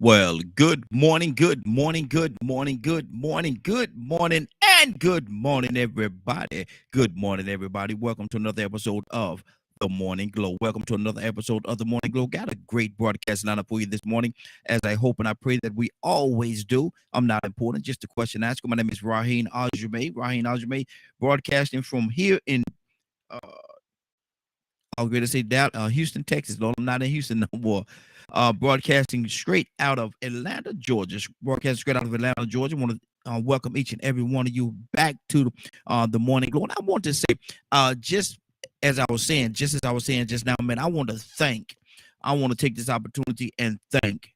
Well, good morning, good morning, good morning, good morning, good morning, and good morning, everybody. Good morning, everybody. Welcome to another episode of The Morning Glow. Welcome to another episode of The Morning Glow. Got a great broadcast lineup for you this morning, as I hope and I pray that we always do. I'm not important, just a question asker. My name is Raheen Aljumay. Raheen Aljumay, broadcasting from here in uh, I was going to say that Houston, Texas. Lord, I'm not in Houston no more. Broadcasting straight out of Atlanta, Georgia. Broadcasting straight out of Atlanta, Georgia. I want to welcome each and every one of you back to the Morning Glow. And I want to say, just just as I was saying just now, man, I want to take this opportunity and thank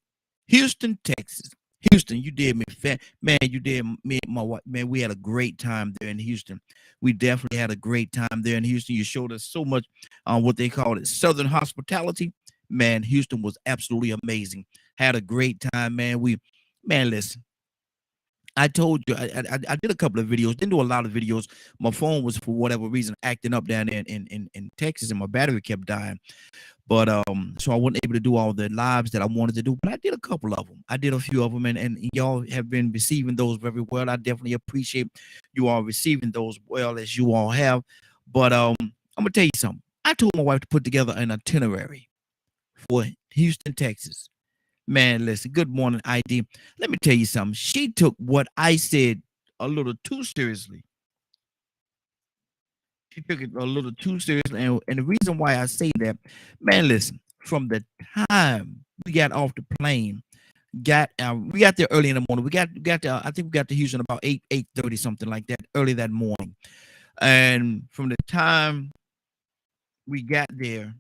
Houston, Texas. Houston, you did me, man. You did me, my wife, man. We had a great time there in Houston. We definitely had a great time there in Houston. You showed us so much on what they called it Southern hospitality. Man, Houston was absolutely amazing. Had a great time, man. Man, listen. I told you I did a couple of videos. Didn't do a lot of videos. My phone was for whatever reason acting up down there in Texas, and my battery kept dying. But so I wasn't able to do all the lives that I wanted to do. But I did a couple of them. I did a few of them, and y'all have been receiving those very well. I definitely appreciate you all receiving those well as you all have. But I'm gonna tell you something. I told my wife to put together an itinerary for Houston, Texas. Man, listen, good morning, ID. Let me tell you something. She took what I said a little too seriously. She took it a little too seriously. And the reason why I say that, man, listen, from the time we got off the plane, we got there early in the morning. We got to, I think we got to Houston about 8:30, something like that, early that morning. And from the time we got there,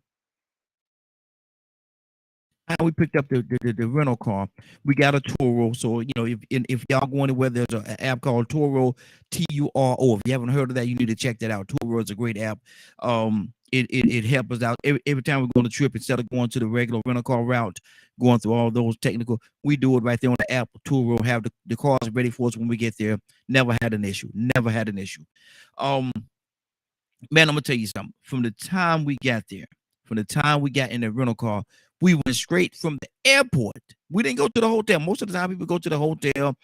and we picked up the rental car. We got a Turo. So if y'all go anywhere, there's an app called Turo, Turo. If you haven't heard of that, you need to check that out. Turo is a great app. It helps us out every time we go on a trip. Instead of going to the regular rental car route, going through all those technical, we do it right there on the app. Turo have the cars ready for us when we get there. Never had an issue. Never had an issue. Um, Man, I'm gonna tell you something. From the time we got in the rental car, we went straight from the airport. We didn't go to the hotel. Most of the time, people go to the hotel,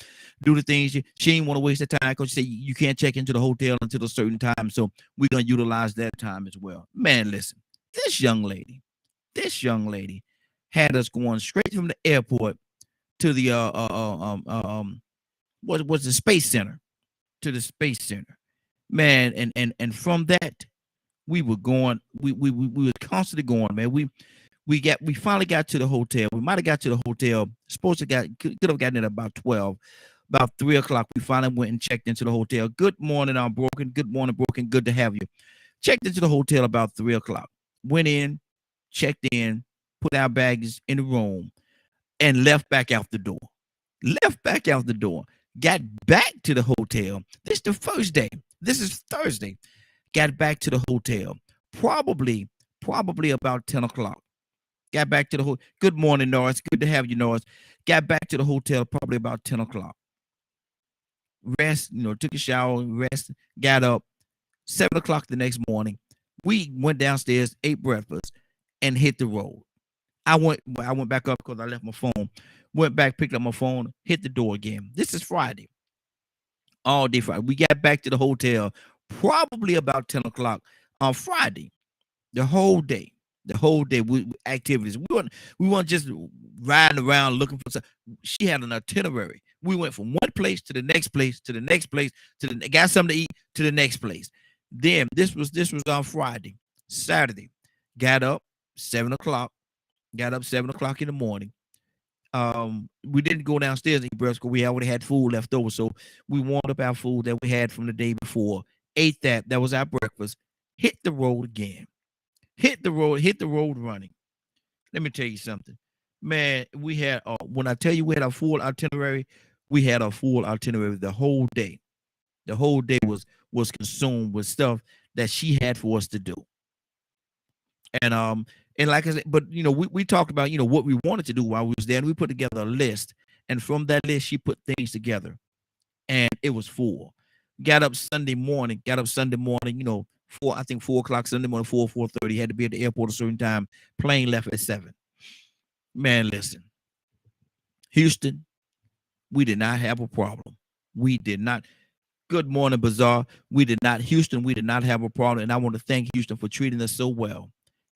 do the things. She didn't want to waste the time because she said you can't check into the hotel until a certain time. So we're gonna utilize that time as well. Man, listen, this young lady, this young lady had us going straight from the airport to the what was the space center to the space center, man, and from that we were going, we were constantly going, man. We finally got to the hotel. We might have got to the hotel. Supposed to could have gotten in about 12. About 3 o'clock, we finally went and checked into the hotel. Good morning, I'm Broken. Good morning, Broken. Good to have you. Checked into the hotel about 3 o'clock. Went in, checked in, put our bags in the room, and left back out the door. Left back out the door. Got back to the hotel. This is the first day. This is Thursday. Got back to the hotel. Probably about 10 o'clock. Got back to the hotel. Good morning, Norris. Good to have you, Norris. Got back to the hotel probably about 10 o'clock. Rest, took a shower, rest, got up. 7 o'clock the next morning. We went downstairs, ate breakfast, and hit the road. I went back up because I left my phone. Went back, picked up my phone, hit the door again. This is Friday. All day Friday. We got back to the hotel probably about 10 o'clock on Friday. The whole day. The whole day activities. We weren't just riding around looking for stuff. She had an itinerary. We went from one place to the next place to the next place got something to eat to the next place. Then this was on Friday. Saturday. Got up 7 o'clock. Got up 7 o'clock in the morning. We didn't go downstairs and eat breakfast because we already had food left over. So we warmed up our food that we had from the day before, ate that. That was our breakfast. Hit the road again. Hit the road running. Let me tell you something. Man, we had when I tell you we had a full itinerary, we had a full itinerary the whole day. The whole day was consumed with stuff that she had for us to do. And like I said, but we talked about what we wanted to do while we was there, and we put together a list. And from that list, she put things together, and it was full. Got up Sunday morning. I think 4 o'clock Sunday morning, 4:30. Had to be at the airport a certain time. Plane left at 7. Man, listen. Houston, we did not have a problem. We did not. Good morning, Bazaar. We did not, Houston, we did not have a problem. And I want to thank Houston for treating us so well.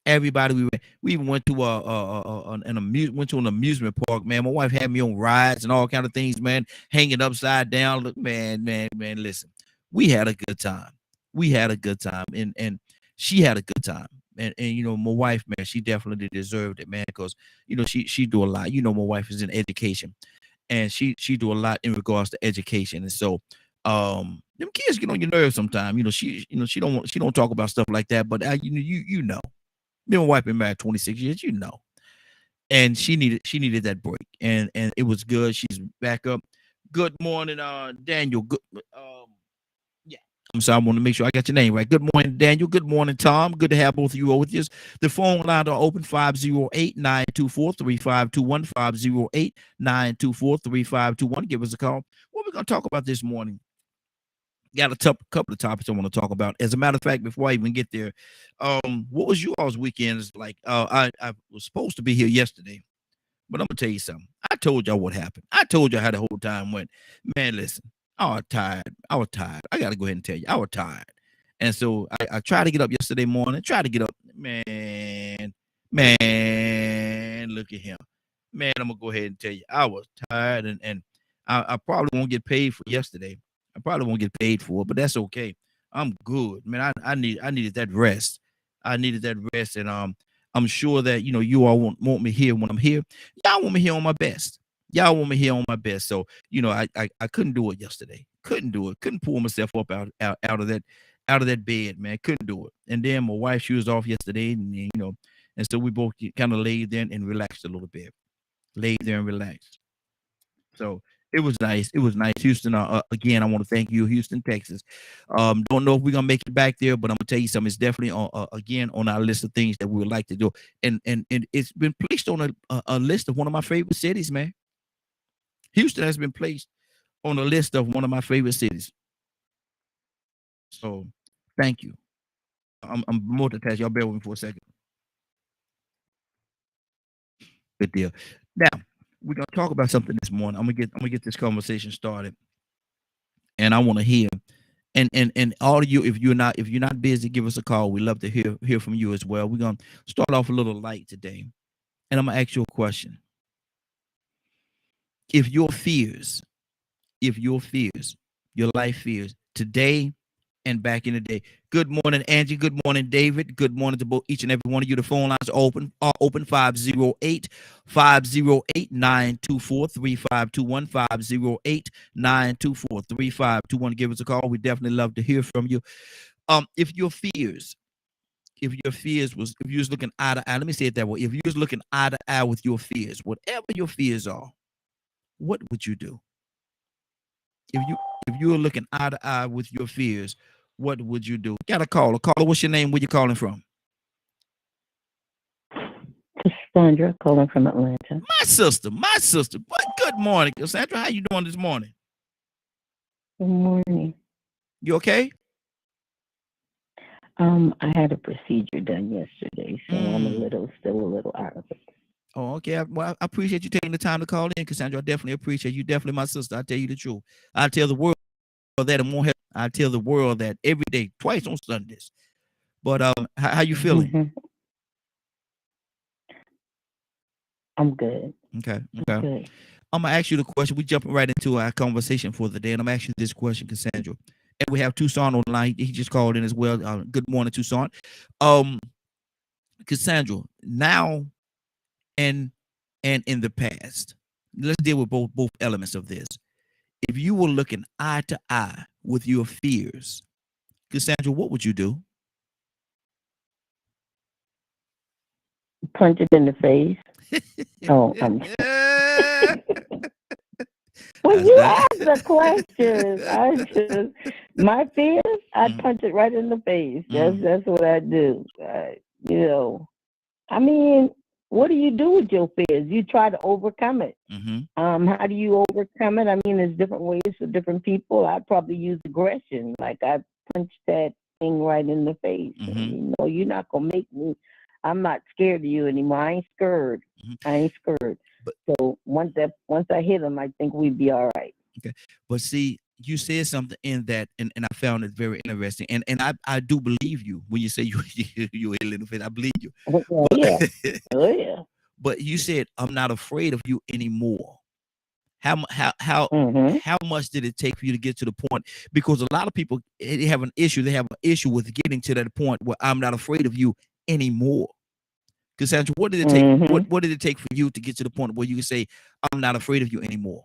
Everybody, we even went to went to an amusement park, man. My wife had me on rides and all kind of things, man, hanging upside down. Look, man, listen, we had a good time. We had a good time, and she had a good time. And you know, my wife, man, she definitely deserved it, man, because you know, she do a lot. You know, my wife is in education, and she do a lot in regards to education. And so them kids get on your nerves sometimes. You know, she don't talk about stuff like that, but you know, me and my wife been married 26 years, you know. And she needed that break. And it was good. She's back up. Good morning, Daniel. Good yeah. I'm sorry, I want to make sure I got your name right. Good morning, Daniel. Good morning, Tom. Good to have both of you with us. The phone lines are open 508-924-3521, 508-924-3521. Give us a call. What we're gonna talk about this morning? Got a couple of topics I want to talk about. As a matter of fact, before I even get there, what was you all's weekends like? I was supposed to be here yesterday, but I'm gonna tell you something. I told y'all what happened. I told y'all how the whole time went. Man, listen, I was tired. I was tired. I gotta go ahead and tell you, I was tired. And so I tried to get up yesterday morning. Tried to get up, man. Look at him, man. I'm gonna go ahead and tell you, I was tired, and I probably won't get paid for yesterday. I probably won't get paid for it, but that's okay. I'm good, man. I needed that rest. I needed that rest, and I'm sure that you know you all want me here when I'm here. Y'all want me here on my best. Y'all want me here on my best. So you know, I couldn't do it yesterday. Couldn't do it. Couldn't pull myself up out of that bed, man. Couldn't do it. And then my wife, she was off yesterday, and you know, and so we both kind of laid there and relaxed a little bit. Laid there and relaxed. So it was nice. It was nice. Houston, again, I want to thank you, Houston, Texas. Don't know if we're gonna make it back there, but I'm gonna tell you something. It's definitely on, again on our list of things that we would like to do, and it's been placed on a list of one of my favorite cities, man. Houston has been placed on a list of one of my favorite cities. So, thank you. I'm multitasking. Y'all bear with me for a second. Good deal. Now we're gonna talk about something this morning. I'm gonna get this conversation started, and I want to hear. And all of you, if you're not busy, give us a call. We love to hear from you as well. We're gonna start off a little light today, and I'm gonna ask you a question. If your fears, your life fears today and back in the day. Good morning, Angie. Good morning, David. Good morning to both each and every one of you. The phone lines are open 508-924-3521, 508-924-3521. Give us a call. We definitely love to hear from you. If your fears was, if you was looking eye to eye, let me say it that way. If you was looking eye to eye with your fears, whatever your fears are, what would you do? If you were looking eye to eye with your fears, what would you do? Got a caller. Caller, what's your name? Where you calling from? Cassandra calling from Atlanta. My sister. But good morning, Cassandra. How you doing this morning? Good morning. You okay? I had a procedure done yesterday, so I'm still a little out of it. Oh, okay. Well, I appreciate you taking the time to call in, Cassandra. I definitely appreciate you. Definitely my sister. I tell you the truth. I tell the world that it won't help. I tell the world that every day, twice on Sundays. But how you feeling? Mm-hmm. I'm good. Okay. I'm good. I'm gonna ask you the question. We jumping right into our conversation for the day, and I'm asking you this question, Cassandra. And we have Tucson on the line. He just called in as well. Good morning, Tucson. Cassandra, now and in the past, let's deal with both elements of this. If you were looking eye to eye with your fears, Cassandra, what would you do? Punch it in the face. Oh, I'm Well, you asked the question. My fears, I'd punch it right in the face. That's what I do. You know, I mean, what do you do with your fears? You try to overcome it. How do you overcome it? I mean, there's different ways for different people. I'd probably use aggression. Like I punch that thing right in the face. And, you know, you're not gonna make me. I'm not scared of you anymore. I ain't scared. I ain't scared. So once I hit him, I think we'd be all right. Okay. But see, you said something in that, and I found it very interesting. And I do believe you when you say you a little bit. I believe you. Oh, But, yeah. Oh, yeah. but you said, I'm not afraid of you anymore. How Mm-hmm. how much did it take for you to get to the point? Because a lot of people, they have an issue. They have an issue with getting to that point where I'm not afraid of you anymore. Cassandra, what did it take? Mm-hmm. What did it take for you to get to the point where you can say, I'm not afraid of you anymore?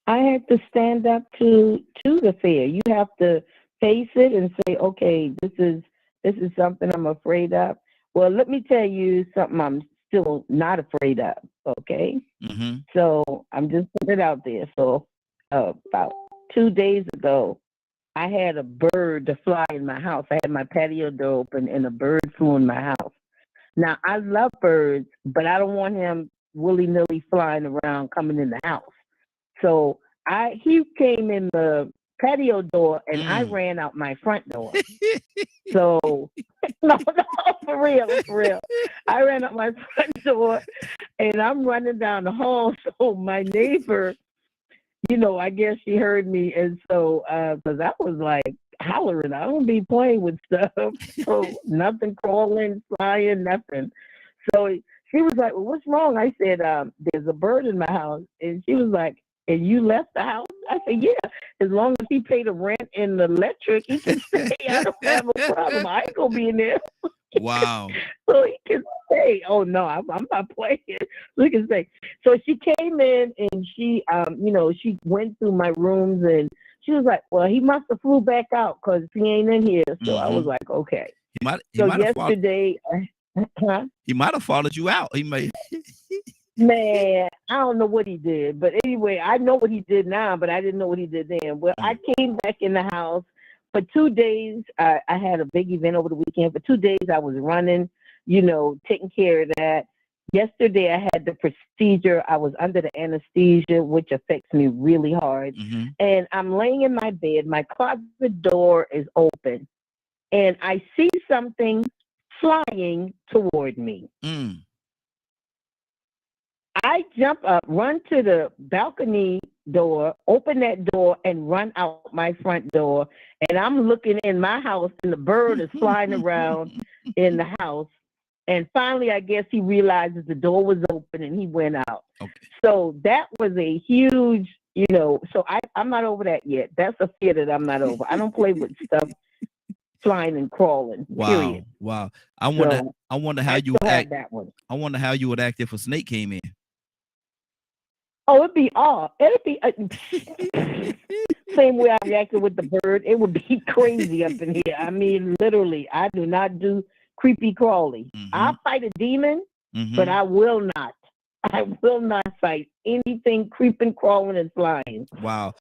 I had to stand up to the fear. You have to face it and say, okay, this is something I'm afraid of. Well, let me tell you something I'm still not afraid of. Okay, Mm-hmm. so I'm just putting it out there. So about 2 days ago, I had a bird to fly in my house. I had my patio door open, and a bird flew in my house. Now I love birds, but I don't want him willy nilly flying around coming in the house. So he came in the patio door and I ran out my front door. So no, for real. I ran out my front door and I'm running down the hall. So my neighbor, I guess she heard me, and so because I was like hollering, I don't be playing with stuff. So nothing crawling, flying, nothing. So she was like, well, what's wrong? I said, there's a bird in my house. And she was like, and you left the house? I said, yeah. As long as he paid the rent and the electric, he can stay. I don't have a problem. I ain't going to be in there. Wow. So he can stay. Oh, no, I'm not playing. So he can stay. So she came in and she, she went through my rooms and she was like, well, he must have flew back out because he ain't in here. So I was like, okay. He might yesterday... Huh? He might have followed you out. He may. Man, I don't know what he did, but anyway, I know what he did now, but I didn't know what he did then. Well, I came back in the house for 2 days. I had a big event over the weekend. For 2 days, I was running, taking care of that. Yesterday, I had the procedure. I was under the anesthesia, which affects me really hard. Mm-hmm. And I'm laying in my bed. My closet door is open, and I see something flying toward me. I jump up, run to the balcony door, open that door, and run out my front door. And I'm looking in my house, and the bird is flying around in the house. And finally, I guess he realizes the door was open, and he went out. Okay. So that was a huge, so I'm not over that yet. That's a fear that I'm not over. I don't play with stuff flying and crawling. Period. Wow. I wonder how you would act. That one. I wonder how you would act if a snake came in. Oh, it'd be same way I reacted with the bird. It would be crazy up in here. I mean, literally, I do not do creepy crawly. Mm-hmm. I'll fight a demon, but I will not. I will not fight anything creeping, crawling, and flying. Wow.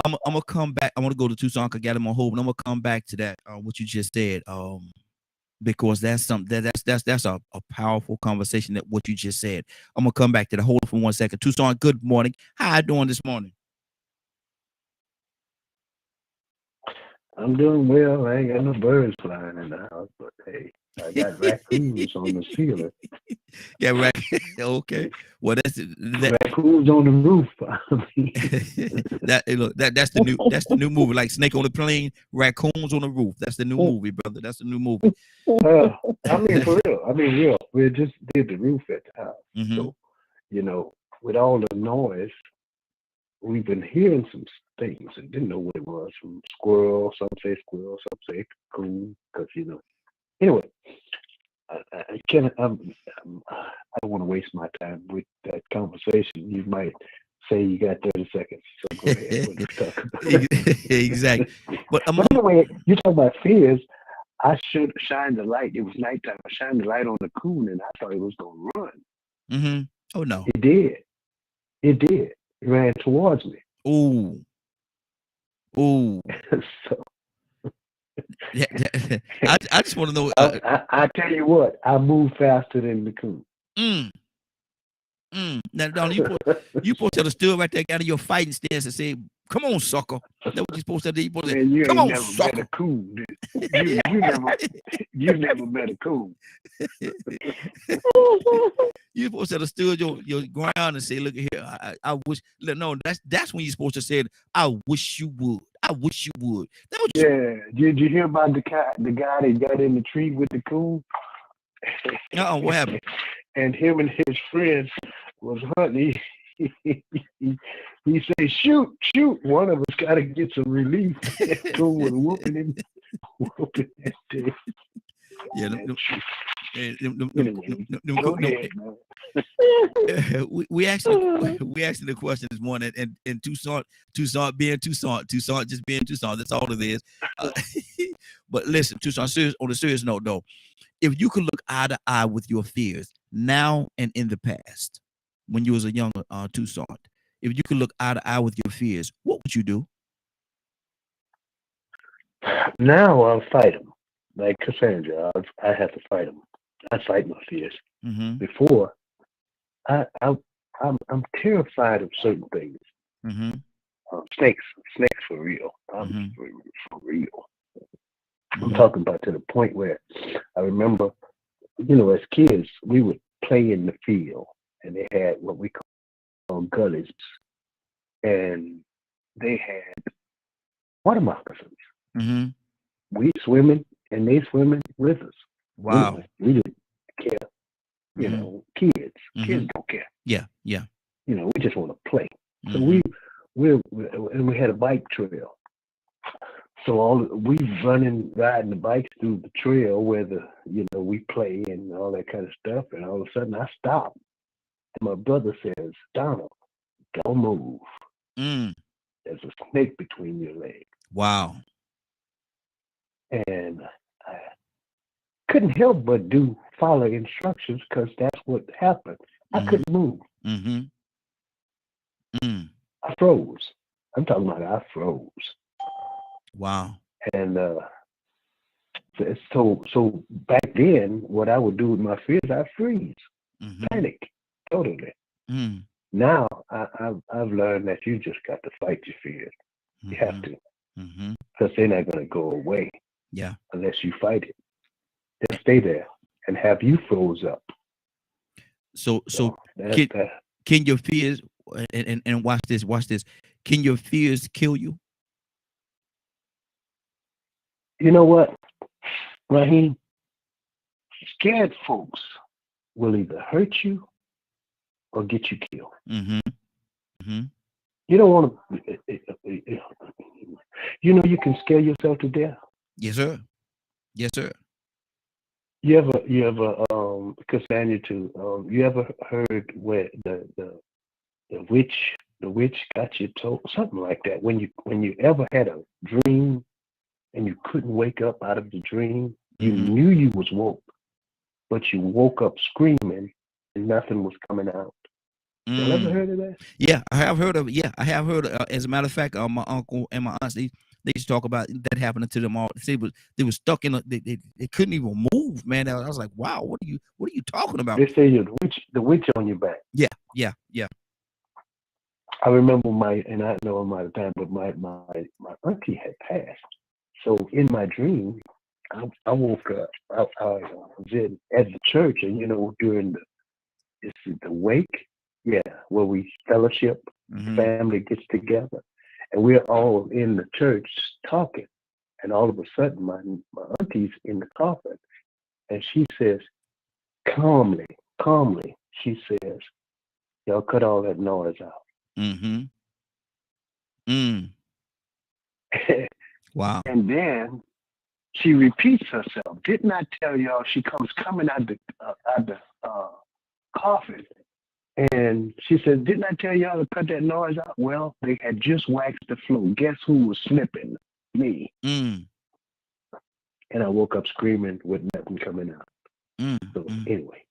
I'm gonna come back. I want to go to Tucson. I got him on hold, but I'm gonna come back to that. What you just said. Because that's something that's a powerful conversation, that what you just said. I'm gonna come back to the hold for 1 second. Tucson, good morning. How you doing this morning? I'm doing well. I ain't got no birds flying in the house, but hey, I got raccoons on the ceiling. Yeah, right. Okay. Well, raccoons on the roof. That's the new movie, like Snake on the Plane, Raccoons on the Roof. That's the new movie, brother. That's the new movie. I mean, for real. We just did the roof at the house. Mm-hmm. So, with all the noise, we've been hearing some things and didn't know what it was. From squirrel, some say squirrel, some say coon, because Anyway, I don't want to waste my time with that conversation. You might say you got 30 seconds. So go ahead. We'll just talk about it. Exactly. But anyway, you talk about fears. I should shine the light. It was nighttime. I shined the light on the coon, and I thought it was going to run. Mm-hmm. Oh no! It did. It ran towards me. Ooh. So. I just want to know. I tell you what, I move faster than the coon. Now, Don, you supposed to tell the story right there, out of your fighting stance, and say, Come on, sucker. That's what you're supposed to do. You're supposed to Man, you come ain't on, never met sucker. a coon. You never met a coon. You're supposed to have stood your ground and say, look here, I wish. No, that's when you're supposed to say, I wish you would. I wish you would. That was Yeah. Did you hear about the guy that got in the tree with the coon? what happened? And him and his friends was hunting. He said, shoot. One of us got to get some relief. That coon was whooping him. Whooping that thing. Yeah, Go ahead, man. we actually the question this morning, and Tucson being Tucson just being Tucson. That's all it is. But listen, Tucson, on a serious note, though, if you could look eye to eye with your fears now and in the past, when you was a young Tucson, if you could look eye to eye with your fears, what would you do? Now I'll fight them. Like Cassandra, I have to fight them. I fight my fears. Mm-hmm. Before, I'm terrified of certain things. Mm-hmm. Snakes for real. Mm-hmm. For real. Mm-hmm. I'm talking about to the point where I remember, as kids, we would play in the field, and they had what we call gullies, and they had water moccasins. Mm-hmm. We swimming, and they swimming with us. Wow. We didn't care. Mm-hmm. Kids Mm-hmm. don't care. Yeah. We just want to play. So Mm-hmm. we had a bike trail. So we riding the bikes through the trail where we play and all that kind of stuff. And all of a sudden I stop, and my brother says, "Donald, don't move. Mm. There's a snake between your legs." Wow. And I couldn't help but follow instructions because that's what happened. I couldn't move. Mm-hmm. Mm. I froze. I'm talking about I froze. Wow. And so back then, what I would do with my fears, I freeze, panic, totally. Mm. Now I've learned that you just got to fight your fears. You have to, because they're not going to go away. Yeah. Unless you fight it, they'll stay there and have you froze up. So can your fears and watch this? Can your fears kill you? You know what, Raheem? Scared folks will either hurt you or get you killed. Mm-hmm. Mm-hmm. You don't want to. You can scare yourself to death. Yes, sir. Yes, sir. You ever Cassandra too. You ever heard where the witch got you told something like that? When you ever had a dream and you couldn't wake up out of the dream, you knew you was woke, but you woke up screaming and nothing was coming out. You ever heard of that? Yeah, I have heard of it. Yeah, I have heard. As a matter of fact, my uncle and my aunts, they used to talk about that happening to them all. They were stuck in they couldn't even move, man. I was like, wow, what are you talking about? They say you're the witch on your back. Yeah. I remember and I know I'm out of time, but my auntie had passed. So in my dream, I woke up. I was at the church, and during the wake, where we fellowship, family gets together, and we're all in the church talking, and all of a sudden, my auntie's in the coffin, and she says, calmly, she says, "Y'all cut all that noise out." Wow. And then she repeats herself. Didn't I tell y'all she comes coming out the coffin? And she said, didn't I tell y'all to cut that noise out? Well, they had just waxed the floor. Guess who was slipping? Me. And I woke up screaming with nothing coming out. So anyway.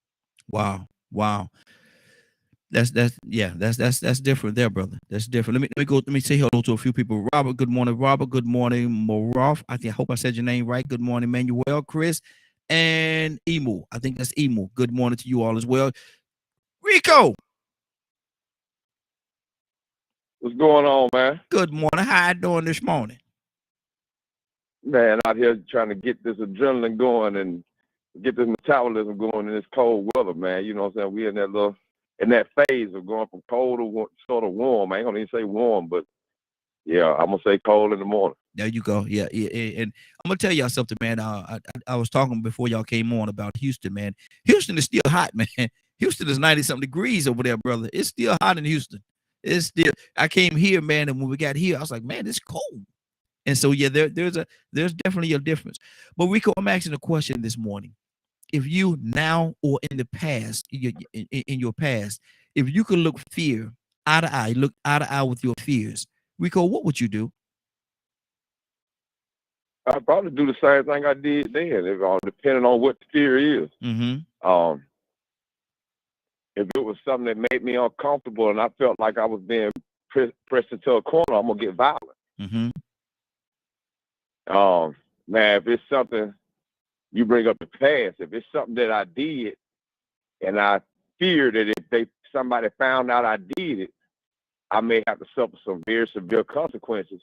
Wow. That's different there, brother. That's different. Let me say hello to a few people. Robert, good morning. Robert, good morning. Moroff, I hope I said your name right. Good morning, Manuel, Chris, and Emu. I think that's Emu. Good morning to you all as well. Rico. What's going on, man? Good morning. How you doing this morning? Man, out here trying to get this adrenaline going and get this metabolism going in this cold weather, man. You know what I'm saying? We in that phase of going from cold to sort of warm. I ain't gonna even say warm, but yeah, I'm gonna say cold in the morning. There you go. Yeah. And I'm gonna tell y'all something, man. I was talking before y'all came on about Houston, man. Houston is still hot, man. Houston is 90-something degrees over there, brother. It's still hot in Houston. It's still. I came here, man, and when we got here, I was like, man, it's cold. And so yeah, there's definitely a difference. But Rico, I'm asking a question this morning. If you now or in the past, in your past, if you could look fear eye to eye, look eye to eye with your fears, Rico, what would you do? I'd probably do the same thing I did then, depending on what the fear is. Mm-hmm. If it was something that made me uncomfortable and I felt like I was being pressed into a corner, I'm gonna get violent. Mm-hmm. Man, if it's something you bring up the past, if it's something that I did and I fear that if somebody found out I did it, I may have to suffer some very severe consequences.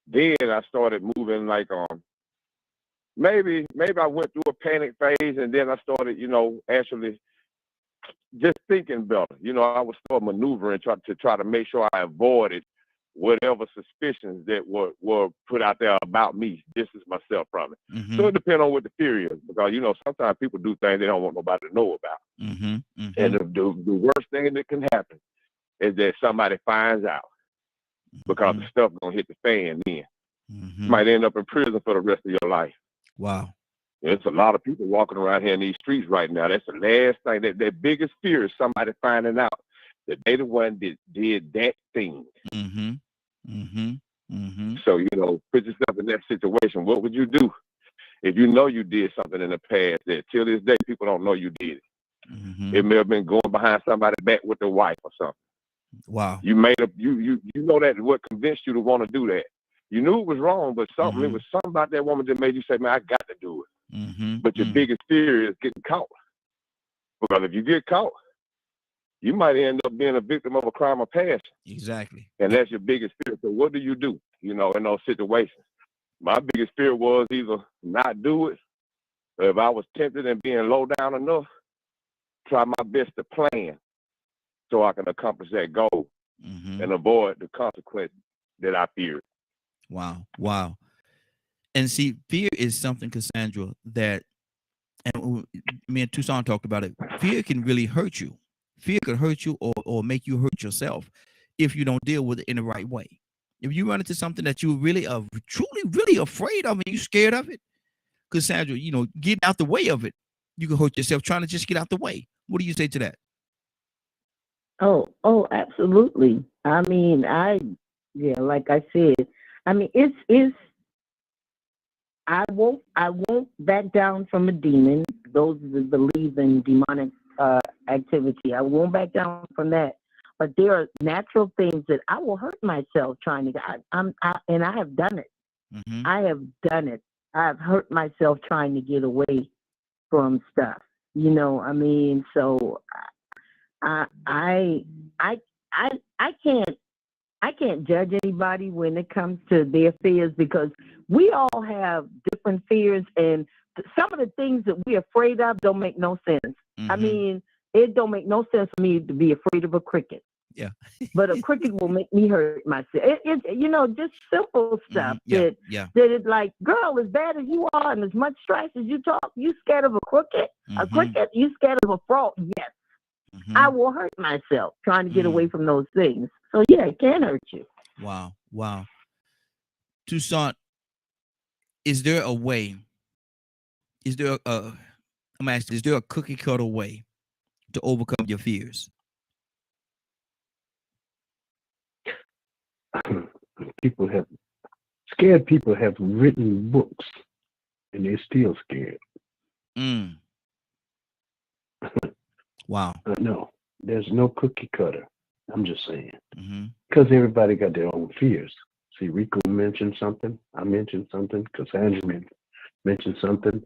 Then I started moving like maybe I went through a panic phase and then I started, actually just thinking better. I would start maneuvering to try to make sure I avoided whatever suspicions that were put out there about me, distance myself from it. Mm-hmm. So it depends on what the fear is, because sometimes people do things they don't want nobody to know about. Mm-hmm. Mm-hmm. And the worst thing that can happen is that somebody finds out, because the stuff gonna hit the fan then. Mm-hmm. You might end up in prison for the rest of your life. Wow. There's a lot of people walking around here in these streets right now. That's the last thing. Their biggest fear is somebody finding out that they the one that did that thing. Mm-hmm. Mm-hmm. Mm-hmm. So, put yourself in that situation. What would you do if you know you did something in the past that till this day people don't know you did it? Mm-hmm. It may have been going behind somebody's back with their wife or something. Wow. You made up. You know that what convinced you to want to do that. You knew it was wrong, but something it was something about that woman that made you say, "Man, I got to do it." Mm-hmm. But your biggest fear is getting caught, because if you get caught, you might end up being a victim of a crime of passion. Exactly. And that's your biggest fear. So what do you do, in those situations? My biggest fear was either not do it, or if I was tempted and being low down enough, try my best to plan so I can accomplish that goal and avoid the consequences that I feared. Wow. Wow. And see, fear is something, Cassandra, that, and me and Tucson talked about it, fear can really hurt you. Fear can hurt you or make you hurt yourself if you don't deal with it in the right way. If you run into something that you really are truly, really afraid of and you're scared of it, Cassandra, getting out the way of it, you can hurt yourself trying to just get out the way. What do you say to that? Oh, absolutely. I mean, like I said, I mean, it's I won't back down from a demon. Those that believe in demonic activity, I won't back down from that. But there are natural things that I will hurt myself trying to. And I have done it. Mm-hmm. I have done it. I've hurt myself trying to get away from stuff. I mean, so I can't judge anybody when it comes to their fears, because we all have different fears, and some of the things that we're afraid of don't make no sense. Mm-hmm. I mean, it don't make no sense for me to be afraid of a cricket. Yeah. But a cricket will make me hurt myself. It's just simple stuff that it's like, girl, as bad as you are and as much stress as you talk, you scared of a cricket? A cricket? You scared of a frog? Yes. I will hurt myself trying to get away from those things. So yeah, it can hurt you. Wow. Wow. Tucson, is there a way? Is there I'm asking, is there a cookie cutter way to overcome your fears? Scared people have written books and they're still scared. Wow. No, there's no cookie cutter. I'm just saying. Mm-hmm. Because everybody got their own fears. See, Rico mentioned something. I mentioned something. Cassandra mentioned something.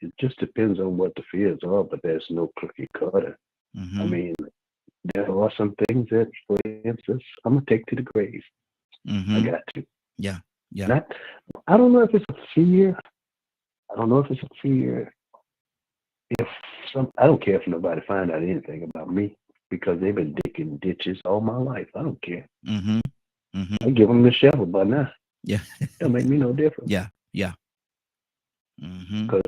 It just depends on what the fears are, but there's no cookie cutter. Mm-hmm. I mean, there are are some things that, for instance, I'm gonna take to the grave. I got to. Yeah. I don't know if it's a fear. I don't know if it's a fear. I don't care if nobody find out anything about me because they've been digging ditches all my life. I don't care. I give them the shovel by now. Yeah. It'll make me no difference. Yeah. Because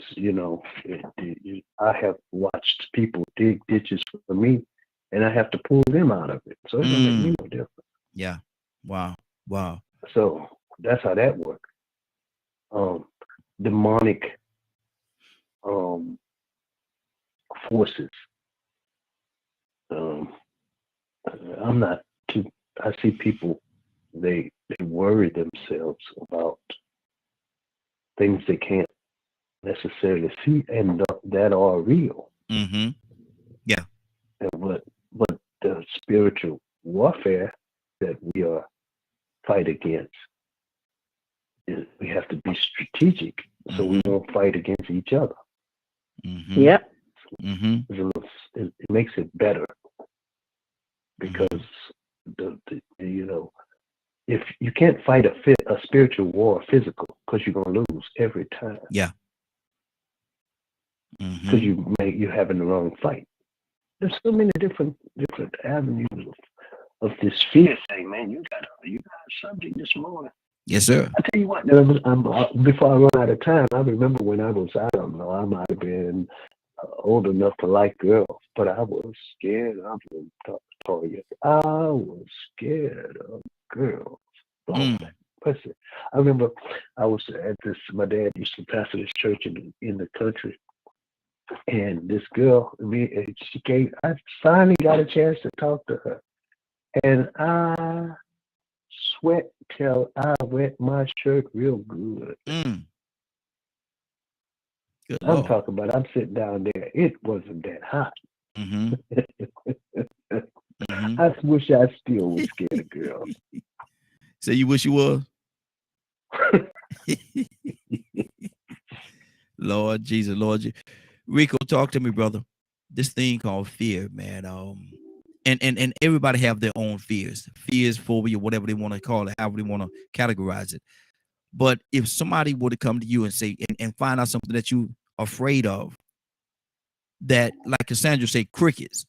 I have watched people dig ditches for me, and I have to pull them out of it. So it don't make me no difference. Yeah. Wow. So that's how that works. Demonic forces. I'm not too. I see people. They worry themselves about things they can't necessarily see and that are real. Yeah. But the spiritual warfare that we are fight against is we have to be strategic so we won't fight against each other. Yep. It makes it better because if you can't fight a spiritual war physical because you're gonna lose every time. Yeah. Because you're having the wrong fight. There's so many different avenues of this fear thing, man. You got a subject this morning. Yes, sir. I tell you what, before I run out of time, I remember when I don't know, I might have been old enough to like girls, but I was scared of them. I was scared of girls. Listen, I remember I was at my dad used to pastor this church in the country. And this girl, I finally got a chance to talk to her. And I sweat till I wet my shirt real good. Good I'm Lord. talking about, I'm sitting down there. It wasn't that hot. I wish I still was scared of girls. So you wish you was? Lord Jesus. Rico, talk to me, brother. This thing called fear, man. And everybody have their own fears, phobia, whatever they want to call it, however they want to categorize it. But if somebody were to come to you and say and find out something that you afraid of, that like Cassandra say, crickets.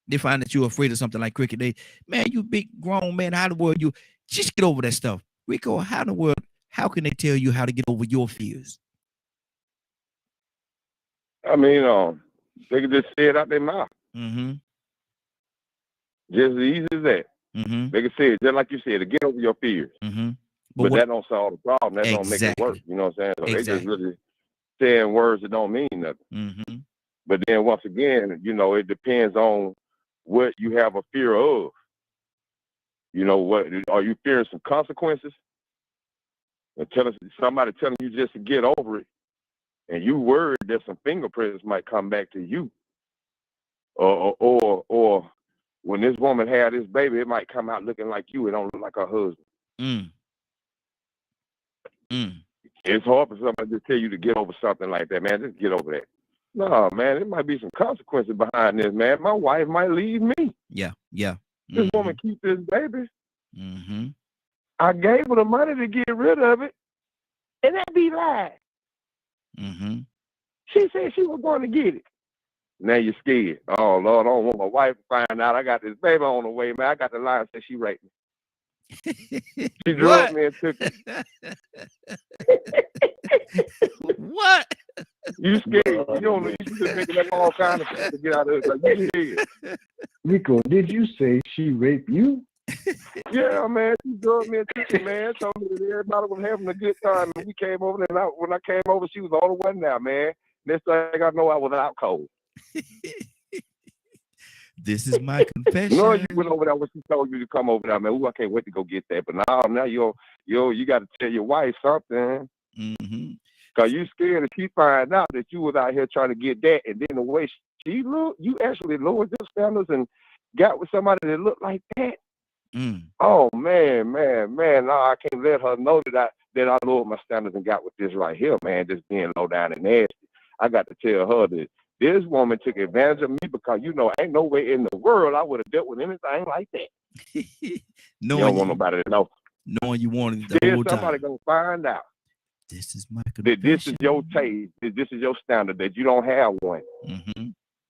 They find that you're afraid of something like cricket. Man, you big grown man. How in the world you just get over that stuff? Rico, how in the world? How can they tell you how to get over your fears? I mean, they can just say it out their mouth. Just as easy as that. They can say it just like you said, to get over your fears. But that don't solve the problem. That don't make it work. You know what I'm saying? So they just really saying words that don't mean nothing. But then once again, it depends on what you have a fear of. What are you fearing? Some consequences? And somebody telling you just to get over it, and you worried that some fingerprints might come back to you, or when this woman had this baby, it might come out looking like you. It don't look like her husband. It's hard for somebody to tell you to get over something like that, man. Just get over that. No, man, there might be some consequences behind this, man. My wife might leave me. Yeah. This woman keep this baby. I gave her the money to get rid of it, and that be lies. She said she was going to get it. Now you're scared. Oh, Lord, I don't want my wife to find out I got this baby on the way, man. I got the lie and said she raped me. She drugged me and took it. What? You scared. You just making up all kinds of stuff to get out of it. Like, you scared. Rico, did you say she raped you? Yeah, man. She drugged me and took it, man. Told me that everybody was having a good time. And we came over, and when I came over, she was the only one now, man. Next thing I know, I was out cold. This is my confession. No, you went over there when she told you to come over there, man. Ooh, I can't wait to go get that. But now you got to tell your wife something. Because you scared if she find out that you was out here trying to get that, and then the way she looked, you actually lowered your standards and got with somebody that looked like that. Oh, man. No, I can't let her know that I lowered my standards and got with this right here, man, just being low down and nasty. I got to tell her that this woman took advantage of me because, ain't no way in the world I would have dealt with anything like that. You don't want nobody to know. Knowing you wanted the Still whole somebody time. going to find out This is my that this is confession. your taste, that this is your standard, that you don't have one. Mm-hmm.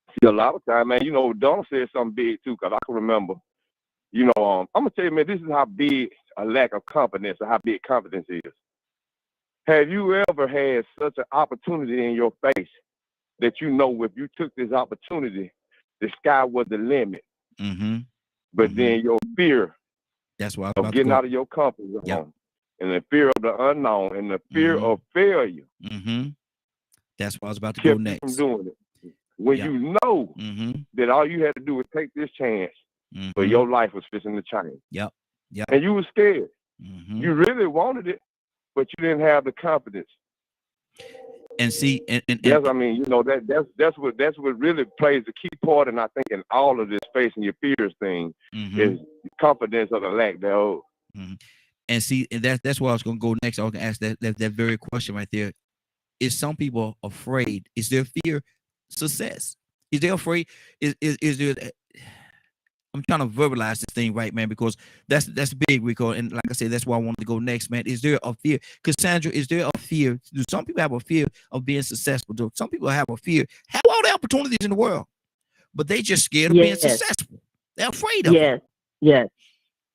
See, a lot of time, man, Donald said something big, too, because I can remember, I'm going to tell you, man, this is how big a lack of confidence or how big confidence is. Have you ever had such an opportunity in your face that if you took this opportunity, the sky was the limit? Mm-hmm. But then your fear That's why of getting out of your comfort zone, and the fear of the unknown, and the fear of failure, that's why I was about to go kept you next. from doing it. When you know that all you had to do was take this chance, but your life was fixing to change. Yep. And you were scared. You really wanted it, but you didn't have the confidence. And see, and yes, I mean, that's what really plays the key part, and I think in all of this facing your fears thing is confidence or the lack thereof. And see, and that's where I was gonna go next. I was gonna ask that very question right there. Is some people afraid? Is there fear success? Is they afraid? Is there? I'm trying to verbalize this thing right, man, because that's big, Rico. And like I said, that's why I wanted to go next, man. Is there a fear? Cassandra, is there a fear? Do some people have a fear of being successful? Do some people have a fear? Have all the opportunities in the world, but they just scared of being successful. They're afraid of it. Yes.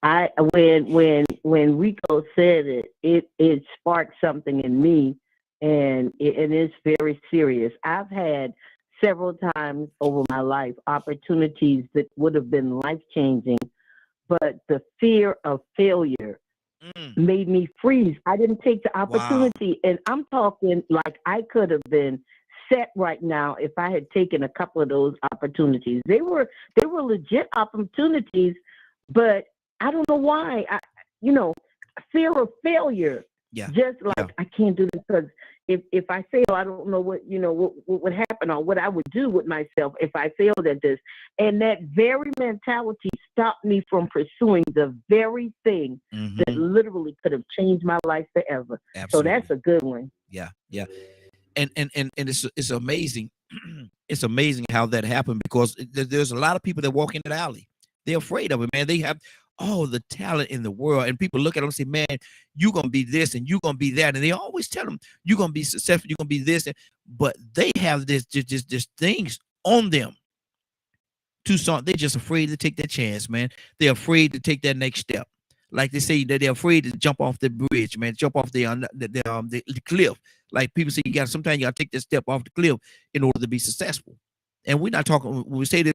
When Rico said it sparked something in me, and it's very serious. I've had several times over my life opportunities that would have been life-changing, but the fear of failure made me freeze. I didn't take the opportunity. Wow. And I'm talking like I could have been set right now if I had taken a couple of those opportunities. They were legit opportunities, but I don't know why. Fear of failure. Yeah. Just like I can't do this because if I fail, I don't know what would happen or what I would do with myself if I failed at this. And that very mentality stopped me from pursuing the very thing that literally could have changed my life forever. Absolutely. So that's a good one. Yeah. And it's amazing. It's amazing how that happened, because there's a lot of people that walk into the alley. They're afraid of it, man. They have all the talent in the world, and people look at them and say, man, you're going to be this and you're going to be that. And they always tell them, you're going to be successful, you're going to be this. But they have this things on them. They're just afraid to take that chance, man. They're afraid to take that next step. Like they say that they're afraid to jump off the bridge, man, jump off the cliff. Like people say, sometimes you got to take that step off the cliff in order to be successful. And we're not talking, when we say this,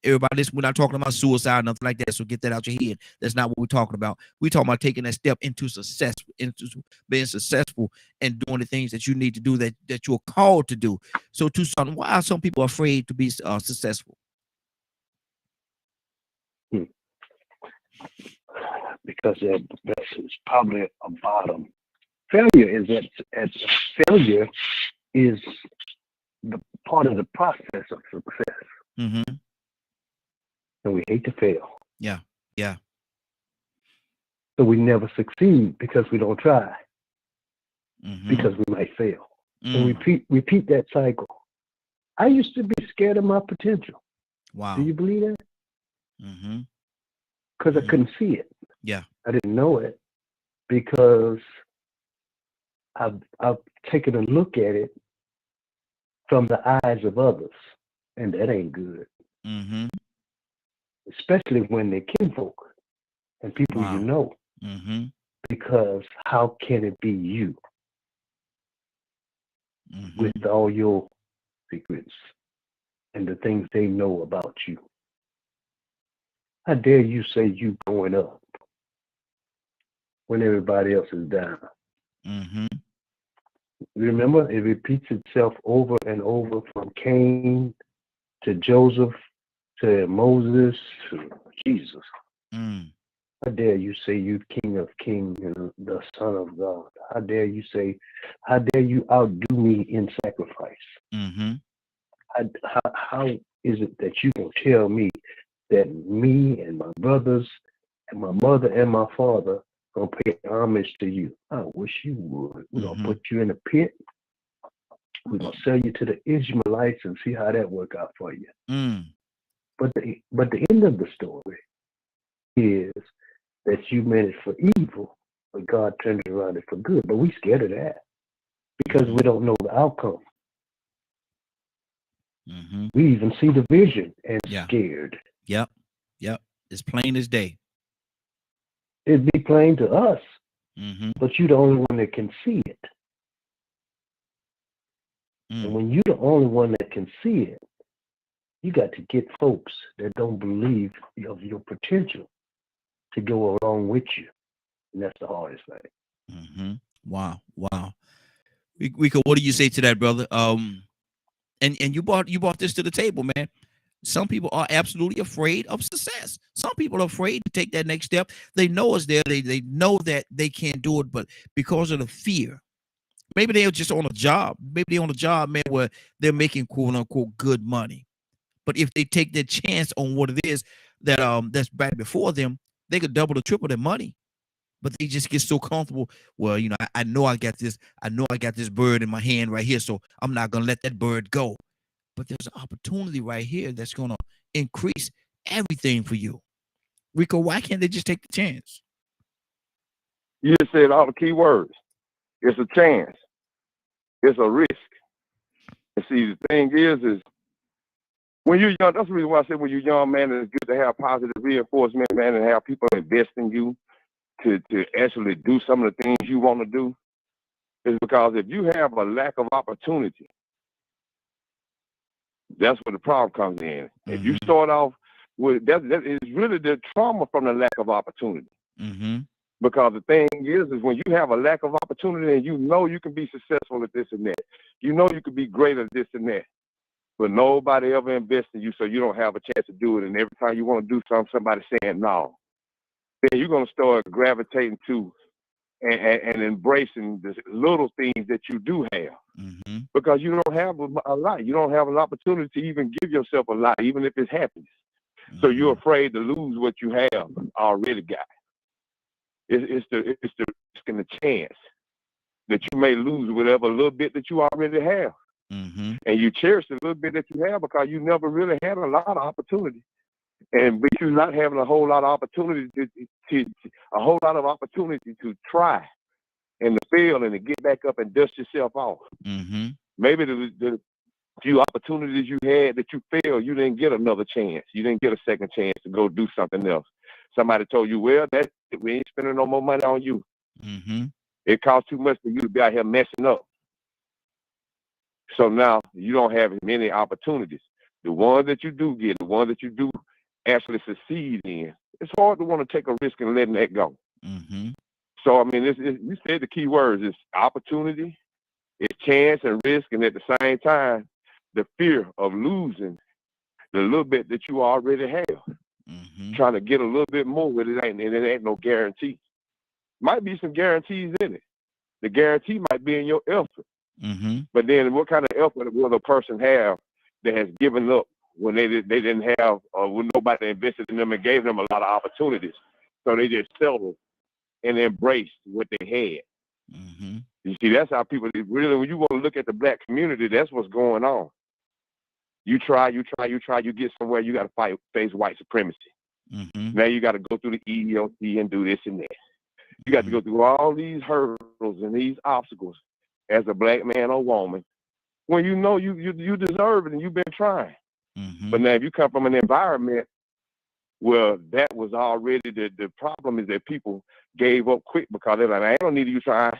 everybody, we're not talking about suicide, nothing like that. So get that out your head. That's not what we're talking about. We're talking about taking that step into success, into being successful and doing the things that you need to do, that you're called to do. So, Tucson, why are some people afraid to be successful? Because that's probably a bottom. Failure is failure is the part of the process of success. And we hate to fail. Yeah. So we never succeed because we don't try. Because we might fail. And repeat that cycle. I used to be scared of my potential. Wow. Do you believe that? Because I couldn't see it. Yeah. I didn't know it because I've taken a look at it from the eyes of others, and that ain't good. Especially when they're kinfolk and people you know. Because how can it be you with all your secrets and the things they know about you? How dare you say you going up when everybody else is down? Remember, it repeats itself over and over, from Cain to Joseph to Moses to Jesus. How dare you say you King of Kings and the Son of God? How dare you outdo me in sacrifice? How is it that you can tell me that me and my brothers and my mother and my father gonna pay homage to you? I wish you would. We're gonna put you in a pit We're gonna sell you to the Ishmaelites and see how that work out for you. But the end of the story is that you meant it for evil, but God turned it around it for good. But we scared of that because we don't know the outcome. We even see the vision and scared. Yep. It's plain as day. It'd be plain to us, but you're the only one that can see it. And when you're the only one that can see it, you got to get folks that don't believe of your potential to go along with you. And that's the hardest thing. Wow. Rico, what do you say to that, brother? And you brought this to the table, man. Some people are absolutely afraid of success. Some people are afraid to take that next step. They know it's there. They know that they can't do it, but because of the fear, maybe they're just on a job. Maybe they're on a job, man, where they're making quote unquote good money. But if they take their chance on what it is that that's back before them, they could double or triple their money. But they just get so comfortable. Well, you know, I know I got this. I know I got this bird in my hand right here, so I'm not gonna let that bird go. But there's an opportunity right here that's gonna increase everything for you. Rico, why can't they just take the chance? You just said all the key words. It's a chance. It's a risk. And see, the thing is when you're young, that's the reason why I said when you're young, man, it's good to have positive reinforcement, man, and have people invest in you to actually do some of the things you want to do. Is because if you have a lack of opportunity, that's where the problem comes in. If you start off with that is really the trauma from the lack of opportunity. Because the thing is when you have a lack of opportunity and you know you can be successful at this and that, you know you can be great at this and that, but nobody ever invests in you, so you don't have a chance to do it. And every time you want to do something, somebody's saying no. Then you're gonna start gravitating to and embracing the little things that you do have, because you don't have a lot. You don't have an opportunity to even give yourself a lot, even if it's happiness. So you're afraid to lose what you have already got. It's the risk and the chance that you may lose whatever little bit that you already have, and you cherish the little bit that you have because you never really had a lot of opportunity. And but you're not having a whole lot of opportunity to try and to fail and to get back up and dust yourself off. Maybe the few opportunities you had that you failed, you didn't get another chance. You didn't get a second chance to go do something else. Somebody told you, well, we ain't spending no more money on you. It costs too much for you to be out here messing up. So now you don't have as many opportunities. The ones that you do get, the ones that you do actually succeed in, it's hard to want to take a risk and letting that go. So I mean, you said the key words: it's opportunity, it's chance and risk, and at the same time, the fear of losing the little bit that you already have. Trying to get a little bit more, but it ain't no guarantee. Might be some guarantees in it. The guarantee might be in your effort. But then, what kind of effort will a person have that has given up when they didn't have, or when nobody invested in them and gave them a lot of opportunities? So they just settled and embraced what they had. You see, that's how people really, when you want to look at the black community, that's what's going on. You try, you get somewhere, you got to face white supremacy. Now you got to go through the EEOC and do this and that. You got to go through all these hurdles and these obstacles as a black man or woman when you know you deserve it and you've been trying. But now if you come from an environment where that was already the problem is that people gave up quick because they're like, I ain't no need of you trying.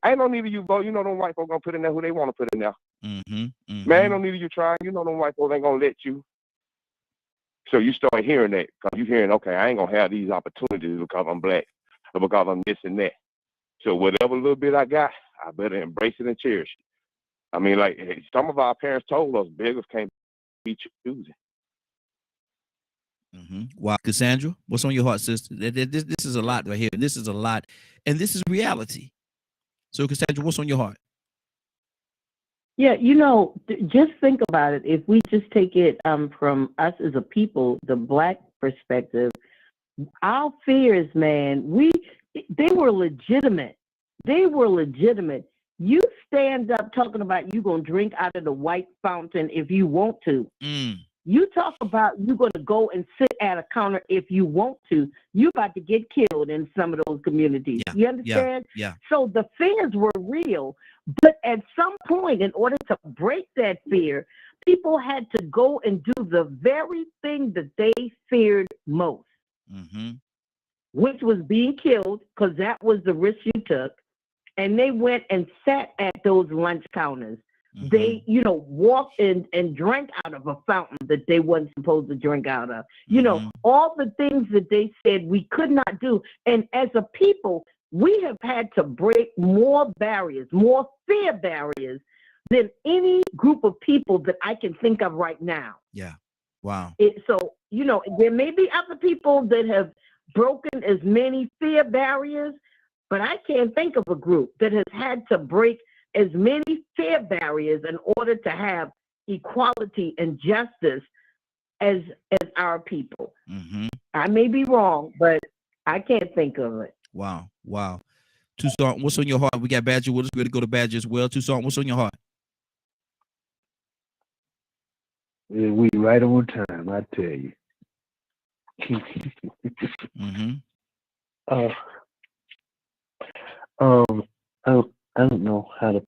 I ain't no need of you vote. You know them white folks gonna put in there who they want to put in there. Man, ain't no need of you trying. You know them white folks ain't gonna let you. So you start hearing that because you're hearing, okay, I ain't gonna have these opportunities because I'm black or because I'm this and that. So whatever little bit I got, I better embrace it and cherish it. I mean, like some of our parents told us, beggars can't be choosing. Wow, Cassandra, what's on your heart, sister? This is a lot right here. This is a lot, and this is reality. So, Cassandra, what's on your heart? Yeah, you know, just think about it. If we just take it from us as a people, the black perspective, our fears, man, they were legitimate. They were legitimate. You stand up talking about you gonna drink out of the white fountain if you want to. You talk about you're gonna go and sit at a counter if you want to. You about to get killed in some of those communities. Yeah, You understand? yeah. So the fears were real, but at some point, in order to break that fear, people had to go and do the very thing that they feared most, which was being killed, because that was the risk you took. And they went and sat at those lunch counters. They, walked in and drank out of a fountain that they wasn't supposed to drink out of. All the things that they said we could not do. And as a people, we have had to break more barriers, more fear barriers than any group of people that I can think of right now. Yeah. Wow. So, there may be other people that have broken as many fear barriers, but I can't think of a group that has had to break as many fear barriers in order to have equality and justice as our people. I may be wrong, but I can't think of it. Wow. Toussaint, what's on your heart? We got Badger with us. We're going to go to Badger as well. Toussaint, what's on your heart? We right on time, I tell you. I don't know how to,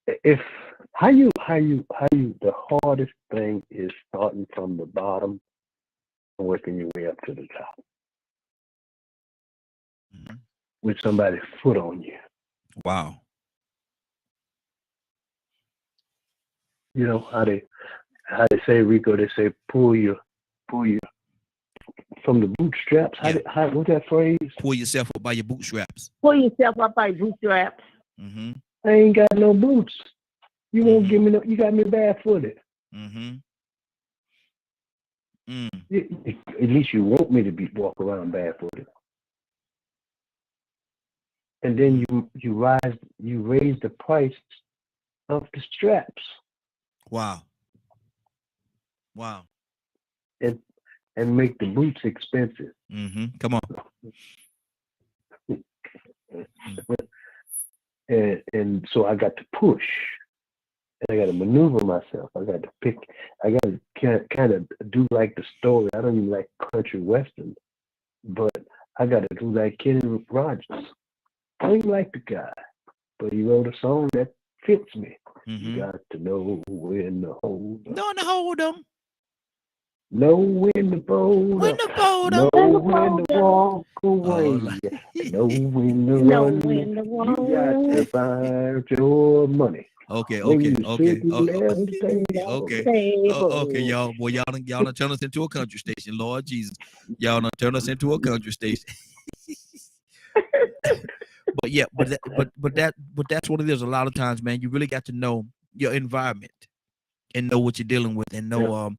if how you the hardest thing is starting from the bottom and working your way up to the top with somebody's foot on you. Wow. How they say, Rico, they say pull you from the bootstraps. How what's that phrase? Pull yourself up by your bootstraps. Pull yourself up by your bootstraps. I ain't got no boots. You won't give me no. You got me barefooted. At least you want me to walk around barefooted. And then you raise the price of the straps. Wow. And make the boots expensive. Come on. And so I got to push. And I got to maneuver myself. I got to pick. I got to kind of do like the story. I don't even like country western, but I got to do like Kenny Rogers. I don't even like the guy, but he wrote a song that fits me. You got to know when to hold them. Know when to hold them. Know when to fold When to fold them. Know when to walk away. Know when to run. You got to find your money. Okay, y'all. Boy, y'all done turn us into a country station. Lord Jesus, y'all done turn us into a country station. But yeah, but that's what it is. A lot of times, man, you really got to know your environment and know what you're dealing with, and know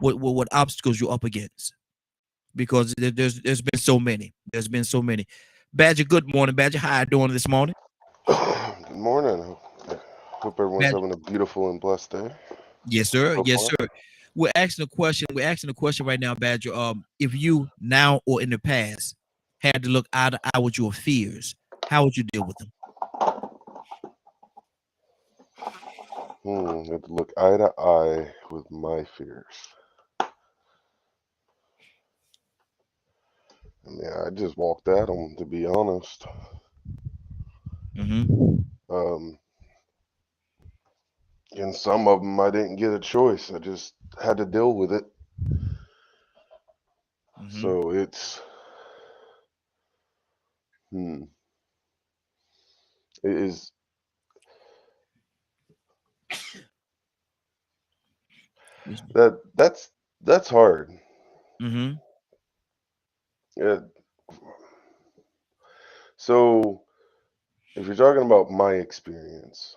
what obstacles you're up against, because there's been so many. There's been so many. Badger, good morning, Badger. How you doing this morning? Good morning. Hope everyone's having a beautiful and blessed day. Yes, sir. Yes, sir. We're asking a question. We're asking a question right now, Badger. If you now or in the past had to look eye to eye with your fears, how would you deal with them? Have to look eye to eye with my fears. Yeah, I just walked at them, to be honest. And some of them I didn't get a choice. I just had to deal with it. So it's it is that's hard. Yeah. So if you're talking about my experience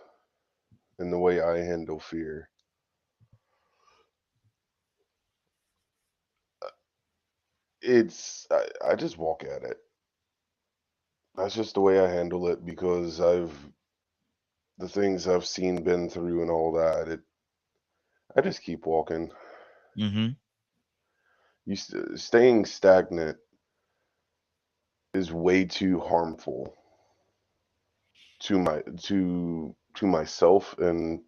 and the way I handle fear, I just walk at it. That's just the way I handle it, because the things I've seen, been through, and all that. I just keep walking. Staying stagnant is way too harmful to myself and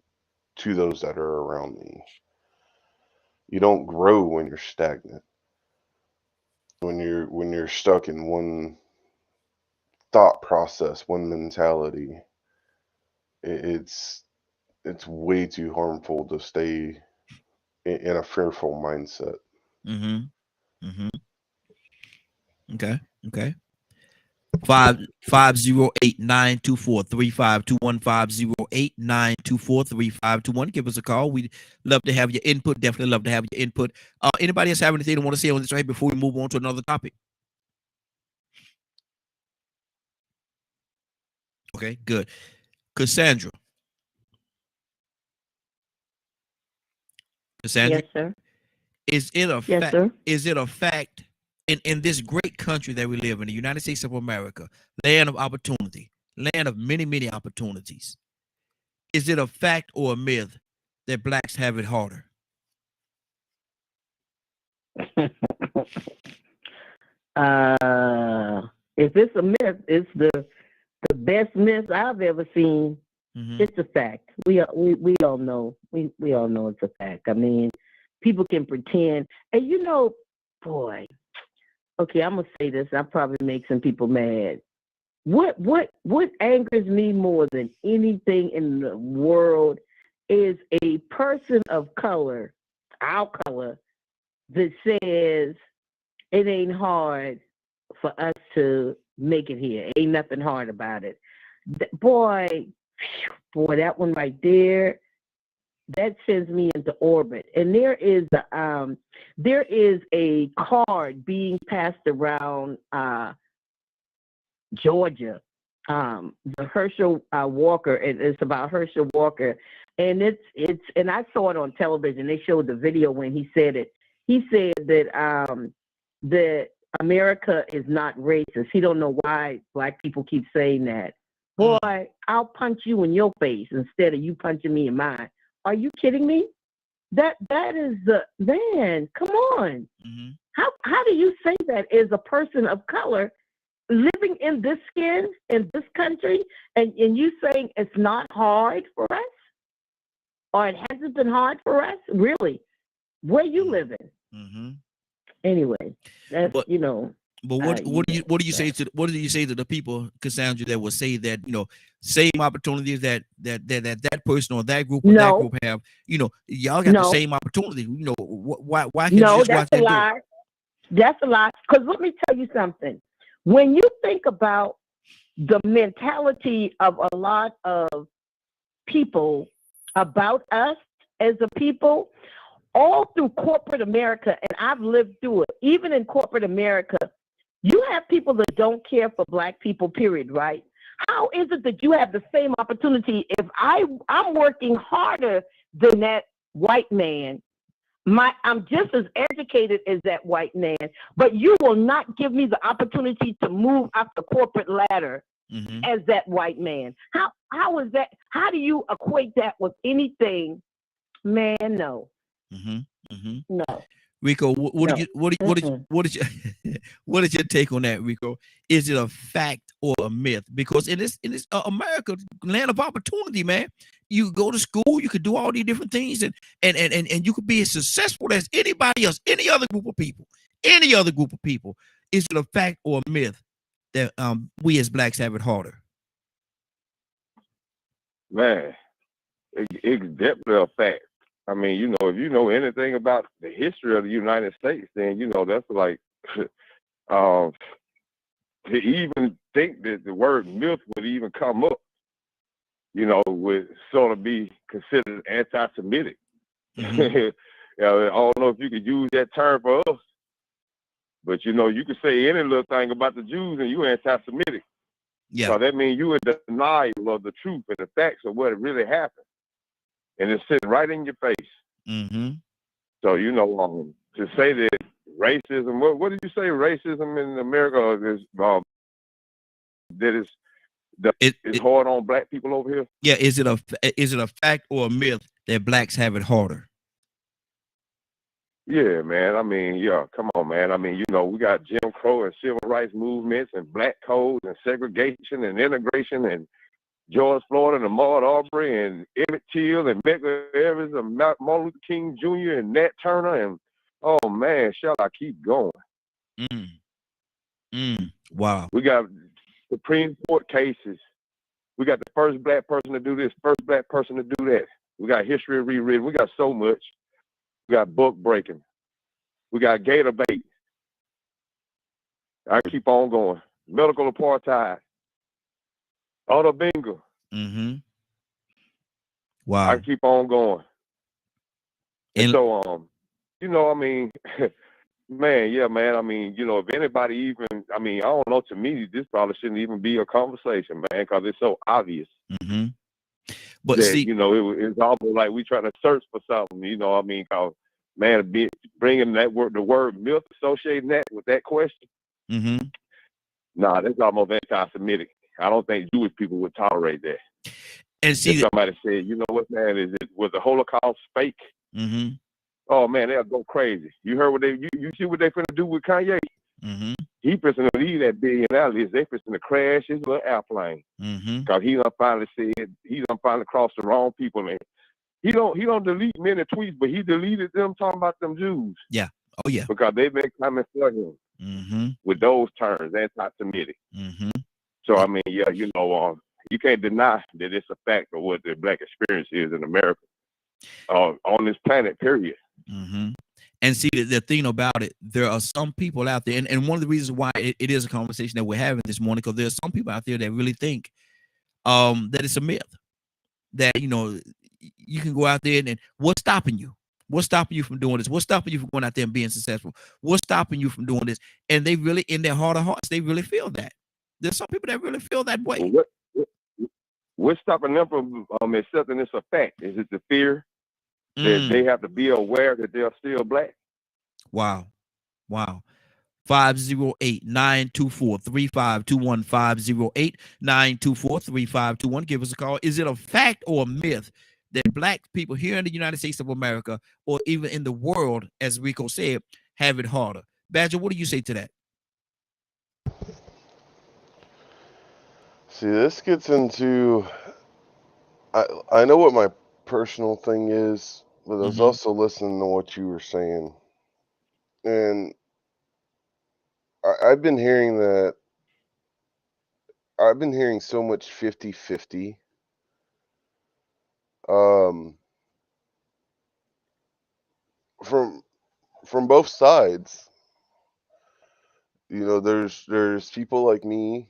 to those that are around me. You don't grow when you're stagnant. When you're stuck in one thought process, one mentality, it's way too harmful to stay in a fearful mindset. Mm-hmm. Mm-hmm. Okay. Okay. 508-924-3521. Give us a call. We'd love to have your input. Definitely love to have your input. Anybody else have anything they want to say on this right before we move on to another topic? Okay, good. Cassandra. Cassandra, Yes, sir. is it a Yes, fact? sir. Is it a fact in this great country that we live in, the United States of America, land of opportunity, land of many, many opportunities? Is it a fact or a myth that blacks have it harder? If it's a myth, it's the best myth I've ever seen. Mm-hmm. It's a fact. We all know. We all know it's a fact. I mean, people can pretend, and you know, boy. Okay, I'm gonna say this. I probably make some people mad. What angers me more than anything in the world is a person of color, our color, that says it ain't hard for us to make it here. Ain't nothing hard about it. Boy, that one right there, that sends me into orbit. And there is a card being passed around Georgia, the Herschel Walker. It's about Herschel Walker, and and I saw it on television. They showed the video when he said it. He said that America is not racist. He don't know why black people keep saying that. Boy, I'll punch you in your face instead of you punching me in mine. Are you kidding me? That is the man. Come on. Mm-hmm. How do you say that as a person of color living in this skin in this country, and you saying it's not hard for us, or it hasn't been hard for us? Really, where you living? Mm-hmm. Anyway, that's But what do you say to the people, Cassandra, that will say that same opportunities that person or that group or that group have, y'all got the same opportunity. Why can't you just watch that's a that lie. That's a lie. Because let me tell you something. When you think about the mentality of a lot of people about us as a people, all through corporate America, and I've lived through it, even in corporate America, you have people that don't care for black people, period, right? How is it that you have the same opportunity if I'm working harder than that white man? I'm just as educated as that white man, but you will not give me the opportunity to move up the corporate ladder as that white man. How is that? How do you equate that with anything? Man, no. No. Rico, what is your take on that, Rico? Is it a fact or a myth? Because in this America, land of opportunity, man, you go to school, you could do all these different things, and you could be as successful as anybody else, any other group of people. Is it a fact or a myth that we as blacks have it harder? Man, it's definitely a fact. I mean, if you know anything about the history of the United States, then that's like to even think that the word myth would even come up, would sort of be considered anti-Semitic. I don't know if you could use that term for us, but you could say any little thing about the Jews and you're anti-Semitic. Yeah. So that means you in denial of the truth and the facts of what really happened. And it's sitting right in your face. So, to say that racism, what did you say racism in America is, it's hard on black people over here? Yeah, is it a fact or a myth that blacks have it harder? Yeah, man. I mean, yeah, come on, man. I mean, we got Jim Crow and civil rights movements and black codes and segregation and integration and George Floyd and Ahmaud Arbery and Emmett Till and Medgar Evers and Martin Luther King Jr. and Nat Turner and oh man, shall I keep going? Wow. We got Supreme Court cases. We got the first black person to do this, first black person to do that. We got history rewritten. We got so much. We got book breaking. We got gator bait. I keep on going. Medical apartheid. Auto bingo. Wow. I keep on going. And And so, you know, I mean, man, yeah, man. I mean, you know, if anybody even, I mean, I don't know. To me, this probably shouldn't even be a conversation, man, because it's so obvious. But that, see, you know, it's almost like we trying to search for something. You know, what I mean, cause man, bringing the word myth, associating that with that question. Nah, that's almost anti-Semitic. I don't think Jewish people would tolerate that. and see, if somebody said, you know what, man, was the Holocaust fake? Oh man, they'll go crazy. You heard what you see what they finna do with Kanye? He finna leave that billionaire list. They finna crash his little airplane. Cause he done finally crossed the wrong people. And he don't delete many tweets, but he deleted them talking about them Jews. Yeah. Oh yeah. Because they've been coming for him with those terms, anti-Semitic. So I mean, yeah, you know, you can't deny that it's a fact of what the black experience is in America, on this planet, period. And see, the thing about it, there are some people out there, and one of the reasons why it is a conversation that we're having this morning, because there's some people out there that really think that it's a myth, that, you know, you can go out there and what's stopping you? What's stopping you from doing this? What's stopping you from going out there and being successful? What's stopping you from doing this? And they really, in their heart of hearts, they really feel that. There's some people that really feel that way. Well, what's stopping them from accepting this a fact? Is it the fear that they have to be aware that they're still black? Wow. 508-924-3521, 508-924-3521. Give us a call. Is it a fact or a myth that black people here in the United States of America, or even in the world, as Rico said, have it harder? Badger, what do you say to that? See, this gets into, I know what my personal thing is, but I was also listening to what you were saying. And I've been hearing so much 50-50. From both sides. You know, there's people like me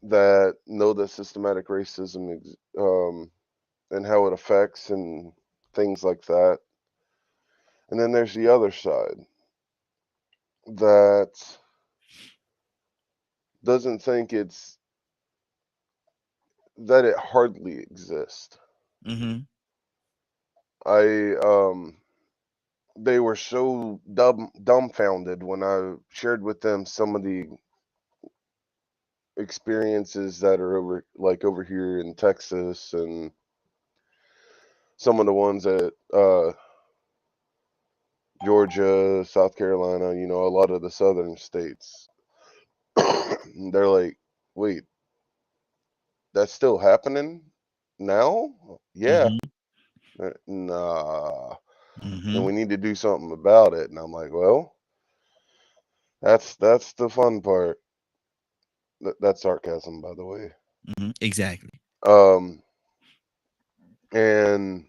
that know that systematic racism and how it affects and things like that. And then there's the other side that doesn't think that it hardly exists. They were so dumbfounded when I shared with them some of the experiences that are over here in Texas, and some of the ones at Georgia, South Carolina, you know, a lot of the southern states. They're like, wait, that's still happening now? Yeah. Nah. And we need to do something about it. And I'm like, well, that's the fun part. That's sarcasm, by the way. Exactly. And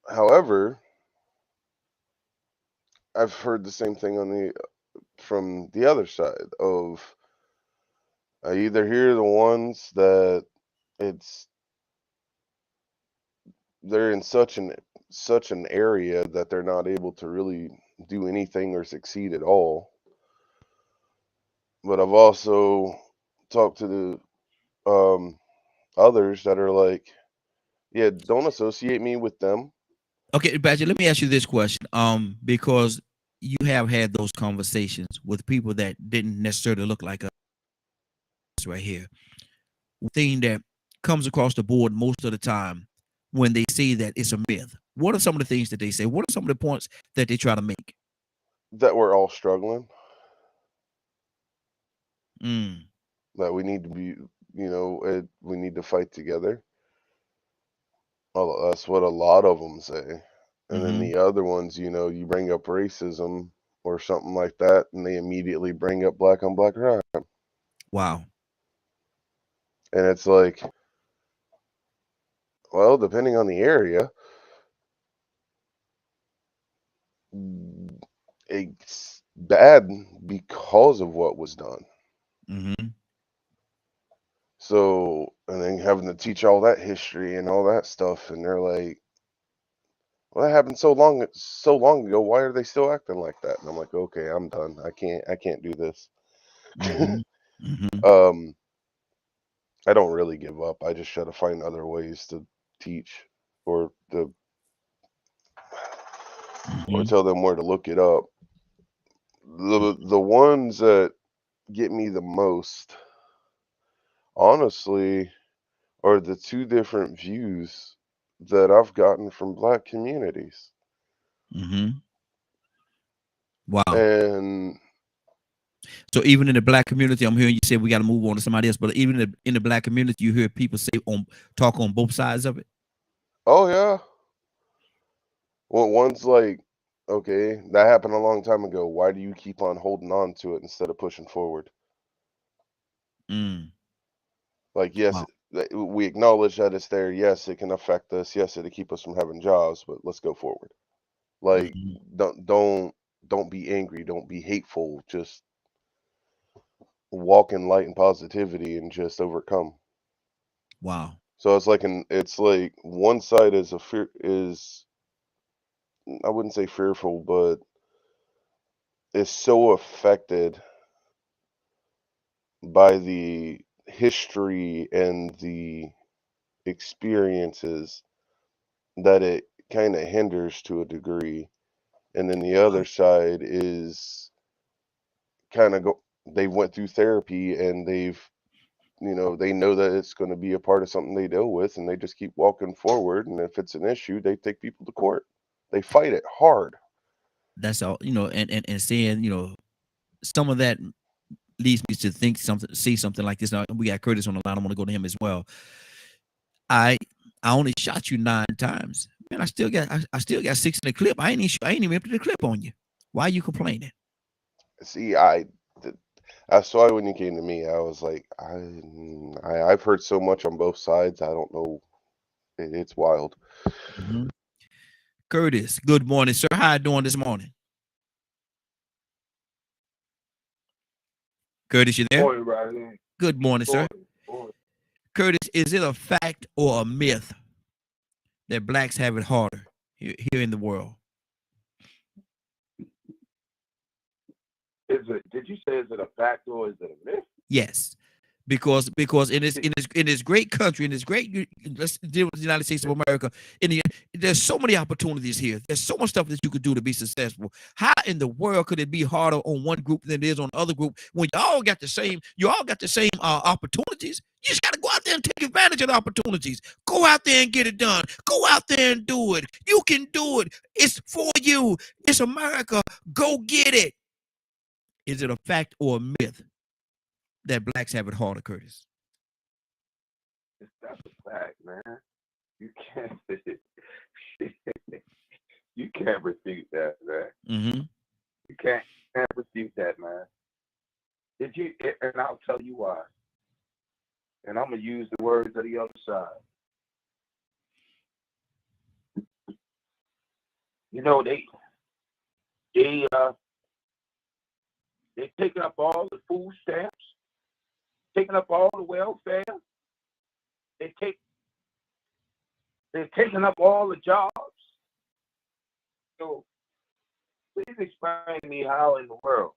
however, I've heard the same thing from the other side of, I either hear the ones that they're in such an area that they're not able to really do anything or succeed at all. But I've also talked to the others that are like, yeah, don't associate me with them. Okay, Badger, let me ask you this question. Because you have had those conversations with people that didn't necessarily look like us right here. Thing that comes across the board most of the time when they say that it's a myth. What are some of the things that they say? What are some of the points that they try to make? That we're all struggling. That we need to be, we need to fight together. Well, that's what a lot of them say. And then the other ones, you bring up racism or something like that, and they immediately bring up black on black crime. Wow. And it's like, well, depending on the area, it's bad because of what was done. Mm-hmm. So, and then having to teach all that history and all that stuff, and they're like, well, that happened so long ago. Why are they still acting like that? And I'm like, okay, I'm done. I can't do this. Mm-hmm. Mm-hmm. I don't really give up. I just try to find other ways to teach or tell them where to look it up. The ones that get me the most, honestly, are the two different views that I've gotten from black communities. Mm-hmm. Wow. And so even in the black community, I'm hearing you say we got to move on to somebody else, but even in the black community, you hear people talk on both sides of it. Oh yeah. Well, one's like, okay, that happened a long time ago. Why do you keep on holding on to it instead of pushing forward? Like, yes, Wow. we acknowledge that it's there. Yes, it can affect us. Yes, it'll keep us from having jobs, but let's go forward. Like, don't be angry. Don't be hateful. Just walk in light and positivity and just overcome. Wow. So it's like one side is I wouldn't say fearful, but is so affected by the history and the experiences that it kind of hinders to a degree. And then the other side is kind of they went through therapy and they know that it's going to be a part of something they deal with, and they just keep walking forward. And if it's an issue, they take people to court. They fight it hard. That's all, and saying, some of that leads me to see something like this. Now we got Curtis on the line. I want to go to him as well. I only shot you 9 times. Man, I still got 6 in the clip. I ain't even empty the clip on you. Why are you complaining? See, that's why when you came to me, I was like, I've heard so much on both sides. I don't know. It's wild. Curtis, good morning, sir. How you doing this morning? Curtis, you there? Good morning, sir. Curtis, is it a fact or a myth that blacks have it harder here in the world? Did you say is it a fact or is it a myth? Yes, because in this great country, in this great, let's deal with the United States of America. There's so many opportunities here. There's so much stuff that you could do to be successful. How in the world could it be harder on one group than it is on the other group when you all got the same opportunities? You just got to go out there and take advantage of the opportunities. Go out there and get it done. Go out there and do it. You can do it. It's for you. It's America. Go get it. Is it a fact or a myth that blacks have it harder, Curtis? That's a fact, man. You can't you can't refute that, man. You can't refute that, man. And I'll tell you why. And I'm gonna use the words of the other side. They taking up all the food stamps, taking up all the welfare. They're taking up all the jobs. So please explain to me how in the world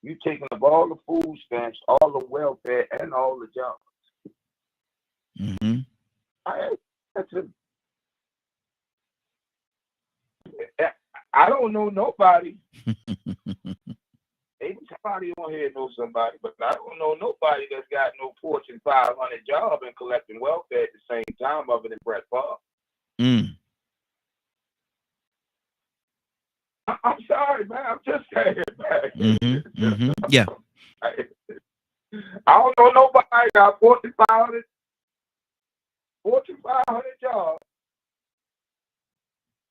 you taking up all the food stamps, all the welfare, and all the jobs. I don't know nobody. Maybe somebody on here knows somebody, but I don't know nobody that's got no Fortune 500 job and collecting welfare at the same time other than Brett Favre. I'm sorry, man. I'm just saying, man. Yeah. I don't know nobody got 4,500 jobs,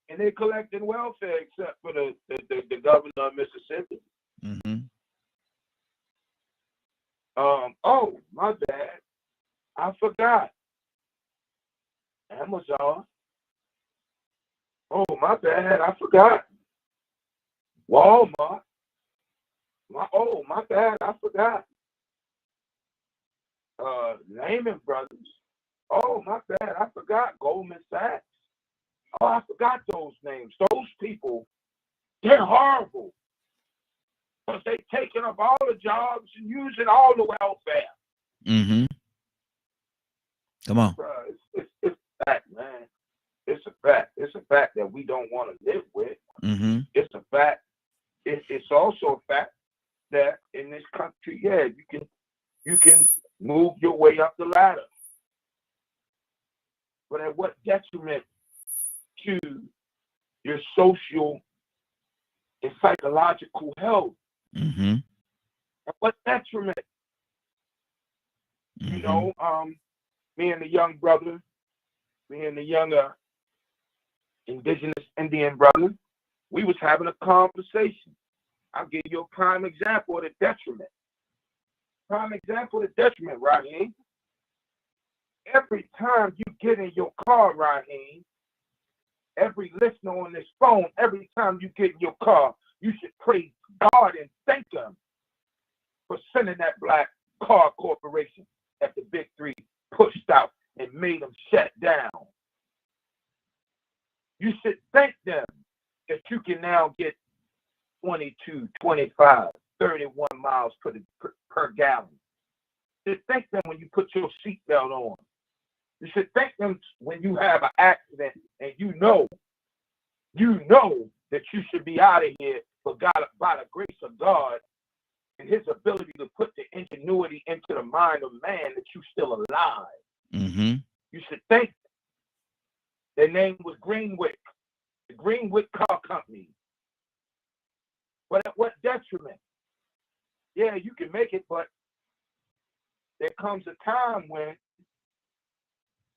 and they're collecting welfare except for the governor of Mississippi. Mm-hmm. Oh, my bad. I forgot. Amazon. Oh, my bad. I forgot. Walmart. My bad. I forgot. Lehman Brothers. Oh, my bad. I forgot. Goldman Sachs. Oh, I forgot those names. Those people, they're horrible. Because they're taking up all the jobs and using all the welfare. Mm-hmm. Come on. It's a fact, man. It's a fact. It's a fact that we don't want to live with. Mm-hmm. It's a fact. It's also a fact that in this country, yeah, you can move your way up the ladder. But at what detriment to your social and psychological health? Mm-hmm. At what detriment? Mm-hmm. You know, me and the young brother, me and the younger indigenous Indian brother, we was having a conversation. I'll give you a prime example of the detriment. Prime example of the detriment, Raheem. Every time you get in your car, Raheem, every listener on this phone, every time you get in your car, you should praise God and thank Him for sending that black car corporation that the big three pushed out and made them shut down. You should thank them that you can now get 22, 25, 31 miles per gallon. You should thank them when you put your seatbelt on. You should thank them when you have an accident and you know that you should be out of here, but God, by the grace of God and His ability to put the ingenuity into the mind of man, that you're still alive. Mm-hmm. You should thank them. Their name was Greenwick, the Greenwick Car Company. But at what detriment? Yeah, you can make it, but there comes a time when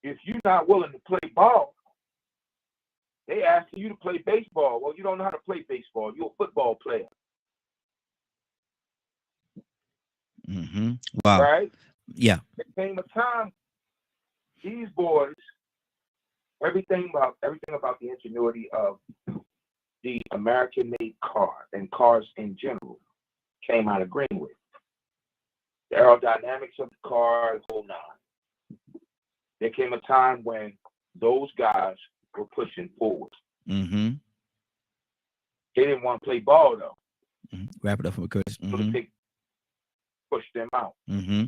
if you're not willing to play ball, they ask you to play baseball. Well, you don't know how to play baseball. You're a football player. Mm-hmm. Wow. Right? Yeah. There came a time, these boys, everything about the ingenuity of the American-made car and cars in general came out of Greenwood. The aerodynamics of the car, the whole nine. There came a time when those guys were pushing forward. Mm-hmm. They didn't want to play ball, though. Mm-hmm. Wrap it up for Curtis. So the big pushed them out. Mm-hmm.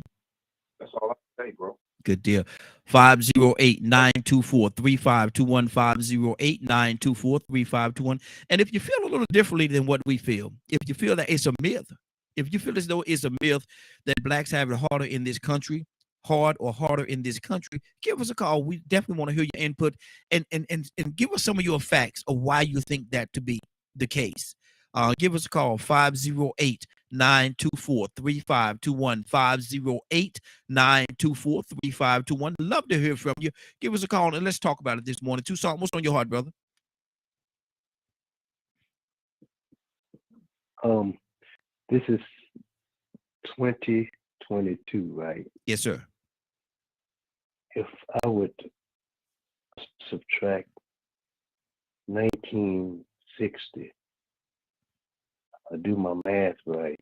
That's all I can say, bro. Good deal. 508-924-3521, 508-924-3521. And if you feel a little differently than what we feel, if you feel that it's a myth, if you feel as though it's a myth that blacks have it harder in this country, harder in this country, give us a call. We definitely want to hear your input and give us some of your facts of why you think that to be the case. Give us a call, 508-924-3521, 508-924-3521. Love to hear from you. Give us a call and let's talk about it this morning. Tucson, what's on your heart, brother? This is 2022, right? Yes, sir. If I would subtract 1960, I do my math right,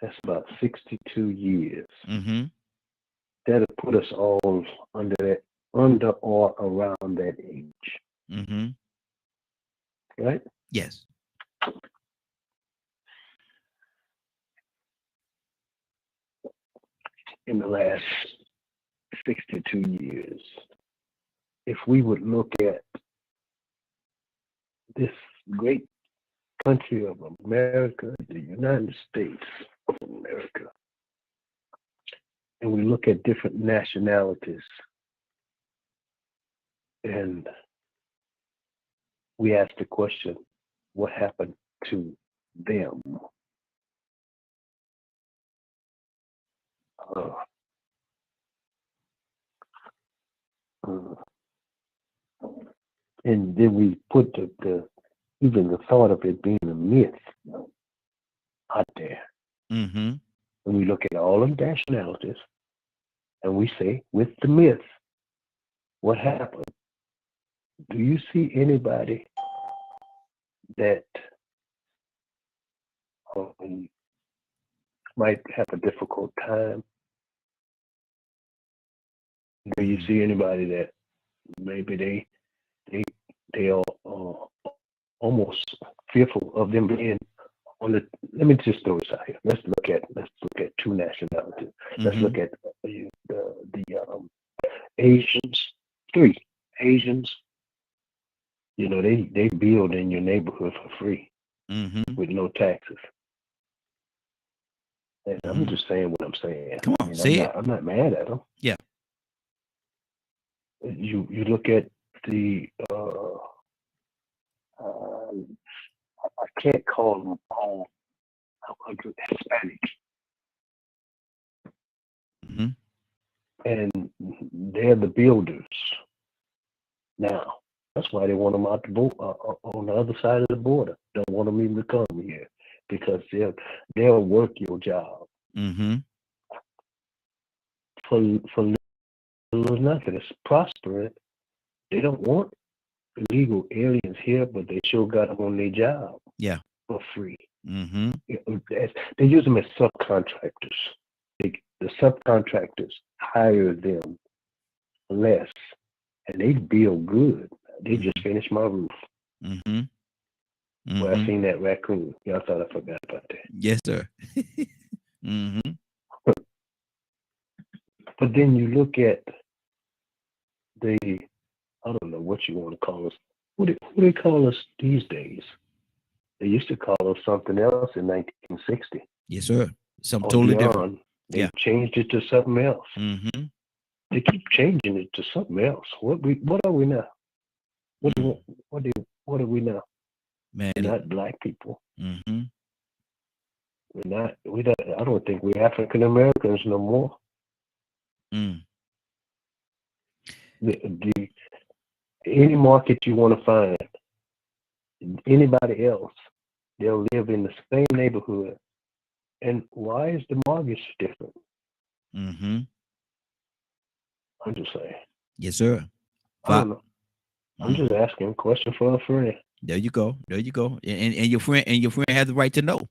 that's about 62 years. Mm-hmm. That'll put us all under or around that age. Mm-hmm. Right? Yes. In the last 62 years, if we would look at this great country of America, the United States of America, and we look at different nationalities, and we ask the question, what happened to them? uh, uh, and then we put even the thought of it being a myth out there. Mm-hmm. And we look at all of the nationalities and we say, with the myths, what happened? Do you see anybody that might have a difficult time? Do you see anybody that maybe they are almost fearful of them being on the? Let me just throw this out here. Let's look at two nationalities. Let's look at the Asians. 3 Asians. You know, they build in your neighborhood for free with no taxes. And I'm just saying what I'm saying. Come on, say it. I'm not mad at them. Yeah. You look at the I can't call them all Hispanics, and they're the builders. Now that's why they want them out the on the other side of the border. Don't want them even to come here because they'll work your job for little nothing. It's prospering. They don't want illegal aliens here, but they sure got them on their job. Yeah. For free. They use them as subcontractors. The subcontractors hire them less, and they build good. They just finished my roof. Well, I seen that raccoon. Y'all thought I forgot about that. Yes, sir. But then you look at I don't know what you want to call us. What do they call us these days? They used to call us something else in 1960. Yes, sir. Something totally different. They changed it to something else. They keep changing it to something else. What are we now? What are we now? Man, we're not black people. We're not. I don't think we're African Americans no more. Any market you want to find, anybody else, they'll live in the same neighborhood. And why is the mortgage different? I'm just saying. Yes, sir. I don't know. I'm just asking a question for a friend. There you go. There you go. And your friend has the right to know.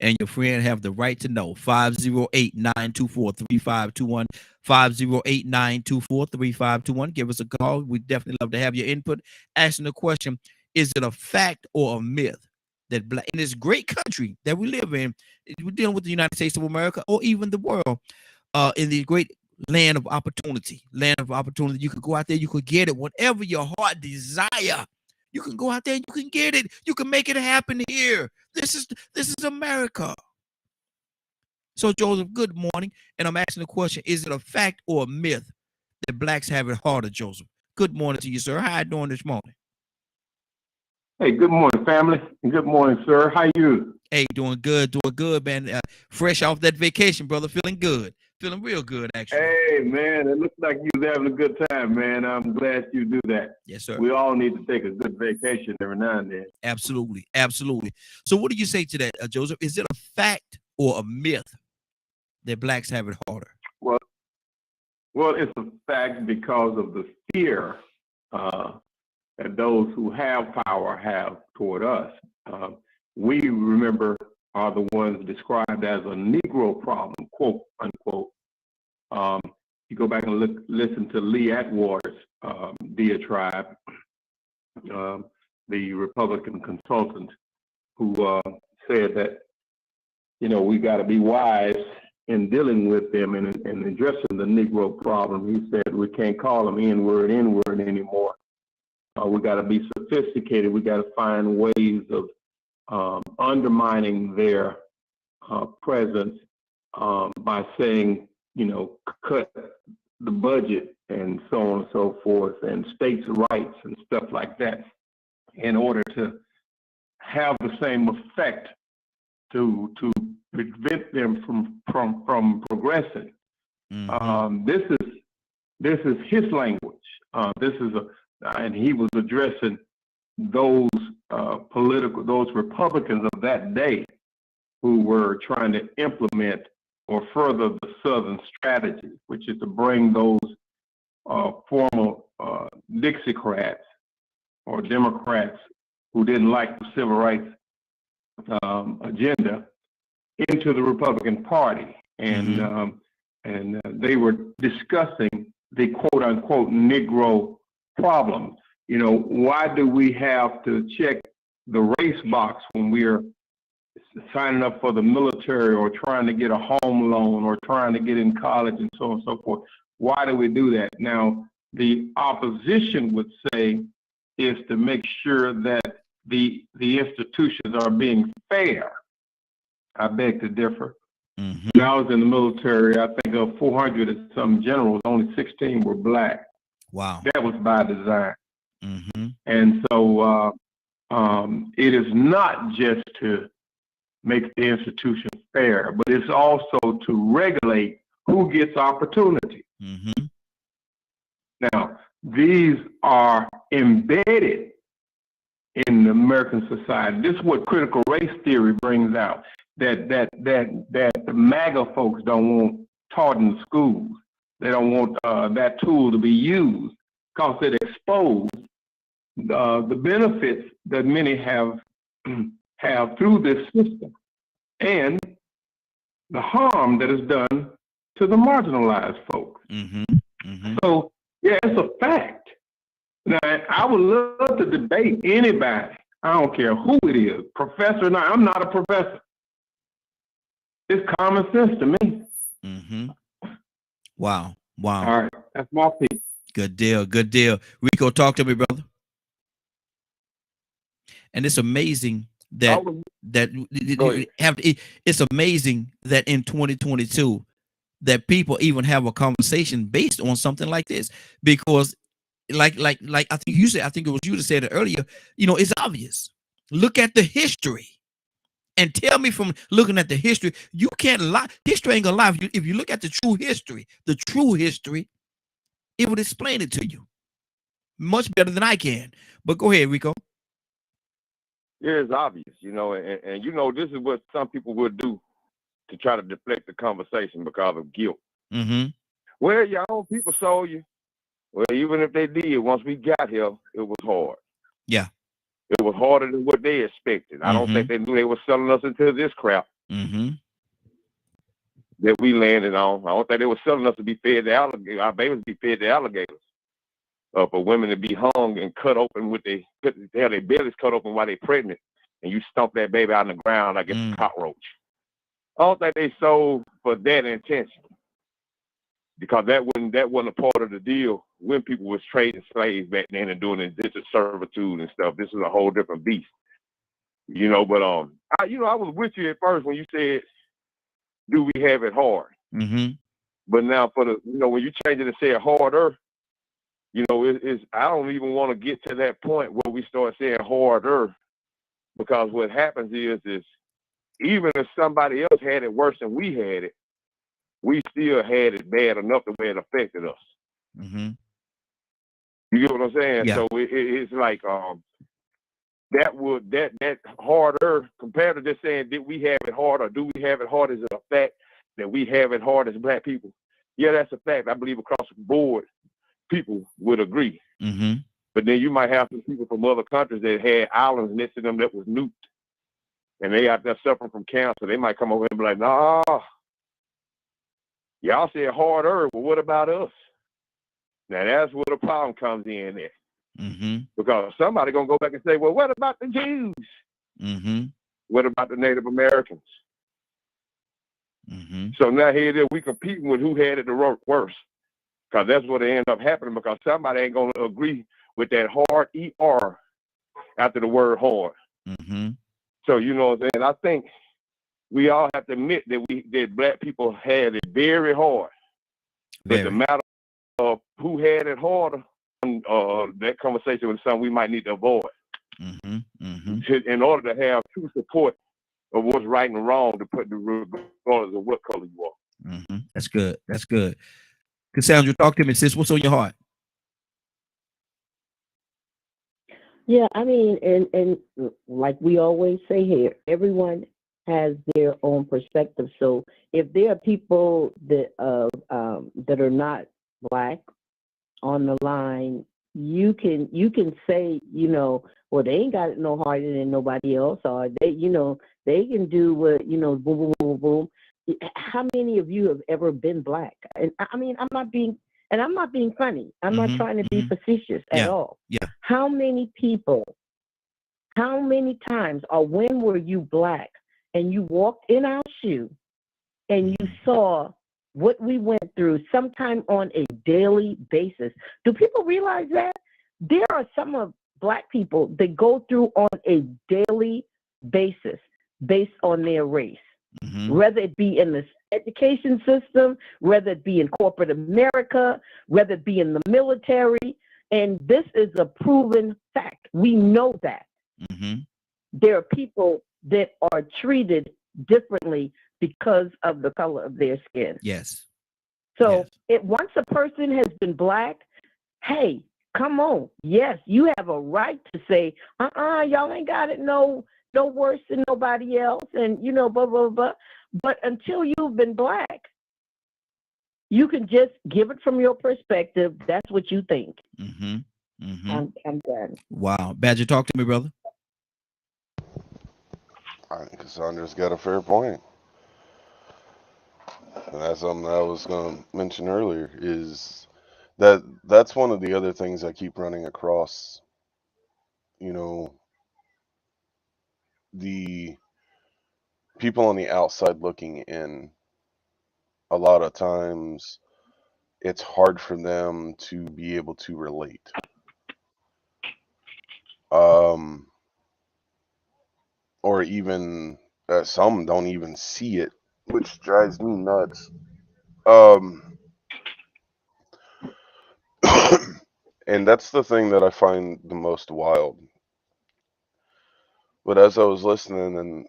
And your friend have the right to know. 508-924-3521. 508-924-3521. Give us a call. We'd definitely love to have your input. Asking the question, is it a fact or a myth that black in this great country that we live in, we're dealing with the United States of America or even the world, in the great land of opportunity, you could go out there, you could get it, whatever your heart desire. You can go out there and you can get it. You can make it happen here. This is America. So, Joseph, good morning. And I'm asking the question, is it a fact or a myth that blacks have it harder, Joseph? Good morning to you, sir. How you doing this morning? Hey, good morning, family. And good morning, sir. How you? Hey, doing good, man. Fresh off that vacation, brother. Feeling good. Feeling real good, actually. Hey, man, it looks like you was having a good time, man. I'm glad you do that. Yes, sir. We all need to take a good vacation every now and then. Absolutely. So what do you say to that, Joseph? Is it a fact or a myth that blacks have it harder? Well, it's a fact because of the fear that those who have power have toward us. We, remember, are the ones described as a Negro problem, quote, unquote. You go back and listen to Lee Atwater's diatribe, the Republican consultant, who said that, we got to be wise in dealing with them and addressing the Negro problem. He said we can't call them N-word anymore. We got to be sophisticated. We got to find ways of undermining their presence by saying, cut the budget and so on and so forth, and states' rights and stuff like that, in order to have the same effect to prevent them from progressing. This is his language. And he was addressing those those Republicans of that day who were trying to implement or further the Southern strategy, which is to bring those former Dixiecrats or Democrats who didn't like the civil rights agenda into the Republican Party, and they were discussing the quote unquote Negro problem. You know, why do we have to check the race box when we're signing up for the military or trying to get a home loan or trying to get in college and so on and so forth? Why do we do that? Now, the opposition would say is to make sure that the institutions are being fair. I beg to differ. When I was in the military, I think of 400 and some generals, only 16 were black. Wow. That was by design. And so it is not just to make the institution fair, but it's also to regulate who gets opportunity. Now, these are embedded in American society. This is what critical race theory brings out, that the MAGA folks don't want taught in schools. They don't want that tool to be used because it exposes the benefits that many have through this system and the harm that is done to the marginalized folks. So, yeah, it's a fact. Now, I would love to debate anybody. I don't care who it is, professor or not. I'm not a professor. It's common sense to me. Wow. Wow. All right. That's my piece. Good deal. Good deal. Rico, talk to me, brother. And it's amazing that it's amazing that in 2022 that people even have a conversation based on something like this, because like I think you said, I think it was you that said it earlier, you know, it's obvious. Look at the history and tell me from looking at the history, you can't lie. History ain't gonna lie. If you look at the true history, it would explain it to you much better than I can. But go ahead, Rico. Yeah, it's obvious, you know, and you know, this is what some people would do to try to deflect the conversation because of guilt. Well, your own people sold you. Well, even if they did, once we got here, it was hard. Yeah. It was harder than what they expected. I don't think they knew they were selling us into this crap that we landed on. I don't think they were selling us to be fed to alligators, our babies to be fed to alligators. For women to be hung and cut open with they have their bellies cut open while they're pregnant, and you stomp that baby out on the ground like it's a cockroach. I don't think they sold for that intention, because that wasn't a part of the deal when people was trading slaves back then and doing indentured servitude and stuff. This is a whole different beast, you know. But I was with you at first when you said, "Do we have it hard?" But now for the, you know, when you change it and say harder, you know, I don't even want to get to that point where we start saying harder, because what happens is even if somebody else had it worse than we had it, we still had it bad enough the way it affected us. You get what I'm saying? Yeah. So it's like that harder compared to just saying, did we have it hard or do we have it hard? Is it a fact that we have it hard as Black people? Yeah, that's a fact. I believe across the board, people would agree. But then you might have some people from other countries that had islands next to them that was nuked, and they out there suffering from cancer. They might come over and be like, "Nah, y'all said harder. Well, what about us?" Now that's where the problem comes in there. Because somebody gonna go back and say, "Well, what about the Jews? What about the Native Americans?" So now here it is, we competing with who had it the worst. Because that's what it end up happening, because somebody ain't going to agree with that hard ER after the word hard. So, you know what I'm saying? I think we all have to admit that Black people had it very hard. But the matter of who had it harder, that conversation was something we might need to avoid. In order to have true support of what's right and wrong, to put the regardless of what color you are. That's good. That's good. Cassandra, talk to me, sis. What's on your heart? Yeah, I mean, and like we always say here, everyone has their own perspective. So if there are people that are not black on the line, you can say, well, they ain't got it no harder than nobody else, or they can do what, boom, boom, boom, boom. How many of you have ever been black? And I mean, I'm not being funny. I'm not Mm-hmm. trying to be Mm-hmm. facetious at Yeah. all. Yeah. How many people, how many times or when were you black and you walked in our shoe and you saw what we went through sometime on a daily basis? Do people realize that? There are some of black people that go through on a daily basis based on their race, Mm-hmm. whether it be in the education system, whether it be in corporate America, whether it be in the military. And this is a proven fact. We know that. Mm-hmm. There are people that are treated differently because of the color of their skin. Yes. So Yes. once a person has been black, hey, come on. Yes, you have a right to say, y'all ain't got it no worse than nobody else, and blah, blah, blah. But until you've been black, you can just give it from your perspective. That's what you think. Mm-hmm. Mm-hmm. I'm done. Wow. Badger, talk to me, brother. I think Cassandra's got a fair point. And that's something I was going to mention earlier is that's one of the other things I keep running across. The people on the outside looking in, a lot of times it's hard for them to be able to relate. Or even some don't even see it, which drives me nuts. And that's the thing that I find the most wild. But as I was listening, and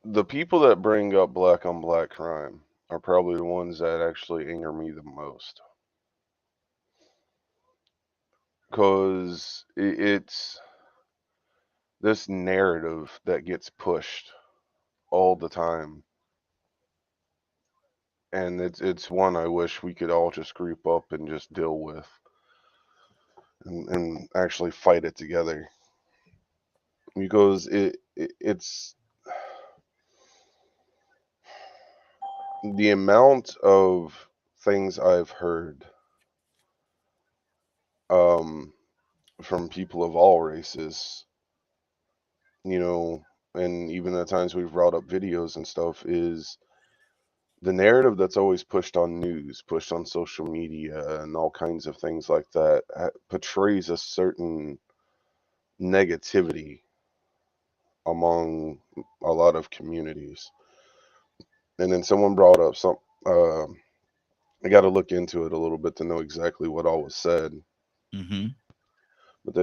the people that bring up black on black crime are probably the ones that actually anger me the most. Because it's this narrative that gets pushed all the time. And it's one I wish we could all just group up and just deal with and actually fight it together. Because it's the amount of things I've heard from people of all races, and even the times we've brought up videos and stuff, is the narrative that's always pushed on news, pushed on social media, and all kinds of things like that portrays a certain negativity among a lot of communities. And then someone brought up I got to look into it a little bit to know exactly what all was said. Mm-hmm. But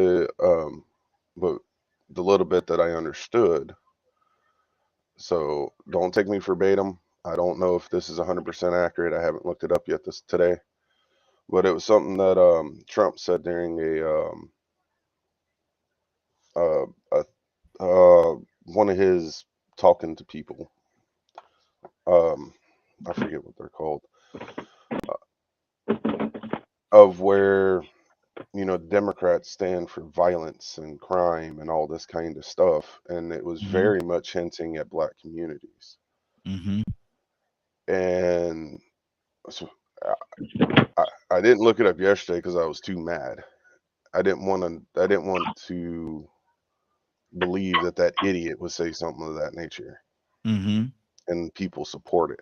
the little bit that I understood, so don't take me verbatim. I don't know if this is 100% accurate. I haven't looked it up yet today. But it was something that Trump said during uh, one of his talking to people. I forget what they're called. Of where Democrats stand for violence and crime and all this kind of stuff, and it was Mm-hmm. very much hinting at black communities. Mm-hmm. And so I didn't look it up yesterday because I was too mad. I didn't want to believe that idiot would say something of that nature, Mm-hmm. and people support it.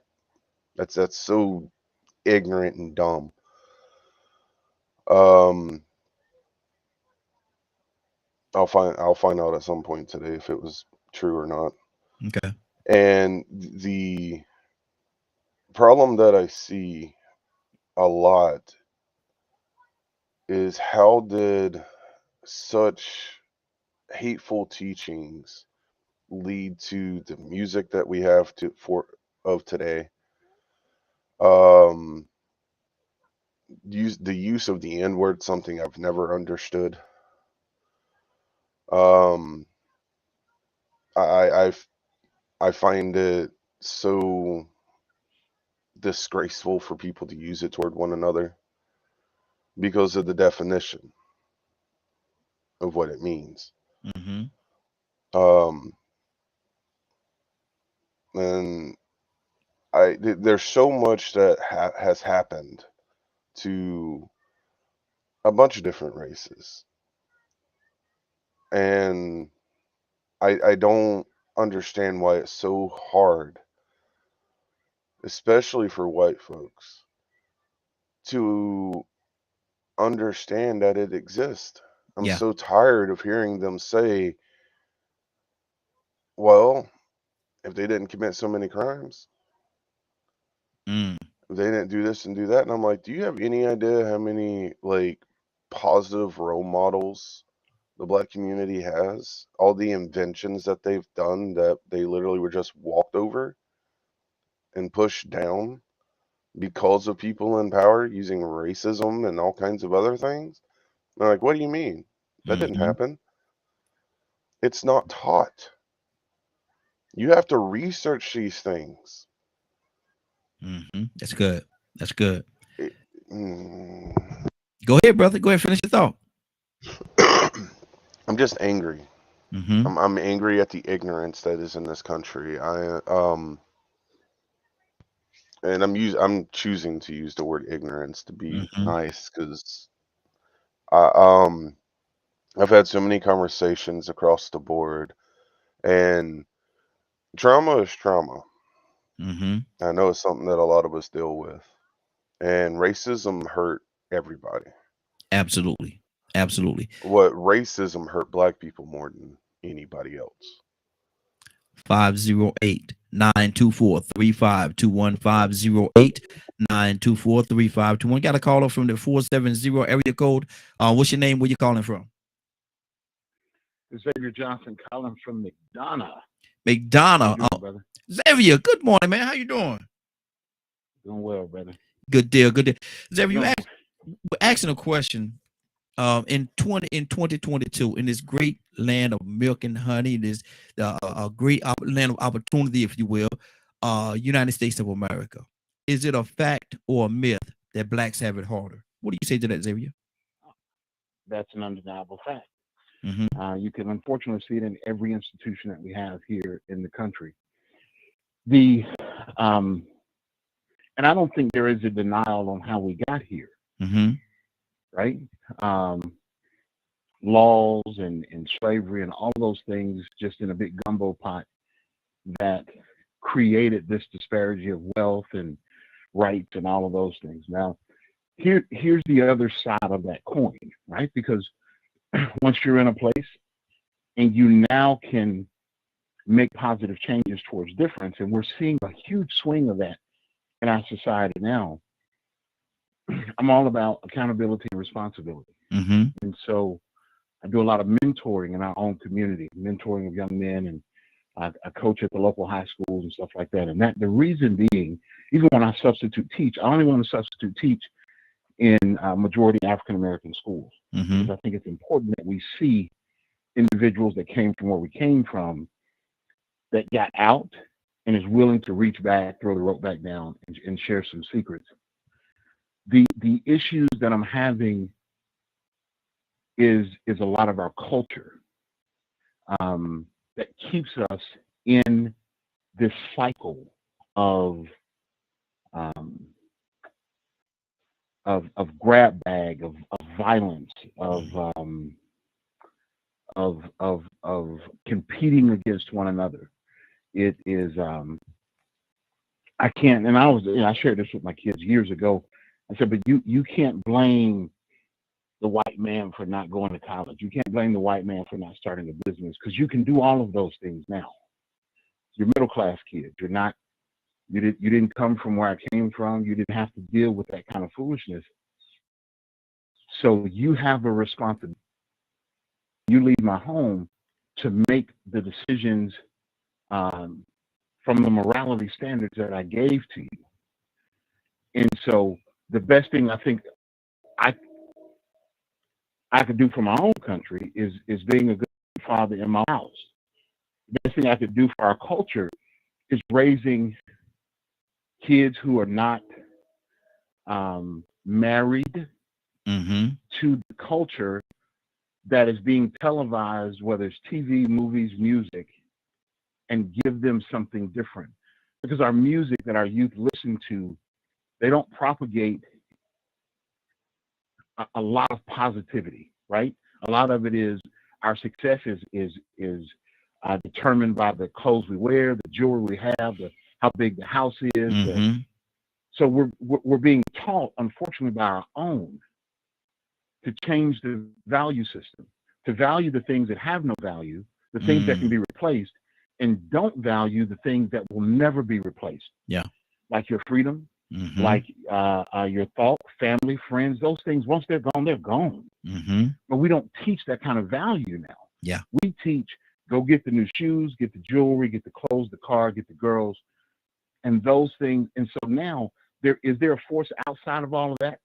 That's so ignorant and dumb. Um, I'll find out at some point today if it was true or not. Okay. And the problem that I see a lot is how did such hateful teachings lead to the music that we have of today. Um, the use of the N word, something I've never understood. Um, I I find it so disgraceful for people to use it toward one another because of the definition of what it means. Mm-hmm. Um, and there's so much that has happened to a bunch of different races, and I don't understand why it's so hard, especially for white folks, to understand that it exists. I'm Yeah. so tired of hearing them say, well, if they didn't commit so many crimes, Mm. if they didn't do this and do that. And I'm like, do you have any idea how many like positive role models the black community has? All the inventions that they've done that they literally were just walked over and pushed down because of people in power using racism and all kinds of other things. And they're like, what do you mean? That didn't Mm-hmm. happen. It's not taught. You have to research these things. Mm-hmm. That's good. That's good. It, mm, Go ahead, brother. Go ahead. Finish your thought. I'm just angry. Mm-hmm. I'm angry at the ignorance that is in this country. And I'm choosing to use the word ignorance to be Mm-hmm. nice because I I've had so many conversations across the board, and trauma is trauma. Mm-hmm. I know it's something that a lot of us deal with, and racism hurt everybody. Absolutely. Absolutely. What racism hurt black people more than anybody else. 508-924-3521. 508-924-3521. Got a caller from the 470 area code. What's your name? Where you calling from? Xavier Johnson calling from McDonough. How McDonough. you doing, brother? Xavier, good morning, man. How you doing? Doing well, brother. Good deal. Good deal. Xavier, No, we're asking a question. In 2022, in this great land of milk and honey, this a great land of opportunity, if you will, United States of America. Is it a fact or a myth that blacks have it harder? What do you say to that, Xavier? that's an undeniable fact. Mm-hmm. You can unfortunately see it in every institution that we have here in the country. And I don't think there is a denial on how we got here, Mm-hmm. right? Laws and slavery and all those things just in a big gumbo pot that created this disparity of wealth and rights and all of those things. Now, here's the other side of that coin, right? Because once you're in a place and you now can make positive changes towards difference, and we're seeing a huge swing of that in our society now. I'm all about accountability and responsibility. Mm-hmm. And so I do a lot of mentoring in our own community, mentoring of young men, and I coach at the local high schools and stuff like that. And that the reason being, even when I substitute teach, I only want to substitute teach in majority African American schools, Mm-hmm. because I think it's important that we see individuals that came from where we came from, that got out and is willing to reach back, throw the rope back down, and share some secrets. The issues that I'm having is a lot of our culture that keeps us in this cycle of grab bag, of violence, of competing against one another. It is I can't, and I shared this with my kids years ago. I said, but you can't blame the white man for not going to college. You can't blame the white man for not starting a business, because you can do all of those things now. You're middle class kids. You didn't come from where I came from. You didn't have to deal with that kind of foolishness. So you have a responsibility. You leave my home to make the decisions from the morality standards that I gave to you. And so the best thing I think I could do for my own country is being a good father in my house. The best thing I could do for our culture is raising kids who are not married to the culture that is being televised, whether it's TV, movies, music, and give them something different. Because our music that our youth listen to, they don't propagate a lot of positivity, right? A lot of it is our success is determined by the clothes we wear, the jewelry we have, how big the house is. So we're being taught, unfortunately, by our own, to change the value system, to value the things that have no value, the things that can be replaced, and don't value the things that will never be replaced. Yeah. Like your freedom, like your thought, family, friends, those things, once they're gone, they're gone. But we don't teach that kind of value now. Yeah. We teach, go get the new shoes, get the jewelry, get the clothes, the car, get the girls, and those things. And so now, is there a force outside of all of that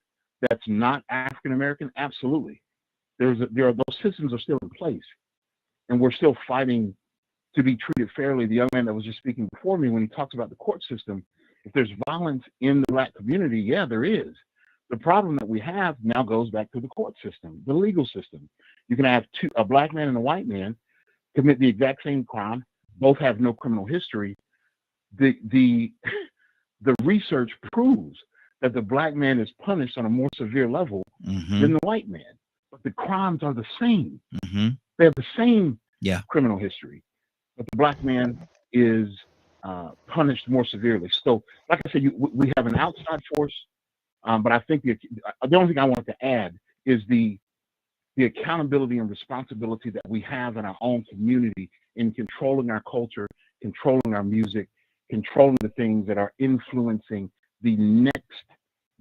that's not African American? Absolutely. Those systems are still in place, and we're still fighting to be treated fairly. The young man that was just speaking before me, when he talks about the court system, if there's violence in the Black community, yeah, there is. The problem that we have now goes back to the court system, the legal system. You can have a Black man and a white man commit the exact same crime. Both have no criminal history. The research proves that the Black man is punished on a more severe level than the white man, but the crimes are the same. They have the same criminal history, but the Black man is punished more severely. So, like I said, we have an outside force, but I think the only thing I wanted to add is the accountability and responsibility that we have in our own community in controlling our culture, controlling our music, controlling the things that are influencing the next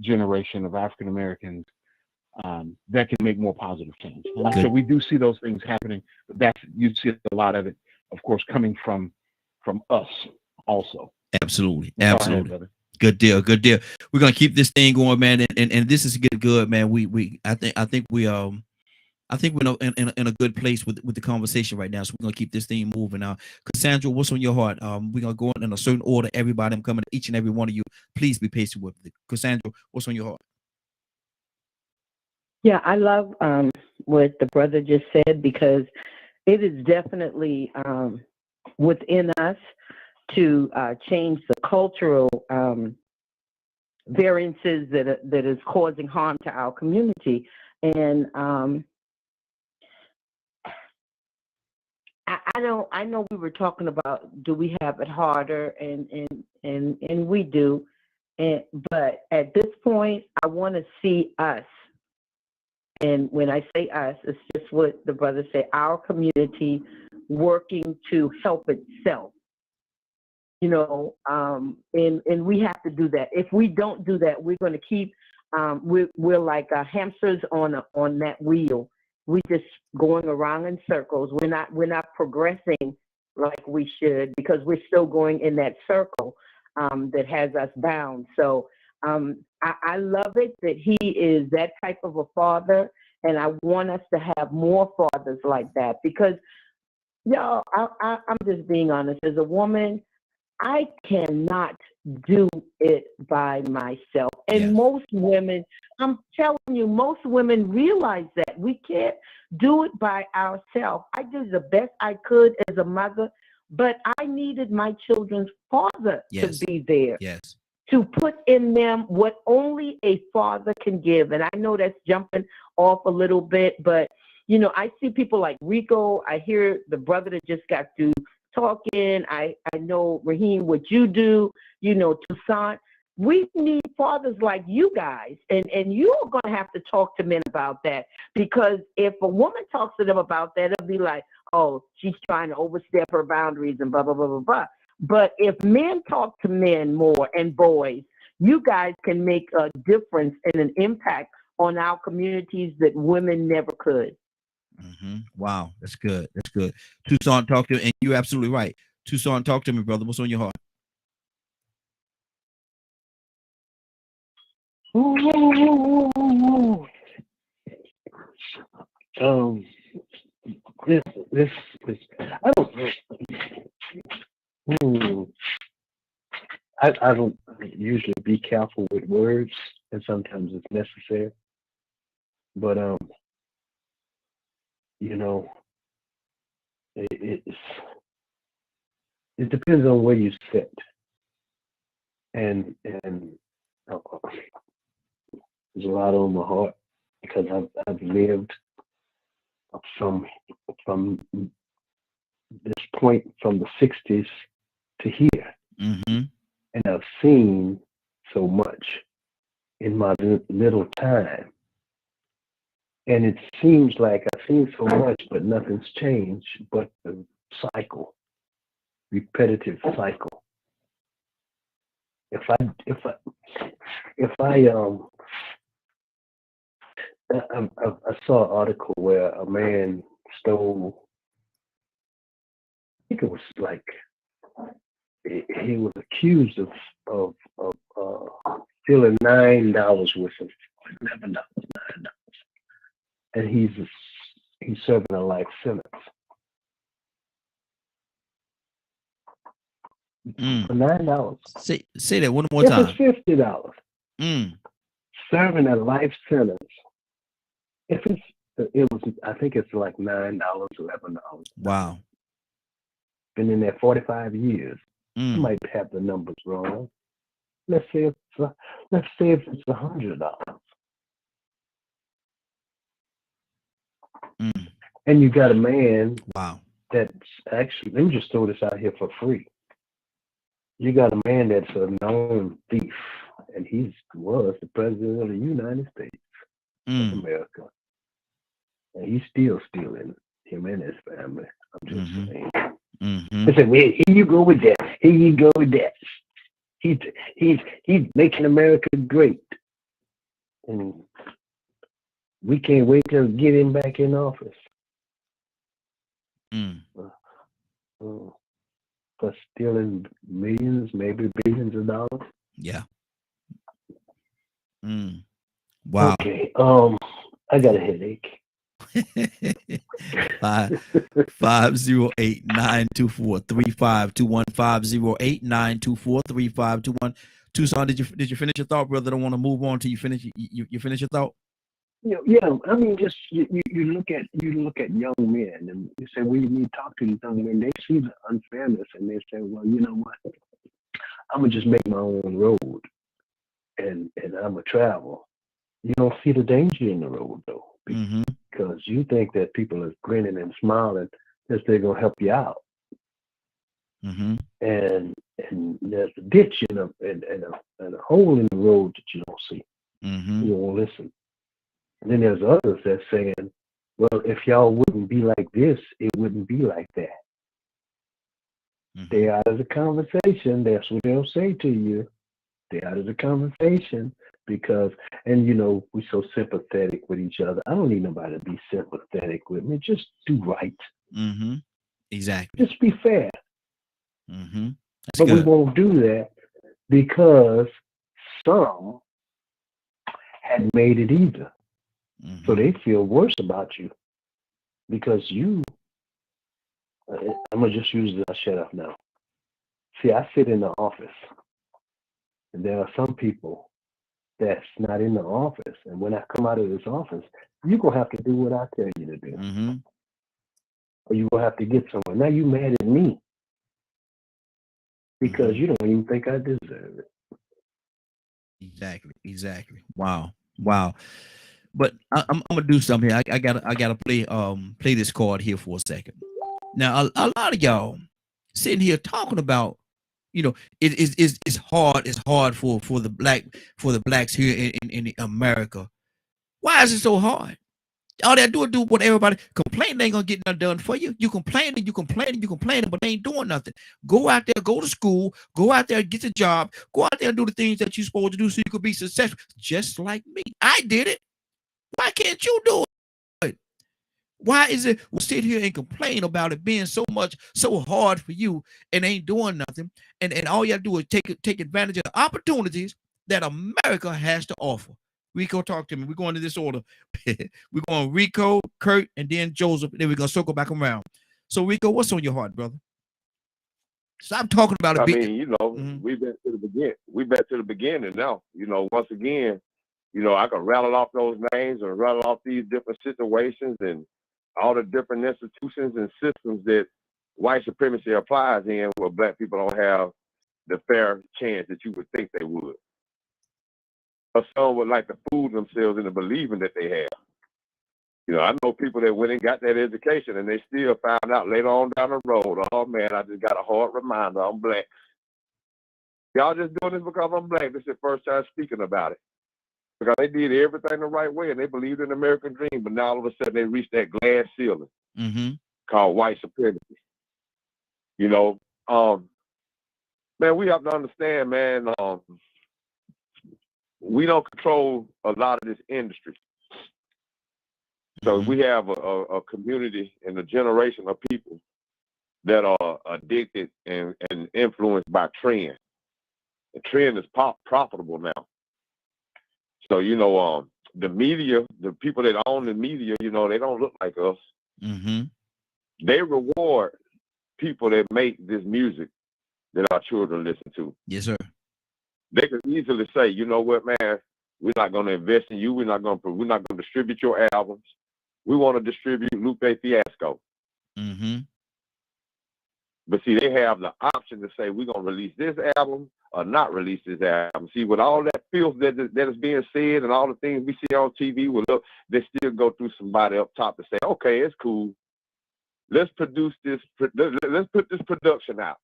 generation of African Americans that can make more positive change. And like I said, we do see those things happening, but you see a lot of it, of course, coming from us also. Absolutely. Ahead, Good deal. We're gonna keep this thing going, man, and this is good, man. I think we're in a good place with the conversation right now. So we're gonna keep this thing moving now. Cassandra, what's on your heart? We're gonna go in a certain order. Everybody, I'm coming to each and every one of you. Please be patient with me. Cassandra, what's on your heart? Yeah, I love what the brother just said, because it is definitely within us to change the cultural variances that is causing harm to our community. And I know we were talking about, do we have it harder, and we do, but at this point I want to see us, and when I say us, it's just what the brother said, our community working to help itself, and we have to do that. If we don't do that, we're going to keep we're like hamsters on that wheel. We just going around in circles. We're not progressing like we should, because we're still going in that circle that has us bound. So I love it that he is that type of a father, and I want us to have more fathers like that, because y'all, I'm just being honest. As a woman, I cannot do it by myself. And most women, I'm telling you, most women realize that we can't do it by ourselves. I did the best I could as a mother, but I needed my children's father to be there. To put in them what only a father can give. And I know that's jumping off a little bit, but I see people like Rico. I hear the brother that just got through talking. I know, Raheem, what you do, Toussaint. We need fathers like you guys, and you're going to have to talk to men about that, because if a woman talks to them about that, it'll be like, oh, she's trying to overstep her boundaries and blah, blah, blah, blah, blah. But if men talk to men more, and boys, you guys can make a difference and an impact on our communities that women never could. Wow, that's good. Toussaint, talk to you, and you're absolutely right. Tucson, talk to me, brother. What's on your heart? This I don't know. I don't usually be careful with words, and sometimes it's necessary. But you know, it depends on where you sit, and there's a lot on my heart because I've lived from this point from the 60s to here, Mm-hmm. and I've seen so much in my little time, and it seems like I've seen so much, but nothing's changed but the cycle, repetitive cycle. I saw an article where a man stole, I think it was like, he was accused of stealing $9 worth of $11, $9, and he's serving a life sentence for $9. Say that one more If time. it's $50, serving a life sentence. If I think it's like $9, $11. Wow. Been in there 45 years. I Mm. might have the numbers wrong. Let's say if it's $100, Mm. and you got a man Wow. that's actually, let me just throw this out here for free. You got a man that's a known thief, and he was the president of the United States of Mm. America, and he's still stealing, him and his family. I'm just Mhm. saying. Mm-hmm. I said, well, here you go with that. Here you go with that. He's making America great, and we can't wait to get him back in office. Mm. For stealing millions, maybe billions of dollars. Yeah. Mm. Wow. Okay. I got a headache. 508-924-3521 508-924-3521. Tucson, did you finish your thought, brother? I don't want to move on till you finish you finish your thought. Yeah. I mean, just you look at young men, and you say, well, you need to talk to these young men. They see the unfairness, and they say, well, you know what? I'm gonna just make my own road, and I'm gonna travel. You don't see the danger in the road though, Mm-hmm. because you think that people are grinning and smiling as they're gonna help you out, Mm-hmm. and there's a ditch and a hole in the road that you don't see. Mm-hmm. You won't listen. And then there's others that's saying, well, if y'all wouldn't be like this, it wouldn't be like that. Mm-hmm. Stay out of the conversation. That's what they'll say to you. Stay out of the conversation because, and you know, we're so sympathetic with each other. I don't need nobody to be sympathetic with me. Just do right. Mm-hmm. Exactly. Just be fair. Mm-hmm. That's But good. we won't do that because some had made it either. Mm-hmm. So they feel worse about you because you, I'm going to just use this, I'll shut up now. See, I sit in the office, and there are some people that's not in the office. And when I come out of this office, you're going to have to do what I tell you to do. Mm-hmm. Or you're going to have to get somewhere. Now you mad at me because you don't even think I deserve it. Exactly. Wow. But I'm gonna do something here. I gotta play this card here for a second. Now a lot of y'all sitting here talking about, you know, it's hard for the blacks here in America. Why is it so hard? All they do is do what everybody complain. They ain't gonna get nothing done for you. You complaining, but they ain't doing nothing. Go out there, go to school, go out there, get a job, go out there and do the things that you're supposed to do so you could be successful. Just like me, I did it. Why can't you do it? Why is it we sit here and complain about it being so hard for you and ain't doing nothing? And all you have to do is take advantage of the opportunities that America has to offer. Rico, talk to me. We're going to this order. We're going Rico, Kurt, and then Joseph. And then we're gonna circle back around. So Rico, what's on your heart, brother? Stop talking about it. I mean, you know, we back to the beginning. We back to the beginning now. You know, once again, you know, I can rattle off those names and rattle off these different situations and all the different institutions and systems that white supremacy applies in, where black people don't have the fair chance that you would think they would. Or some would like to fool themselves into believing that they have. You know, I know people that went and got that education and they still found out later on down the road, oh man, I just got a hard reminder, I'm black. Y'all just doing this because I'm black. This is the first time speaking about it. Because they did everything the right way and they believed in the American dream, but now all of a sudden they reached that glass ceiling called white supremacy. You know, man, we have to understand, man, we don't control a lot of this industry. So we have a community and a generation of people that are addicted and influenced by trend. The trend is profitable now. So, you know, the media, the people that own the media, you know, they don't look like us. They reward people that make this music that our children listen to. Yes, sir. They can easily say, you know what, man, we're not going to invest in you. We're not going to distribute your albums. We want to distribute Lupe Fiasco. But see, they have the option to say we're going to release this album or not release this album. See, with all that filth that is being said and all the things we see on TV, they still go through somebody up top to say, okay, it's cool. Let's produce this. Let's put this production out.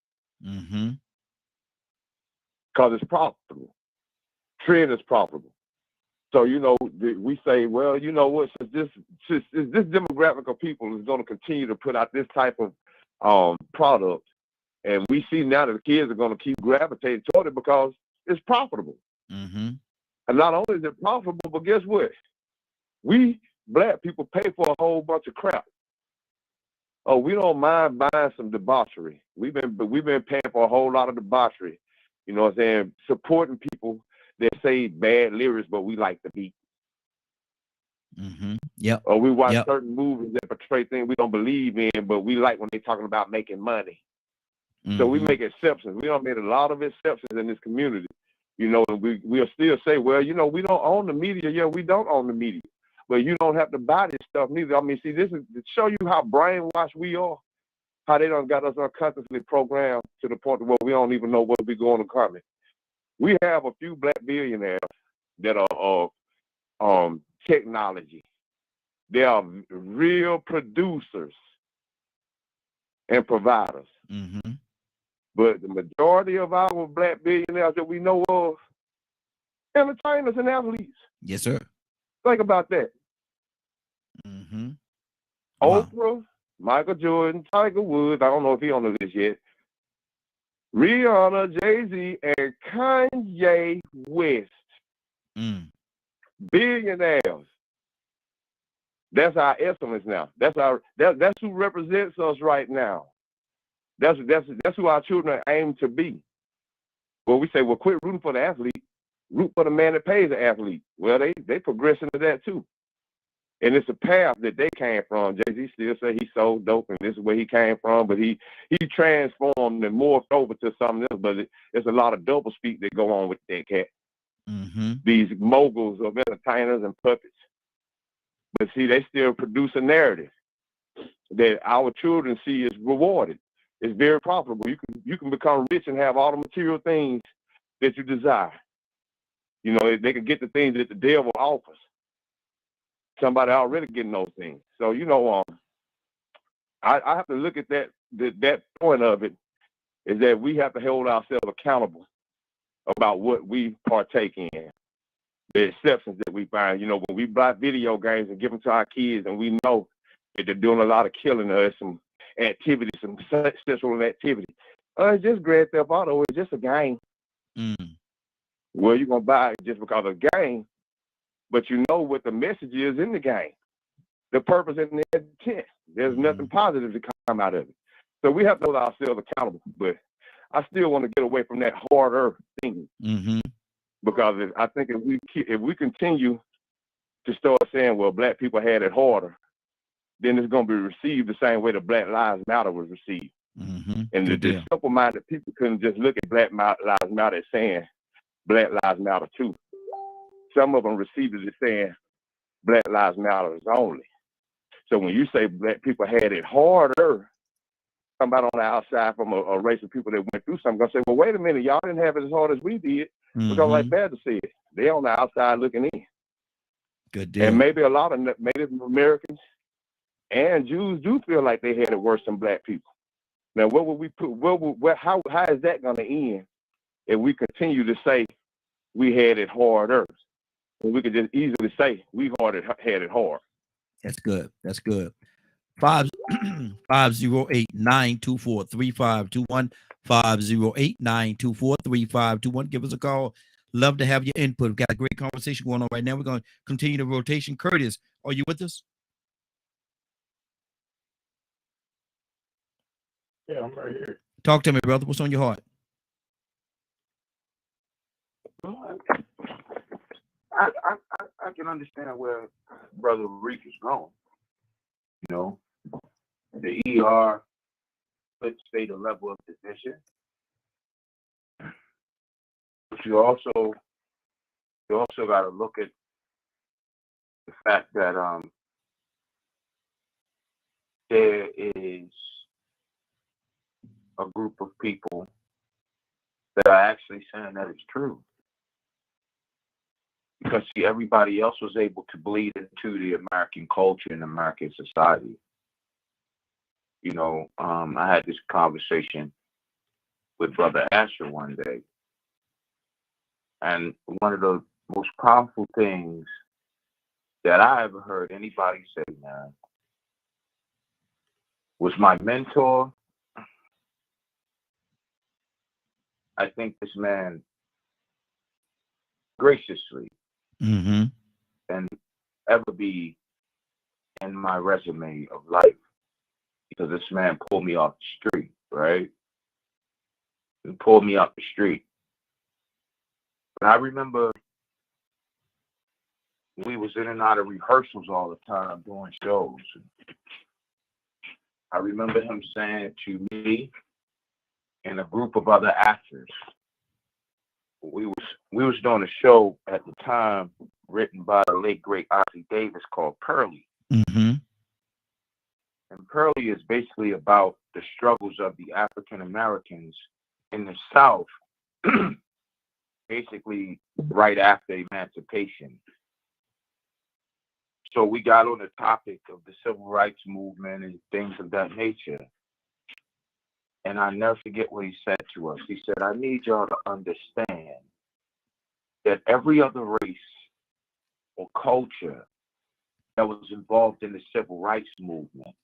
Because it's profitable. Trend is profitable. So, you know, we say, well, you know what, since this demographic of people is going to continue to put out this type of product, and we see now that the kids are going to keep gravitating toward it because it's profitable. And not only is it profitable, but guess what? We black people pay for a whole bunch of crap. Oh, we don't mind buying some debauchery. We've been paying for a whole lot of debauchery. You know what I'm saying? Supporting people that say bad lyrics, but we like the beat. Yep. Or we watch certain movies that portray things we don't believe in, but we like when they're talking about making money. So we make exceptions. We don't make a lot of exceptions in this community. You know, and we'll still say, well, you know, we don't own the media. Yeah, we don't own the media. But you don't have to buy this stuff neither. I mean, see, this is to show you how brainwashed we are, how they done got us unconsciously programmed to the point where we don't even know what we're going to comment. We have a few black billionaires that are of technology. They are real producers and providers. But the majority of our black billionaires that we know of, entertainers and athletes. Yes, sir. Think about that. Wow. Oprah, Michael Jordan, Tiger Woods, I don't know if he's on the list yet, Rihanna, Jay-Z, and Kanye West. Billionaires. That's our excellence now. That's who represents us right now. That's who our children aim to be. Well, we say, well, quit rooting for the athlete. Root for the man that pays the athlete. Well, they progress into that too. And it's a path that they came from. Jay-Z still say he sold dope and this is where he came from, but he transformed and morphed over to something else. But it's a lot of double speak that go on with that cat. These moguls of entertainers and puppets. But see, they still produce a narrative that our children see is rewarded. It's very profitable. You can become rich and have all the material things that you desire. You know, they can get the things that the devil offers. Somebody already getting those things. So, you know, I have to look at that point of it is that we have to hold ourselves accountable about what we partake in. The exceptions that we find, you know, when we buy video games and give them to our kids and we know that they're doing a lot of killing or some activity, some sexual activity. It's just Grand Theft Auto. It's just a game. Well, you're going to buy it just because of a game, but you know what the message is in the game. the purpose and the intent. There's nothing positive to come out of it. So we have to hold ourselves accountable. But I still want to get away from that harder thing, because I think if we continue to start saying, well, black people had it harder, then it's going to be received the same way the Black Lives Matter was received. And the simple-minded people couldn't just look at Black Lives Matter as saying Black Lives Matter too. Some of them received it as saying Black Lives Matter is only. So when you say black people had it harder, somebody on the outside from a race of people that went through something gonna say, well, wait a minute, y'all didn't have it as hard as we did. Because like Badger said, they on the outside looking in. Good deal. And maybe a lot of Native Americans and Jews do feel like they had it worse than black people. Now, what would we put? How is that going to end if we continue to say we had it harder? And we could just easily say we had it hard. That's good. That's good. 508-924-3521. 508-924-3521. Give us a call. Love to have your input. We've got a great conversation going on right now. We're going to continue the rotation. Curtis, are you with us? Yeah, I'm right here. Talk to me, brother. What's on your heart? Well, I can understand where Brother Reek is going. You know, the ER could state a level of division, but you also got to look at the fact that there is a group of people that are actually saying that it's true. Because see, everybody else was able to bleed into the American culture and American society. You know, I had this conversation with Brother Asher one day, and one of the most powerful things that I ever heard anybody say, man, was my mentor. I think this man graciously and ever be in my resume of life, because this man pulled me off the street, right? He pulled me off the street. And I remember we was in and out of rehearsals all the time doing shows. I remember him saying to me and a group of other actors, we was doing a show at the time written by the late great Ossie Davis called Pearly. And Pearly is basically about the struggles of the African Americans in the South, basically right after emancipation. So we got on the topic of the civil rights movement and things of that nature. And I never forget what he said to us. He said, I need y'all to understand that every other race or culture that was involved in the civil rights movement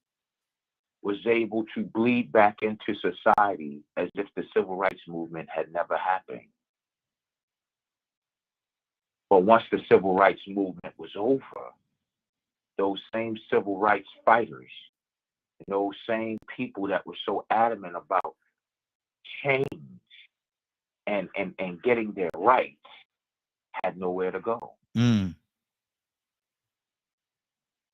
was able to bleed back into society as if the civil rights movement had never happened. But once the civil rights movement was over, those same civil rights fighters, those same people that were so adamant about change and getting their rights had nowhere to go.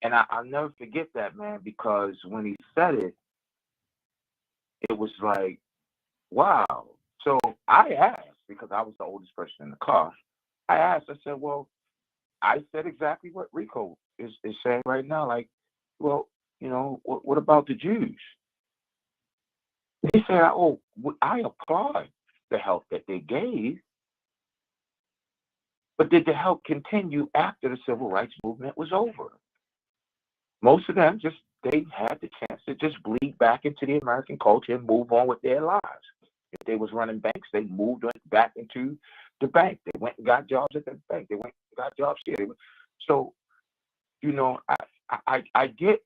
And I'll never forget that, man, because when he said it, it was like, wow. So I asked, because I was the oldest person in the car, I asked, I said, well, I said exactly what Rico is saying right now. Like, well, you know, what about the Jews? He said, oh, I applaud the help that they gave, but did the help continue after the civil rights movement was over? Most of them they had the chance to just bleed back into the American culture and move on with their lives. If they was running banks, they moved back into the bank. They went and got jobs at the bank. They went and got jobs here. So, you know, I get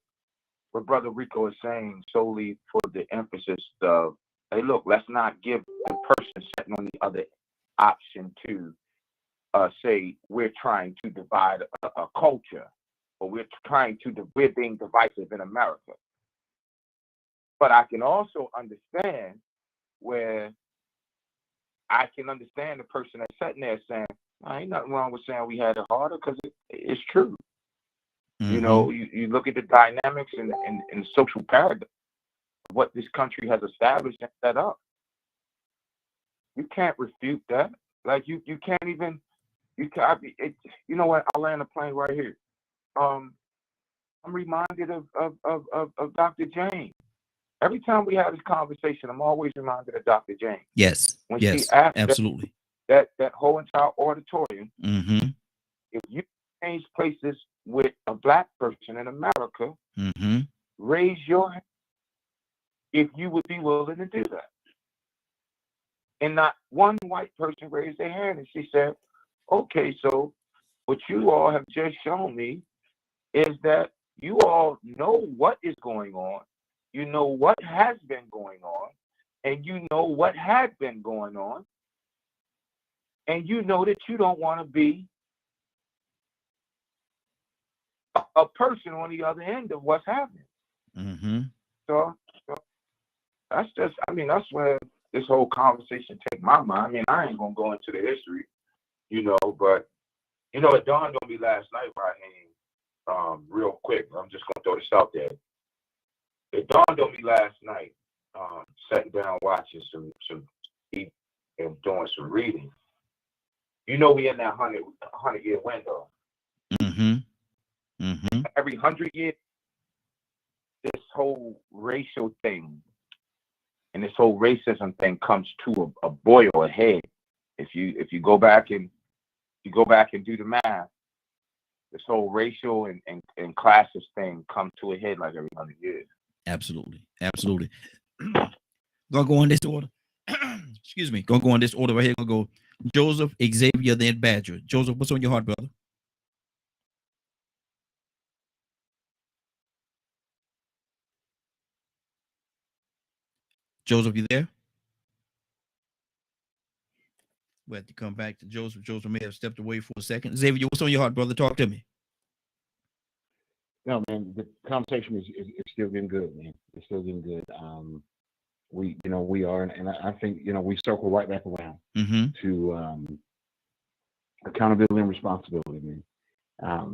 what Brother Rico is saying solely for the emphasis of, hey, look, let's not give the person sitting on the other option to say we're trying to divide a culture or we're being divisive in America. But I can also understand where I can understand the person that's sitting there saying, ain't nothing wrong with saying we had it harder, because it's true. You know, you look at the dynamics and social paradigm of what this country has established and set up. You can't refute that. Like you can't even. You know what? I'll land a plane right here. I'm reminded of Dr. James. Every time we have this conversation, I'm always reminded of Dr. James. Yes. When yes. she asked Absolutely. That whole entire auditorium, Mm-hmm. if you change places with a black person in America, Mm-hmm. raise your hand if you would be willing to do that. And not one white person raised their hand, and she said, okay, so what you all have just shown me is that you all know what is going on, you know what has been going on, and you know what had been going on, and you know that you don't want to be a person on the other end of what's happening. Mm-hmm. So that's just, that's where this whole conversation take my mind. I ain't gonna go into the history, but it dawned on me last night, Raheem, real quick. I'm just gonna throw this out there. It dawned on me last night, sitting down watching some TV and doing some reading. We in that 100-year window. Mm-hmm. Mm-hmm. Every 100 years, this whole racial thing and this whole racism thing comes to a boil ahead. If you go back and do the math, this whole racial and classist thing comes to a head like every 100 years. Absolutely. Gonna go in this order. Excuse me. Gonna go in this order right here. Gonna go Joseph, Xavier, then Badger. Joseph, what's on your heart, brother? Joseph, you there? We have to come back to Joseph. Joseph may have stepped away for a second. Xavier, what's on your heart, brother? Talk to me. No, man, the conversation is still getting good, man. It's still getting good. We are, and I think, we circle right back around to accountability and responsibility, man.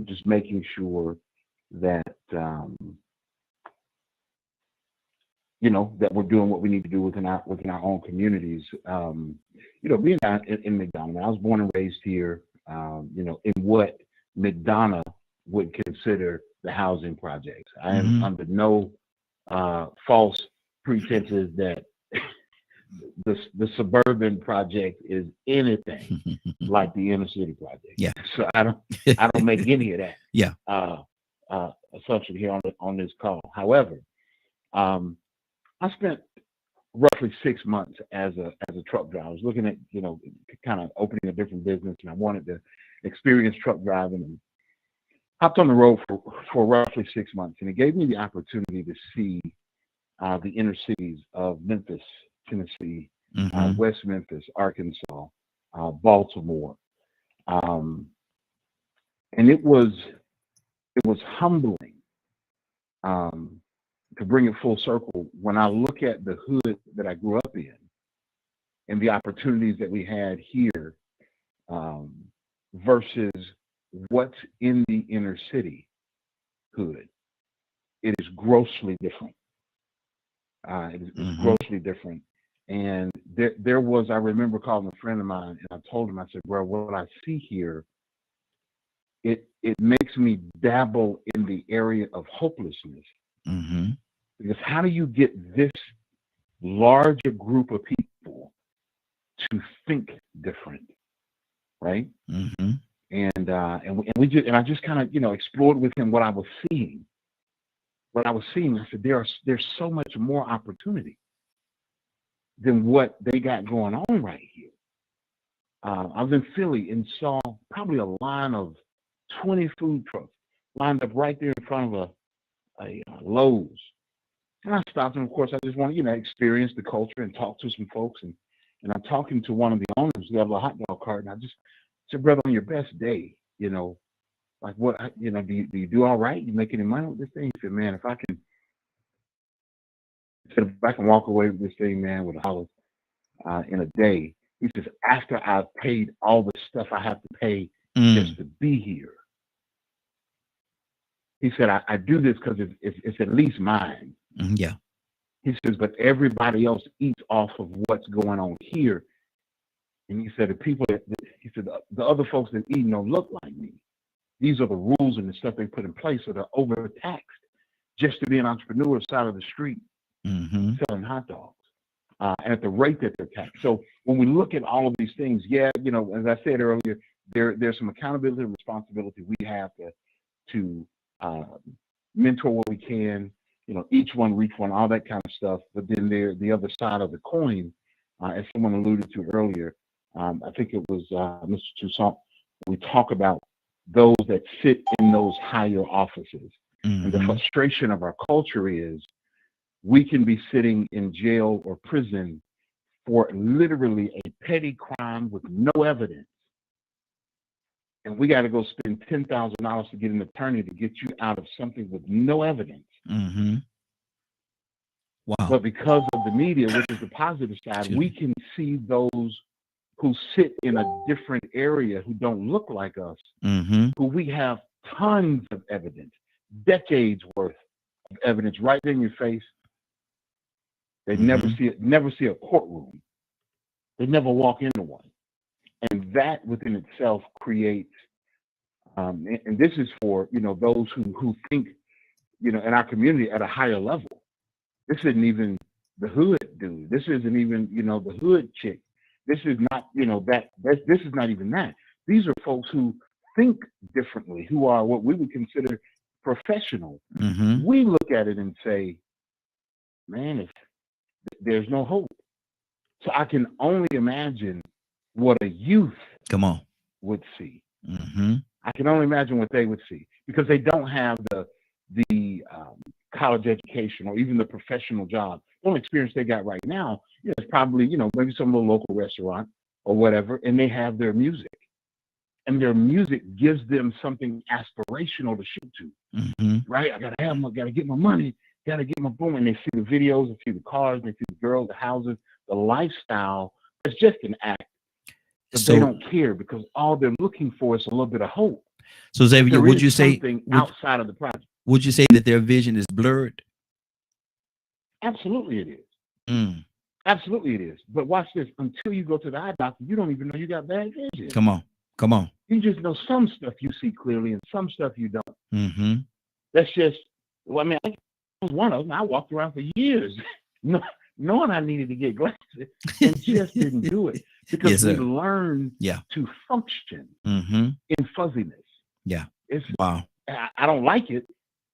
Just making sure that, that we're doing what we need to do within our own communities. Being out in McDonough, I was born and raised here, in what McDonough would consider the housing projects. I am under no false pretenses that the suburban project is anything like the inner city project. Yeah. So I don't make any of that. Yeah. Assumption here on this call. However, I spent roughly 6 months as a truck driver. I was looking at, kind of opening a different business, and I wanted to experience truck driving, and hopped on the road for roughly 6 months. And it gave me the opportunity to see the inner cities of Memphis, Tennessee, West Memphis, Arkansas, Baltimore. And it was humbling to bring it full circle when I look at the hood that I grew up in and the opportunities that we had here versus what's in the inner city hood. It is grossly different. It's grossly different. And there was, I remember calling a friend of mine, and I told him, I said, bro, what I see here, it makes me dabble in the area of hopelessness. Because how do you get this larger group of people to think different, right? And I just kind of explored with him what I was seeing. I said, there's so much more opportunity than what they got going on right here. I was in Philly and saw probably a line of 20 food trucks lined up right there in front of a Lowe's. And I stopped, and of course, I just want to, experience the culture and talk to some folks. And I'm talking to one of the owners who have a hot dog cart, and I just said, brother, on your best day, like, what, you know, do you do all right? You make any money with this thing? He said, man, if I can walk away with this thing, man, with $1 in a day. He says, after I've paid all the stuff I have to pay just to be here. He said, I do this because it's at least mine. Yeah. He says, but everybody else eats off of what's going on here. And he said, the other folks that eat don't look like me. These are the rules and the stuff they put in place, so they're overtaxed just to be an entrepreneur side of the street selling hot dogs. And at the rate that they're taxed. So when we look at all of these things, yeah, you know, as I said earlier, there's some accountability and responsibility we have to mentor what we can, you know, each one reach one, all that kind of stuff. But then the other side of the coin, as someone alluded to earlier, I think it was Mr. Toussaint, we talk about those that sit in those higher offices. And the frustration of our culture is we can be sitting in jail or prison for literally a petty crime with no evidence. And we got to go spend $10,000 to get an attorney to get you out of something with no evidence. Wow. But because of the media, which is the positive side, we can see those who sit in a different area who don't look like us, who we have tons of evidence, decades worth of evidence right in your face. They never see a courtroom. They never walk into one. And that within itself creates, and this is for, you know, those who think, you know, in our community at a higher level. This isn't even the hood dude. This isn't even, you know, the hood chick. This is not, you know, this is not even that. These are folks who think differently, who are what we would consider professional. We look at it and say, man, there's no hope. So I can only imagine what a youth would see. I can only imagine what they would see because they don't have the college education or even the professional job. The only experience they got right now is probably, you know, maybe some little local restaurant or whatever, and they have their music. And their music gives them something aspirational to shoot to, right? I gotta get my money, gotta get my boom. And they see the videos, they see the cars, they see the girls, the houses, the lifestyle. It's just an act. But they don't care because all they're looking for is a little bit of hope. So Xavier, would you say outside of the project? Would you say that their vision is blurred? Absolutely, it is. Absolutely, it is. But watch this: until you go to the eye doctor, you don't even know you got bad vision. Come on. You just know some stuff you see clearly and some stuff you don't. That's just. Well, I mean, I was one of them. I walked around for years, knowing I needed to get glasses, and just didn't do it because we learned to function in fuzziness. It's wow. I don't like it,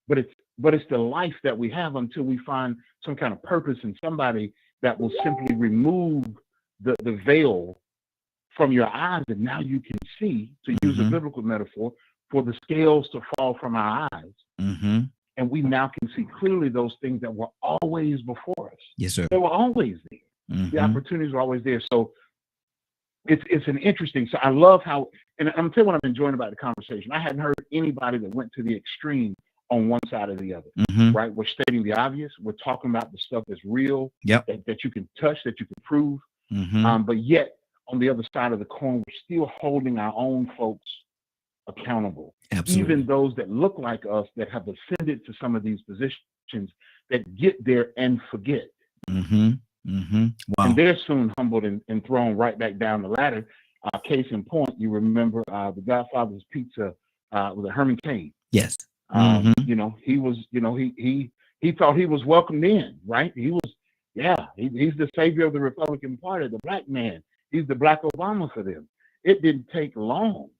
but it's the life that we have until we find some kind of purpose in somebody that will simply remove the veil from your eyes, and now you can see, to use a biblical metaphor, for the scales to fall from our eyes. And we now can see clearly those things that were always before us. Yes, sir. They were always there. The opportunities were always there. So it's an interesting. So I love how, and I'm telling you what I'm enjoying about the conversation. I hadn't heard anybody that went to the extreme on one side or the other. Right? We're stating the obvious. We're talking about the stuff that's real, that you can touch, that you can prove. But yet, on the other side of the coin, we're still holding our own folks accountable. Absolutely. Even those that look like us that have ascended to some of these positions that get there and forget. Wow. And they're soon humbled and thrown right back down the ladder. Case in point, you remember the Godfather's Pizza with Herman Cain. Yes. You know, he was, you know, he thought he was welcomed in, right? He was, he's the savior of the Republican Party, the black man. He's the black Obama for them. It didn't take long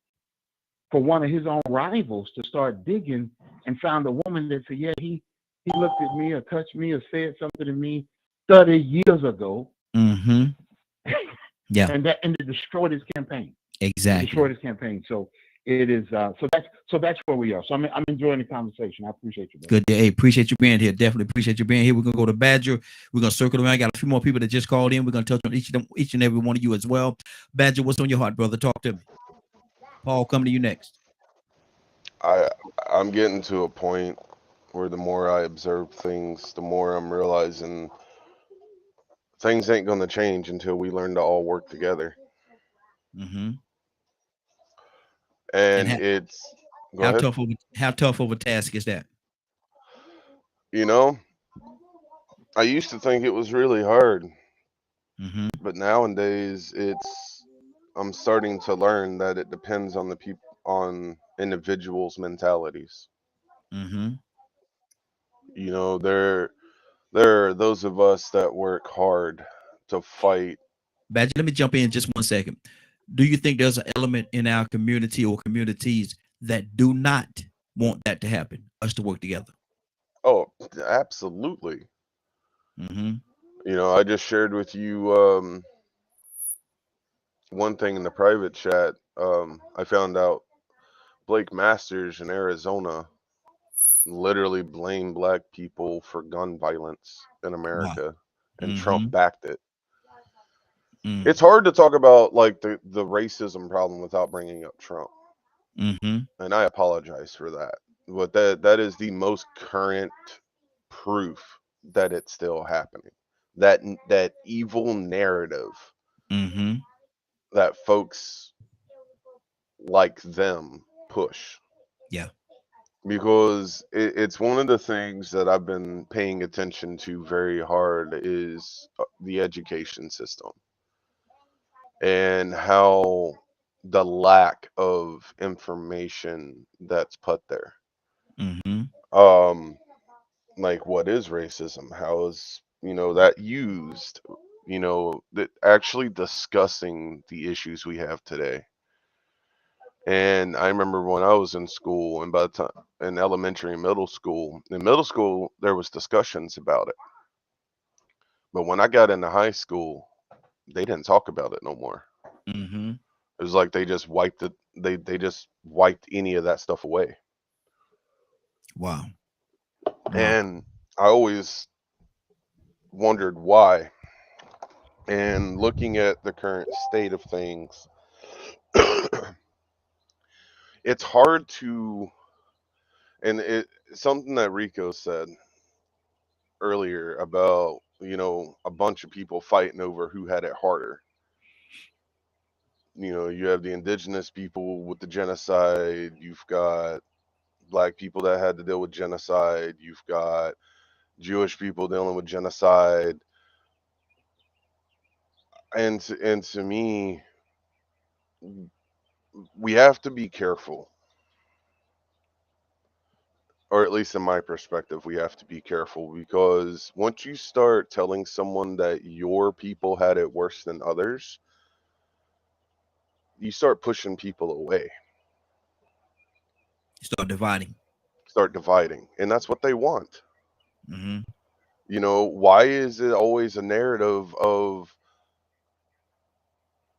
for one of his own rivals to start digging and found a woman that said, he looked at me or touched me or said something to me 30 years ago. And it destroyed his campaign. Exactly. It destroyed his campaign. So it is so that's where we are. So I'm enjoying the conversation. I appreciate you, brother. Good day. Hey, appreciate you being here. Definitely appreciate you being here. We're gonna go to Badger. We're gonna circle around. I got a few more people that just called in. We're gonna touch on each and every one of you as well. Badger, what's on your heart, brother? Talk to me. Paul, coming to you next. I'm getting to a point where the more I observe things, the more I'm realizing things ain't gonna change until we learn to all work together. Mm-hmm. And And it's go ahead. how tough of a task is that? You know, I used to think it was really hard, Mm-hmm. but nowadays I'm starting to learn that it depends on the people on individuals' mentalities. Mm-hmm. You know, there are those of us that work hard to fight. Badger, let me jump in just 1 second. Do you think there's an element in our community or communities that do not want that to happen, us to work together? Oh, absolutely. Mm-hmm. You know, I just shared with you one thing in the private chat. I found out Blake Masters in Arizona literally blamed black people for gun violence in Wow. America, and Mm-hmm. Trump backed it. Mm. It's hard to talk about like the racism problem without bringing up Trump, Mm-hmm. and I apologize for that. But that is the most current proof that it's still happening. That evil narrative Mm-hmm. that folks like them push, Yeah. because it's one of the things that I've been paying attention to very hard is the education system and how the lack of information that's put there. Mm-hmm. Um, like what is racism? How is that used? That actually discussing the issues we have today. And I remember when I was in school, and by the time in elementary and in middle school there was discussions about it, but when I got into high school, they didn't talk about it no more. Mm-hmm. It was like they just wiped it. They just wiped any of that stuff away. Wow. Wow. And I always wondered why. And looking at the current state of things, it's hard to, and it something that Rico said earlier about a bunch of people fighting over who had it harder. You have the indigenous people with the genocide, you've got black people that had to deal with genocide, you've got Jewish people dealing with genocide. And to me, we have to be careful, or at least in my perspective, we have to be careful, because once you start telling someone that your people had it worse than others, you start pushing people away, Start dividing. start dividing, and that's what they want. Mm-hmm. Why is it always a narrative of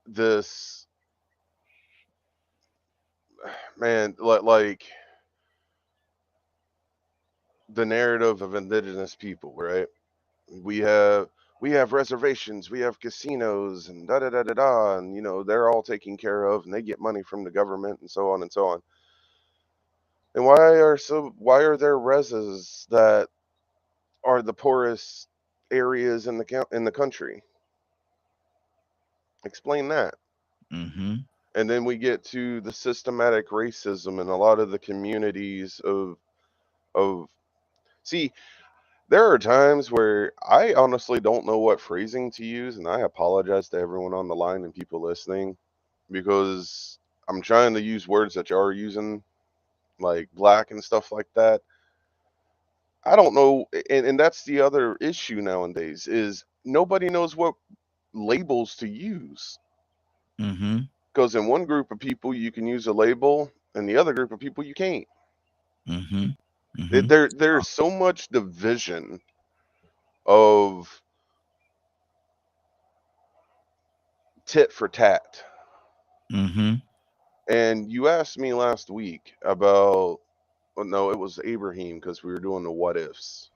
this, man, like the narrative of indigenous people, right? We have we have reservations, we have casinos, and da da da da da, and they're all taken care of, and they get money from the government, and so on and so on. And why are there reses that are the poorest areas in the country? Explain that. Mm-hmm. And then we get to the systematic racism in a lot of the communities of see, there are times where I honestly don't know what phrasing to use, and I apologize to everyone on the line and people listening, because I'm trying to use words that you are using, like black and stuff like that. I don't know, and that's the other issue nowadays is nobody knows what labels to use. Mm-hmm. Because in one group of people you can use a label, and the other group of people you can't. Mm-hmm. Mm-hmm. There's so much division of tit for tat. Mm-hmm. And you asked me last week about, well, no, it was Abraham, because we were doing the what ifs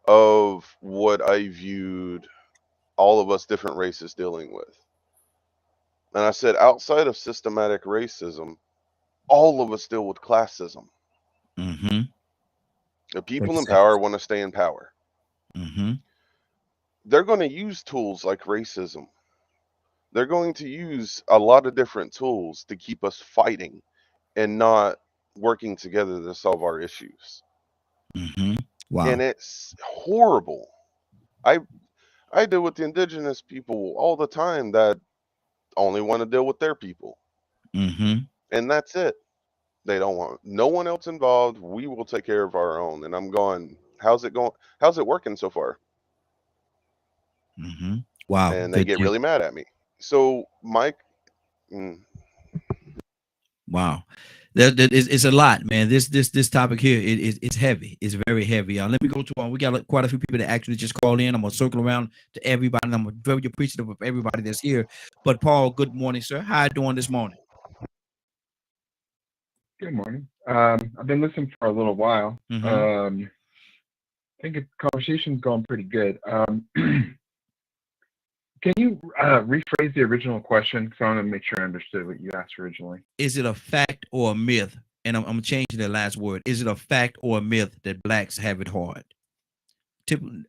of what I viewed all of us different races dealing with. And I said, outside of systematic racism, all of us deal with classism. Mm-hmm. The people in Exactly. power want to stay in power. Mm-hmm. They're going to use tools like racism. They're going to use a lot of different tools to keep us fighting and not working together to solve our issues. Mm-hmm. Wow. And it's horrible. I deal with the indigenous people all the time that only want to deal with their people. Mm-hmm. And that's it. They don't want no one else involved. We will take care of our own. And I'm going, how's it going? How's it working so far? Mm-hmm. Wow. And they get Yeah. really mad at me. So Mike, Wow. It's a lot, man. This topic here it's heavy. It's very heavy. Let me go to we got quite a few people that actually just called in. I'm gonna circle around to everybody. And I'm very appreciative of everybody that's here. But Paul, good morning, sir. How you doing this morning? Good morning. I've been listening for a little while. Mhm. I think the conversation's going pretty good. Can you rephrase the original question? Because I want to make sure I understood what you asked originally. Is it a fact or a myth? And I'm changing the last word. Is it a fact or a myth that blacks have it hard?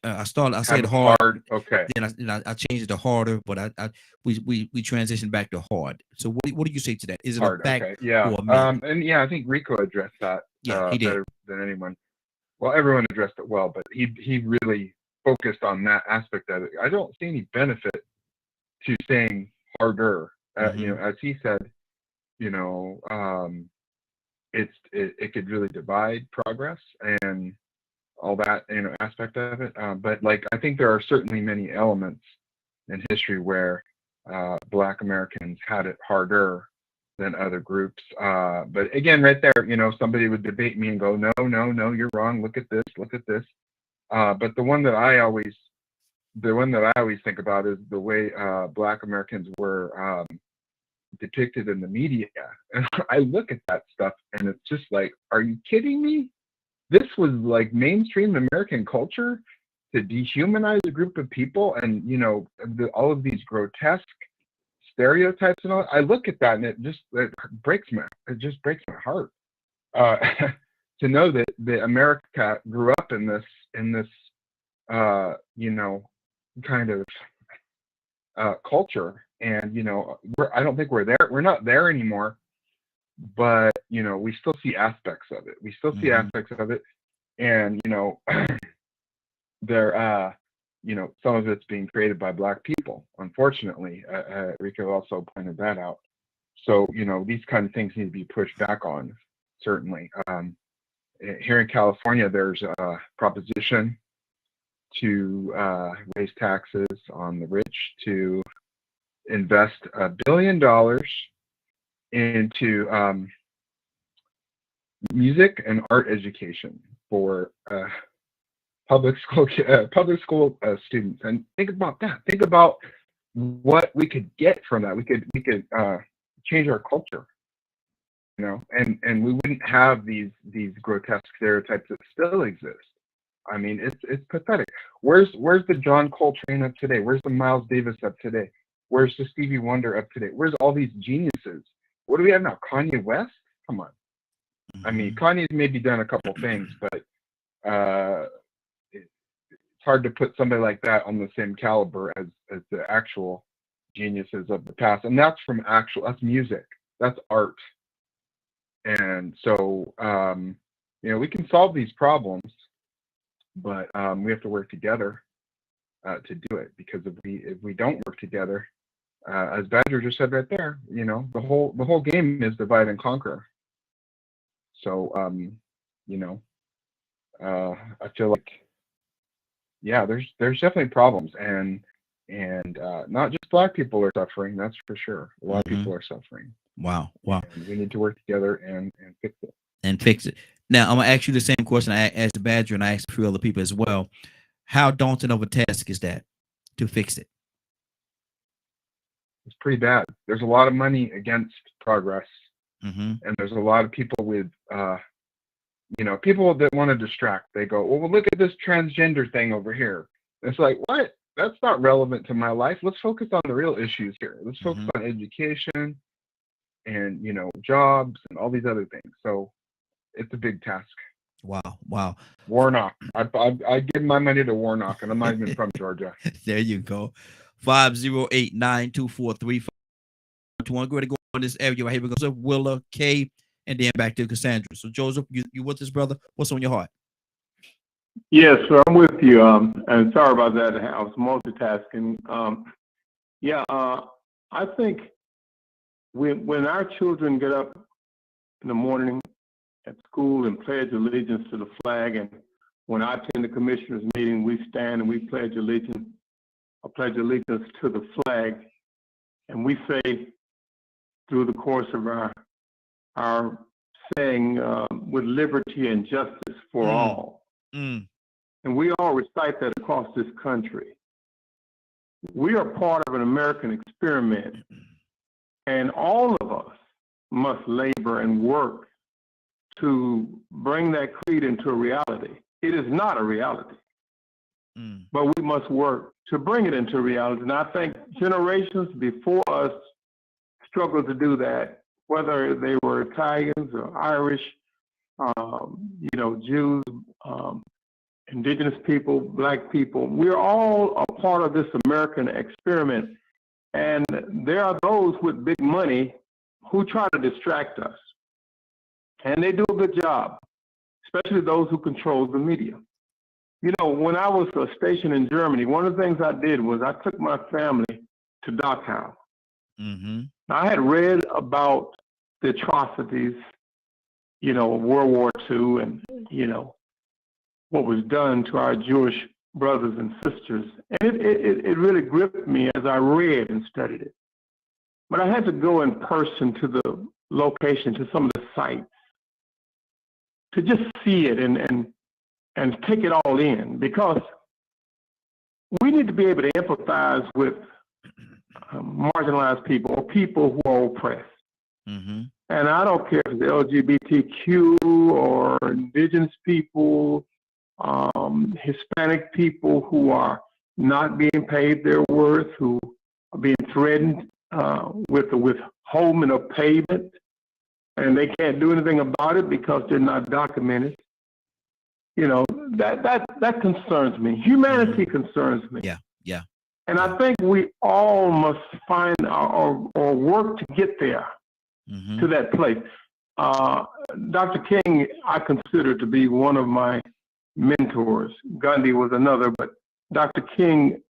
I said hard. Okay. Then I changed it to harder, but we transitioned back to hard. So what do you say to that? Is it Hard. a fact Okay. Yeah. or a myth? And yeah, I think Rico addressed that Yeah, he did. better than anyone. Well, everyone addressed it well, but he really focused on that aspect of it. I don't see any benefit to saying harder. You know, as he said, you know, it could really divide progress and all that, you know, aspect of it. But like, I think there are certainly many elements in history where Black Americans had it harder than other groups. But again, right there, you know, somebody would debate me and go, no, you're wrong. Look at this, look at this. But the one that I always think about is the way Black Americans were depicted in the media. And I look at that stuff and it's just like, are you kidding me? This was like mainstream American culture to dehumanize a group of people, and you know, all of these grotesque stereotypes and all. I look at that and it breaks my heart to know that America grew up in this you know, kind of culture, and you know, I don't think we're not there anymore, but you know, we still see aspects of it. And you know, there you know, some of it's being created by Black people, unfortunately. Rico also pointed that out. So you know, these kind of things need to be pushed back on, certainly. Here in California, there's a proposition to raise taxes on the rich, to invest $1 billion into music and art education for public school students. And think about that. Think about what we could get from that. We could change our culture, you know, and we wouldn't have these grotesque stereotypes that still exist. I mean, it's pathetic. Where's the John Coltrane of today? Where's the Miles Davis of today? Where's the Stevie Wonder of today? Where's all these geniuses? What do we have now? Kanye West? Come on. I mean, Kanye's maybe done a couple things, but it's hard to put somebody like that on the same caliber as the actual geniuses of the past. And that's that's music. That's art. And so, you know, we can solve these problems, but we have to work together to do it. Because if we don't work together, as Badger just said right there, you know, the whole game is divide and conquer. So, you know, I feel like, yeah, there's definitely problems, and not just Black people are suffering. That's for sure. A lot of people are suffering. Wow. And we need to work together and fix it. Now, I'm gonna ask you the same question I asked the Badger, and I asked a few other people as well. How daunting of a task is that to fix it? It's pretty bad. There's a lot of money against progress, and there's a lot of people with, you know, people that want to distract. They go, well, look at this transgender thing over here. It's like, what? That's not relevant to my life. Let's focus on the real issues here. Let's focus on education and jobs and all these other things. So it's a big task. Wow. Warnock. I give my money to Warnock, and I'm not even from Georgia. There you go. 508-924-3521. Go ahead and go in this area right here. We're going to Willa, K, and then back to Cassandra. So Joseph, you with us, brother? What's on your heart? Yes, sir, I'm with you. And sorry about that. I was multitasking. I think when our children get up in the morning at school and pledge allegiance to the flag, and when I attend the commissioners' meeting, we stand and we pledge allegiance to the flag, and we say through the course of our saying, with liberty and justice for all. And we all recite that across this country. We are part of an American experiment, and all of us must labor and work to bring that creed into a reality. It is not a reality, but we must work to bring it into reality. And I think generations before us struggled to do that, whether they were Italians or Irish, Jews, indigenous people, black people. We're all a part of this American experiment. And there are those with big money who try to distract us. And they do a good job, especially those who control the media. When I was stationed in Germany, one of the things I did was I took my family to Dachau. I had read about the atrocities, of World War II and, what was done to our Jewish brothers and sisters. And it really gripped me as I read and studied it. But I had to go in person to the location, to some of the sites, to just see it and take it all in, because we need to be able to empathize with marginalized people or people who are oppressed. And I don't care if it's LGBTQ or indigenous people, Hispanic people who are not being paid their worth, who are being threatened with the withholding of payment, and they can't do anything about it because they're not documented. That concerns me. Humanity concerns me. Yeah. And I think we all must find or work to get there, to that place. Dr. King, I consider to be one of my mentors. Gandhi was another, but Dr. King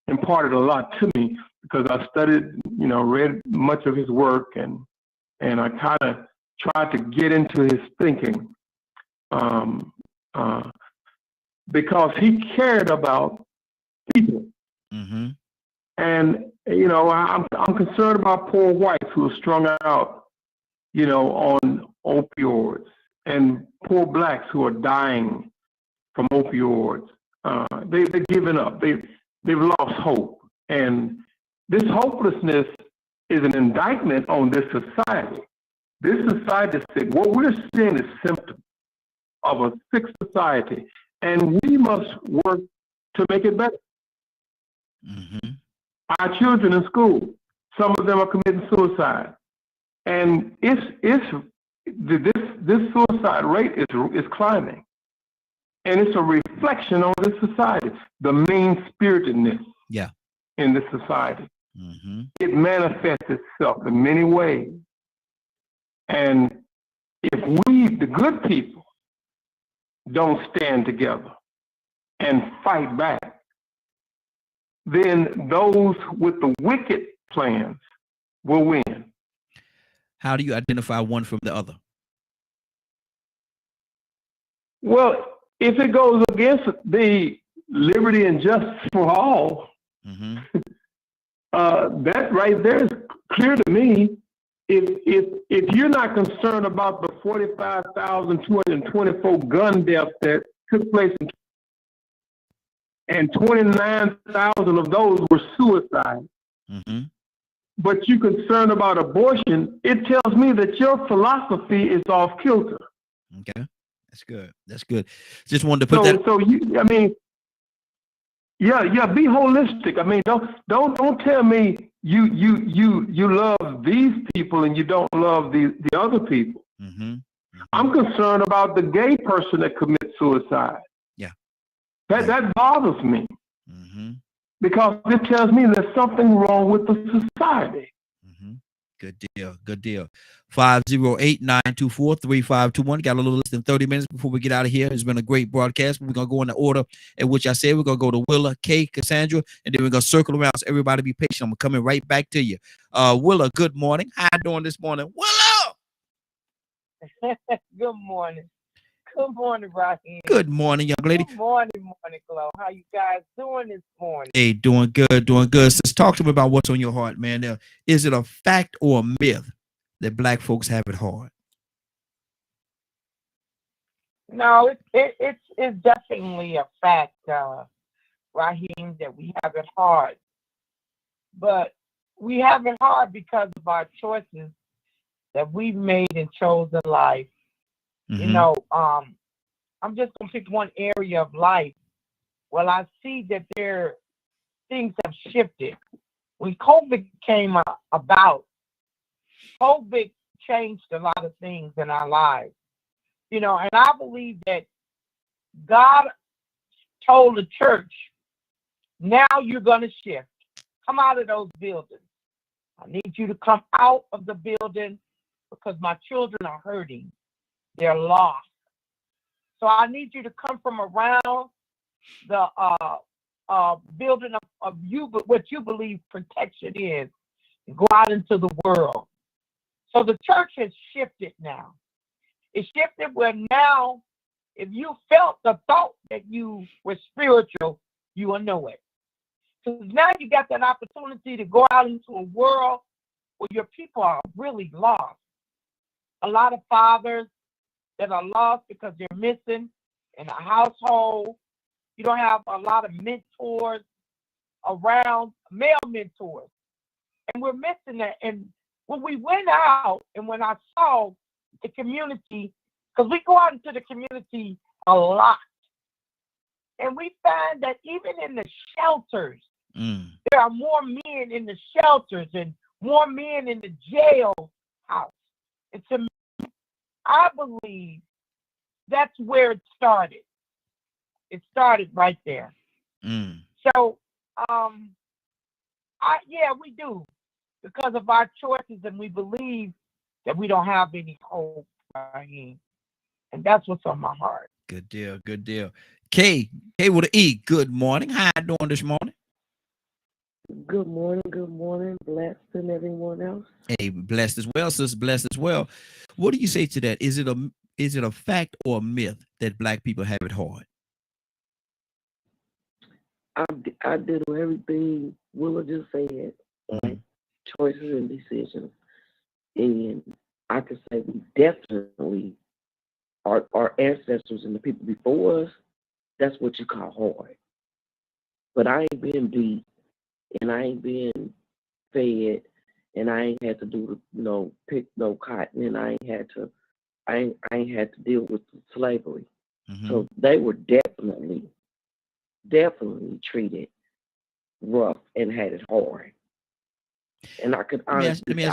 imparted a lot to me because I studied, read much of his work, and I kind of tried to get into his thinking because he cared about people. And, I'm concerned about poor whites who are strung out, on opioids, and poor blacks who are dying from opioids. They're giving up. They've lost hope. And this hopelessness is an indictment on this society. This society is sick. What we're seeing is symptoms of a sick society, and we must work to make it better. Our children in school, some of them are committing suicide, and this suicide rate is climbing, and it's a reflection on this society, the mean-spiritedness in this society. It manifests itself in many ways, and if we, the good people, don't stand together and fight back, then those with the wicked plans will win. How do you identify one from the other? Well, if it goes against the liberty and justice for all, that right there is clear to me. If you're not concerned about the 45,224 gun deaths that took place and 29,000 of those were suicide, but you're concerned about abortion, it tells me that your philosophy is off kilter. Okay, that's good. That's good. Just wanted to put that. So Yeah, be holistic. I mean, don't tell me you love these people and you don't love the other people. I'm concerned about the gay person that commits suicide. Yeah. That bothers me. Because it tells me there's something wrong with the society. Good deal. Good deal. 508-924-3521. Got a little less than 30 minutes before we get out of here. It's been a great broadcast. We're going to go in the order in which I said. We're going to go to Willa, Kay, Cassandra, and then we're going to circle around. So everybody be patient. I'm coming right back to you. Willa, good morning. How you doing this morning? Willa! Good morning. Good morning, Raheem. Good morning, young lady. Good morning, Glow. How you guys doing this morning? Hey, doing good, doing good. Sis, talk to me about what's on your heart, man. Now, is it a fact or a myth that black folks have it hard? No, it's definitely a fact, Raheem, that we have it hard. But we have it hard because of our choices that we've made and chosen life. You know, I'm just gonna pick one area of life. Well, I see that things have shifted. When COVID came about, COVID changed a lot of things in our lives. You know, and I believe that God told the church, now you're gonna shift. Come out of those buildings. I need you to come out of the building because my children are hurting. They're lost. So I need you to come from around the building of you, but what you believe protection is, and go out into the world. So the church has shifted now. It shifted where now, if you felt the thought that you were spiritual, you will know it. Because now you got that opportunity to go out into a world where your people are really lost. A lot of fathers that are lost because they're missing in a household. You don't have a lot of mentors around, male mentors. And we're missing that. And when we went out and when I saw the community, because we go out into the community a lot, and we find that even in the shelters, there are more men in the shelters and more men in the jail house. And to me, I believe that's where it started. It started right there. So, we do, because of our choices, and we believe that we don't have any hope, Raheem. And that's what's on my heart. Good deal, good deal. Kay with an E, good morning. How you doing this morning? Good morning. Blessed and everyone else. Hey, blessed as well, sis, blessed as well. What do you say to that? Is it a fact or a myth that black people have it hard? I did everything Willa just said, like choices and decisions. And I could say we definitely, our ancestors and the people before us, that's what you call hard. But I ain't been beat, and I ain't been fed, and I ain't had to pick no cotton, and I ain't had to deal with slavery. So they were definitely treated rough and had it hard. And I could honestly, let me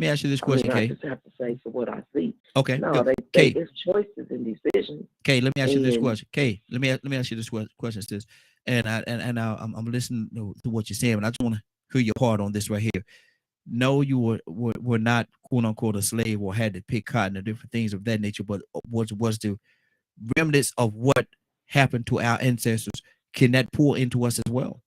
ask you this question, Kay. I just have to say for what I see. Okay. No, it's choices and decisions. Kay, let me ask you this question. Kay, let me ask you this question, sis. And I'm listening to what you're saying, but I just want to hear your part on this right here. No, you were not quote unquote a slave or had to pick cotton or different things of that nature, but was the remnants of what happened to our ancestors. Can that pour into us as well?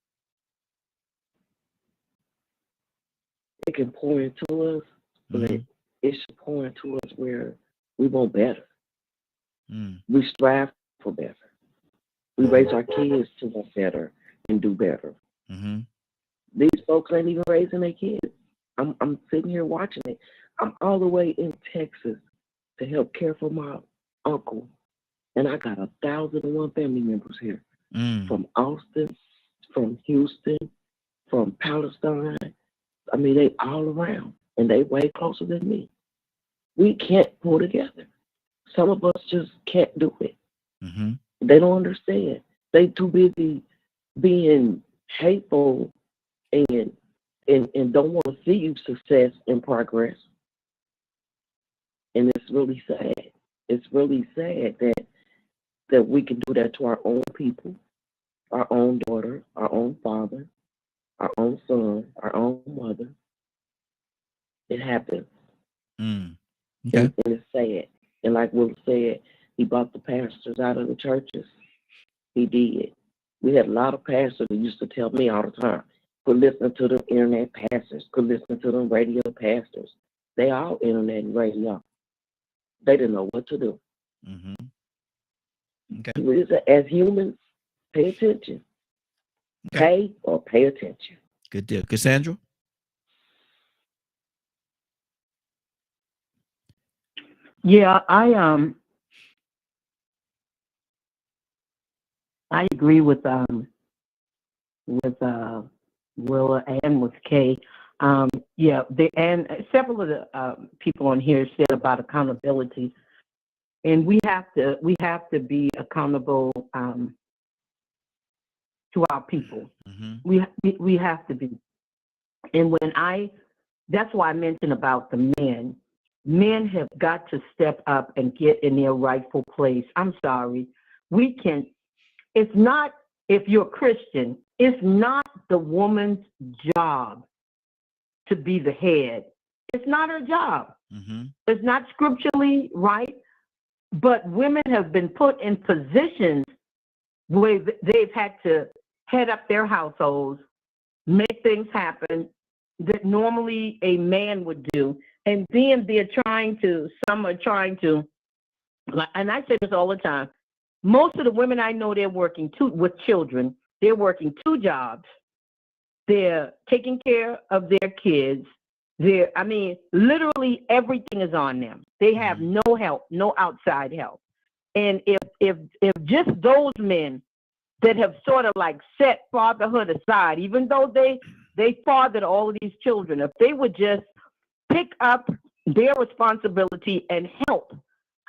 It can pour into us, but it should pour into us where we want better. We strive for better. We raise our kids to want better and do better. These folks ain't even raising their kids. I'm sitting here watching it. I'm all the way in Texas to help care for my uncle, and I got 1,001 family members here from Austin, from Houston, from Palestine. I mean, they all around, and they way closer than me. We can't pull together. Some of us just can't do it. They don't understand. They too busy being hateful and don't want to see you success and progress. And it's really sad. It's really sad that we can do that to our own people, our own daughter, our own father, our own son, our own mother. It happens. Okay. And it's sad. And like Will said, he brought the pastors out of the churches. He did. We had a lot of pastors that used to tell me all the time, quit listening to them internet pastors, quit listening to them radio pastors. They all internet and radio. They didn't know what to do. Okay. As humans, pay attention. Okay. Pay attention. Good deal. Cassandra? Yeah, I agree with Willa and with Kay. Yeah, and several of the people on here said about accountability, and we have to be accountable to our people. We have to be. And that's why I mentioned about the men. Men have got to step up and get in their rightful place. I'm sorry. It's not, if you're a Christian, it's not the woman's job to be the head. It's not her job. It's not scripturally right, but women have been put in positions where they've had to head up their households, make things happen that normally a man would do. And then some are trying to, and I say this all the time, most of the women I know, they're working with children. They're working 2 jobs. They're taking care of their kids. Literally everything is on them. They have no help, no outside help. And if just those men that have sort of like set fatherhood aside, even though they fathered all of these children, if they would just pick up their responsibility and help,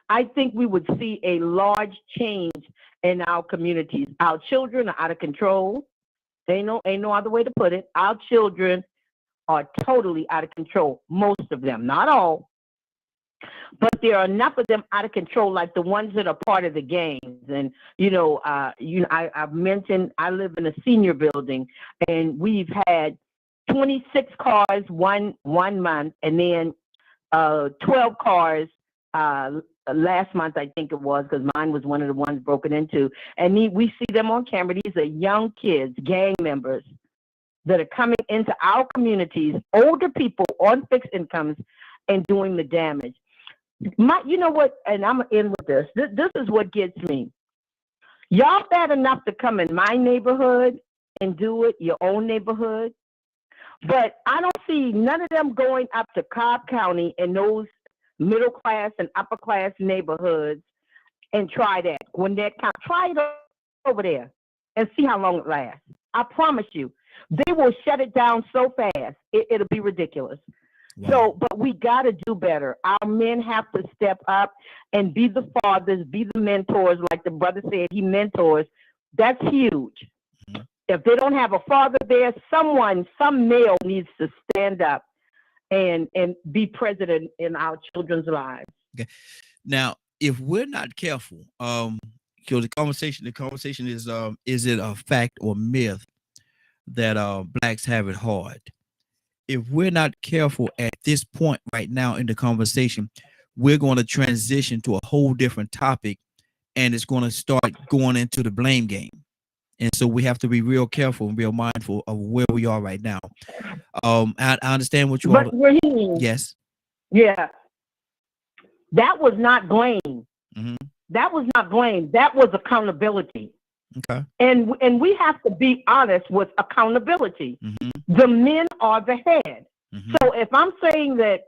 I think we would see a large change in our communities. Our children are out of control. Ain't no other way to put it. Our children are totally out of control. Most of them, not all, but there are enough of them out of control, like the ones that are part of the gangs. And I've mentioned I live in a senior building, and we've had 26 cars one month, and then 12 cars last month, I think it was, because mine was one of the ones broken into. And we see them on camera. These are young kids, gang members, that are coming into our communities, older people on fixed incomes, and doing the damage. You know what? And I'm going to end with this. This is what gets me. Y'all bad enough to come in my neighborhood and do it, your own neighborhood. But I don't see none of them going up to Cobb County in those middle class and upper class neighborhoods and try that. Try it over there and see how long it lasts. I promise you, they will shut it down so fast, it'll be ridiculous. Wow. So, but we got to do better. Our men have to step up and be the fathers, be the mentors. Like the brother said, he mentors. That's huge. If they don't have a father there, some male needs to stand up and be present in our children's lives. Okay. Now, if we're not careful, because the conversation is it a fact or myth that blacks have it hard? If we're not careful at this point right now in the conversation, we're going to transition to a whole different topic, and it's going to start going into the blame game. And so we have to be real careful and real mindful of where we are right now. I understand what you are. Yes. Yeah. That was not blame. That was not blame. That was accountability. Okay. And we have to be honest with accountability. The men are the head. So if I'm saying that,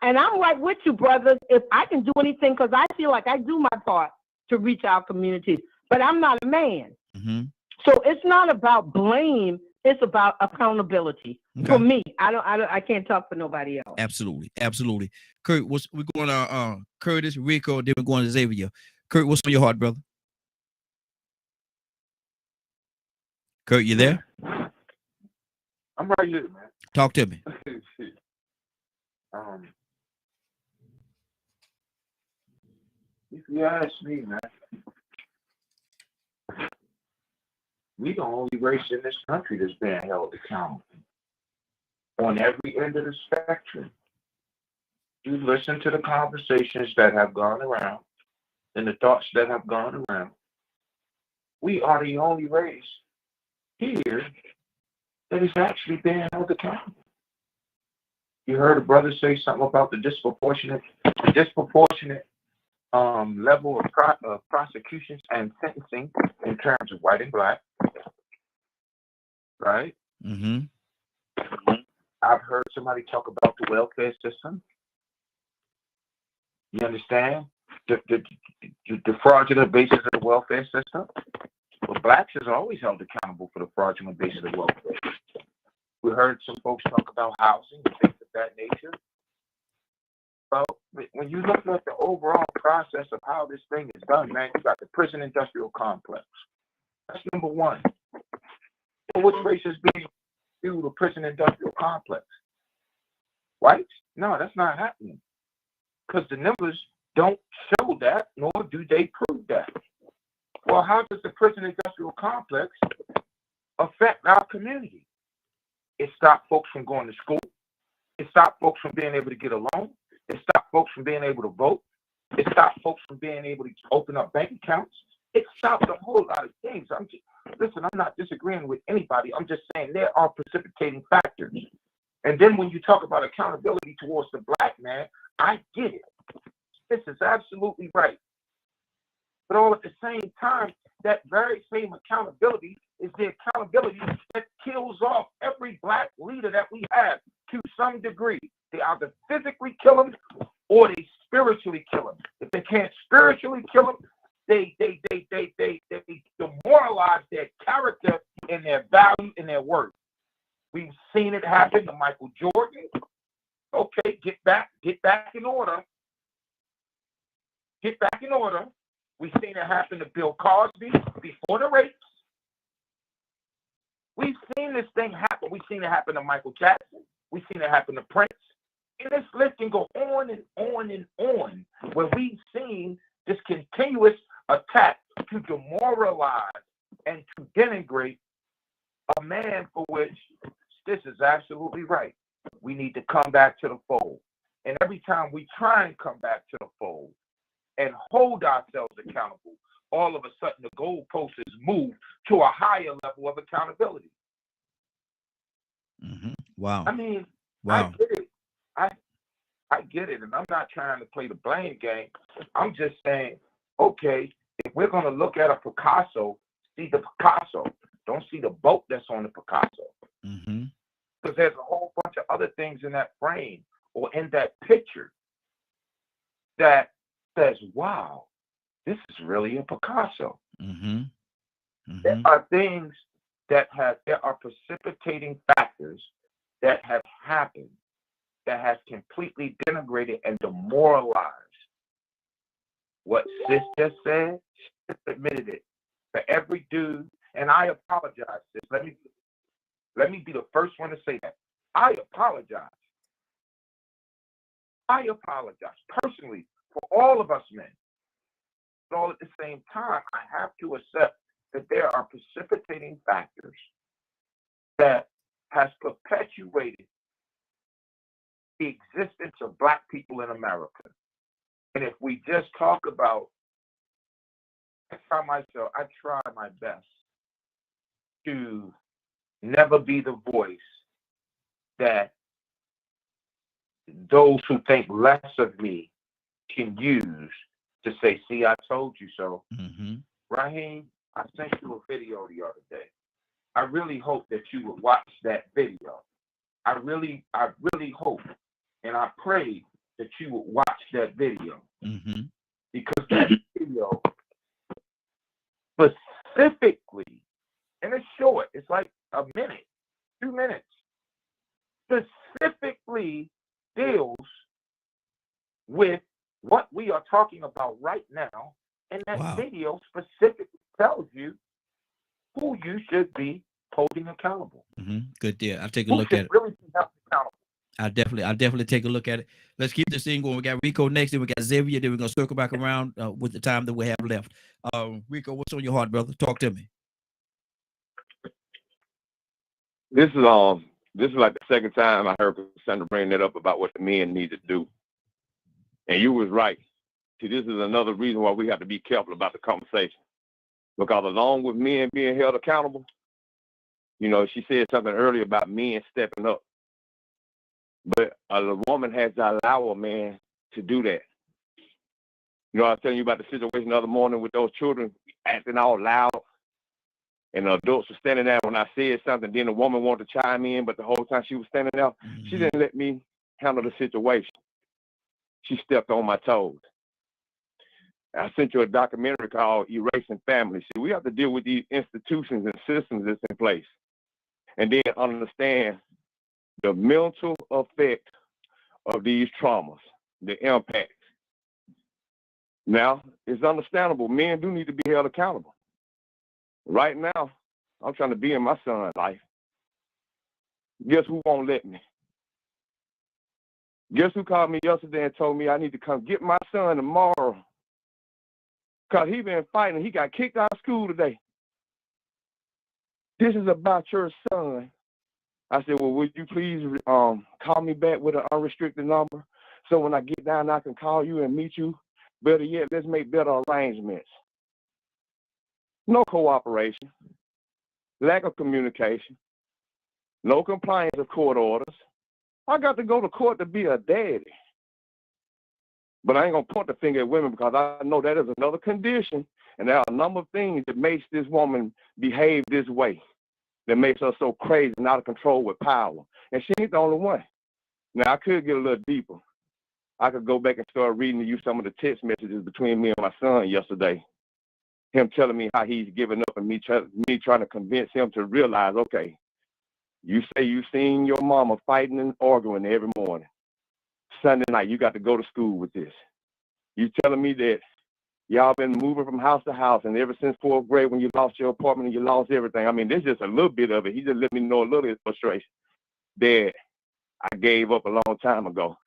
and I'm right with you, brothers, if I can do anything, because I feel like I do my part to reach our community, but I'm not a man. So it's not about blame. It's about accountability. Okay. For me, I can't talk for nobody else. Absolutely. Kurt, we're going to Curtis, Rico, then we're going to Xavier. Kurt, what's on your heart, brother? Kurt, you there? I'm right here, man. Talk to me. If you ask me, man, we the only race in this country that's being held accountable on every end of the spectrum. You listen to the conversations that have gone around and the thoughts that have gone around. We are the only race here that is actually being held accountable. You heard a brother say something about the disproportionate level of prosecutions and sentencing in terms of white and black, right? Mm-hmm. I've heard somebody talk about the welfare system. You understand? The fraudulent basis of the welfare system. Well, blacks is always held accountable for the fraudulent basis of welfare. We heard some folks talk about housing and things of that nature. Well, when you look at the overall process of how this thing is done, man, you got the prison industrial complex. That's number one. Well, which races being through the prison industrial complex? Whites? No, that's not happening. Because the numbers don't show that, nor do they prove that. Well, how does the prison industrial complex affect our community? It stopped folks from going to school. It stopped folks from being able to get a loan. It stopped folks from being able to vote. It stopped folks from being able to open up bank accounts. It stopped a whole lot of things. I'm not disagreeing with anybody. I'm just saying there are precipitating factors. And then when you talk about accountability towards the black man, I get it. This is absolutely right. But all at the same time, that very same accountability is the accountability that kills off every black leader that we have to some degree. They either physically kill them or they spiritually kill them. If they can't spiritually kill them, they demoralize their character and their value and their worth. We've seen it happen to Michael Jordan. Okay, get back in order. Get back in order. We've seen it happen to Bill Cosby before the rapes. We've seen this thing happen. We've seen it happen to Michael Jackson. We've seen it happen to Prince. And this list can go on and on and on, where we've seen this continuous attack to demoralize and to denigrate a man for which this is absolutely right. We need to come back to the fold. And every time we try and come back to the fold and hold ourselves accountable, all of a sudden the goalpost is moved to a higher level of accountability. Mm-hmm. Wow. I mean, wow. I get it. I get it, and I'm not trying to play the blame game. I'm just saying, okay, if we're going to look at a Picasso, see the Picasso. Don't see the boat that's on the Picasso. Mm-hmm. Because there's a whole bunch of other things in that frame or in that picture that says, wow, this is really a Picasso. Mm-hmm. Mm-hmm. There are things there are precipitating factors that have happened that has completely denigrated and demoralized what Sis just said. Sis admitted it. For every dude, and I apologize, Sis. Let me be the first one to say that. I apologize. I apologize personally for all of us men. But all at the same time, I have to accept that there are precipitating factors that has perpetuated the existence of Black people in America. And if we just talk about, I try my best to never be the voice that those who think less of me can use to say, see, I told you so. Mm-hmm. Raheem, I sent you a video the other day. I really hope that you would watch that video. I really hope and I pray that you would watch that video. Mm-hmm. Because that video specifically, and it's short, it's like a minute, 2 minutes, specifically deals with what we are talking about right now. And that Wow. video specifically tells you who you should be holding accountable. Good deal. I'll take a Who look should at it. really be held accountable? I'll definitely take a look at it. Let's keep this thing going. We got Rico next, then we got Xavier, then we're gonna circle back around with the time that we have left. Rico, what's on your heart, brother? Talk to me. This is like the second time I heard Cassandra bring that up about what the men need to do. And you was right. See, this is another reason why we have to be careful about the conversation. Because along with men being held accountable, you know, she said something earlier about men stepping up. But a woman has to allow a man to do that. You know, I was telling you about the situation the other morning with those children acting all loud. And the adults were standing there when I said something. Then the woman wanted to chime in, but the whole time she was standing there, she didn't let me handle the situation. She stepped on my toes. I sent you a documentary called Erasing Families. See, we have to deal with these institutions and systems that's in place. And then understand the mental effect of these traumas, the impacts. Now, it's understandable. Men do need to be held accountable. Right now, I'm trying to be in my son's life. Guess who won't let me? Guess who called me yesterday and told me I need to come get my son tomorrow? Because he been fighting. He got kicked out of school today. This is about your son. I said, well, would you please call me back with an unrestricted number so when I get down, I can call you and meet you? Better yet, let's make better arrangements. No cooperation, lack of communication, no compliance of court orders. I got to go to court to be a daddy. But I ain't going to point the finger at women because I know that is another condition. And there are a number of things that makes this woman behave this way, that makes her so crazy and out of control with power. And she ain't the only one. Now, I could get a little deeper. I could go back and start reading to you some of the text messages between me and my son yesterday. Him telling me how he's giving up and me trying to convince him to realize, okay, you say you seen your mama fighting and arguing every morning. Sunday night, you got to go to school with this. You telling me that y'all been moving from house to house, and ever since 4th grade when you lost your apartment and you lost everything. I mean, there's just a little bit of it. He just let me know a little bit of frustration that I gave up a long time ago.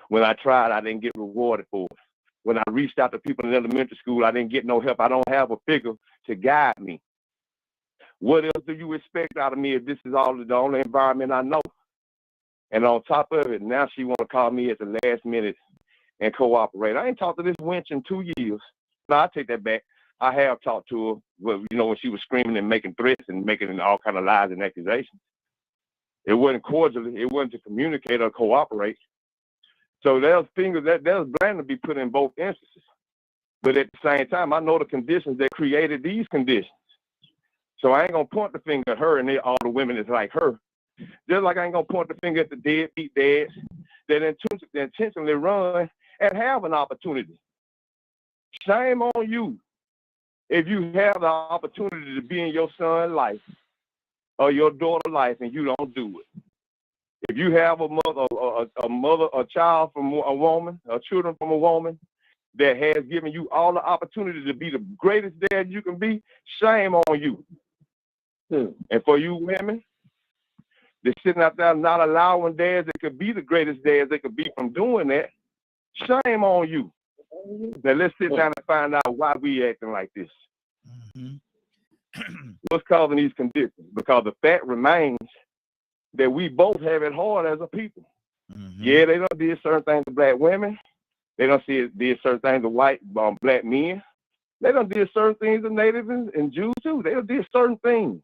When I tried, I didn't get rewarded for it. When I reached out to people in elementary school, I didn't get no help. I don't have a figure to guide me. What else do you expect out of me if this is all the only environment I know? And on top of it, now she want to call me at the last minute and cooperate. I ain't talked to this wench in 2 years. No, I take that back. I have talked to her, well, you know, when she was screaming and making threats and making all kind of lies and accusations. It wasn't cordially. It wasn't to communicate or cooperate. So there's blame to be put in both instances. But at the same time, I know the conditions that created these conditions. So I ain't going to point the finger at her and all the women that's like her. Just like I ain't going to point the finger at the deadbeat dads that intentionally run and have an opportunity. Shame on you if you have the opportunity to be in your son's life or your daughter's life and you don't do it. If you have a child from a woman, or children from a woman that has given you all the opportunity to be the greatest dad you can be, shame on you. And for you women, they're sitting out there not allowing dads that could be the greatest dads they could be from doing that, shame on you. Now let's sit down and find out why we acting like this. What's causing these conditions? Because the fact remains that we both have it hard as a people. Yeah, they don't do certain things to black women. They don't did certain things to white black men. They don't do certain things to natives and Jews too. They don't do certain things.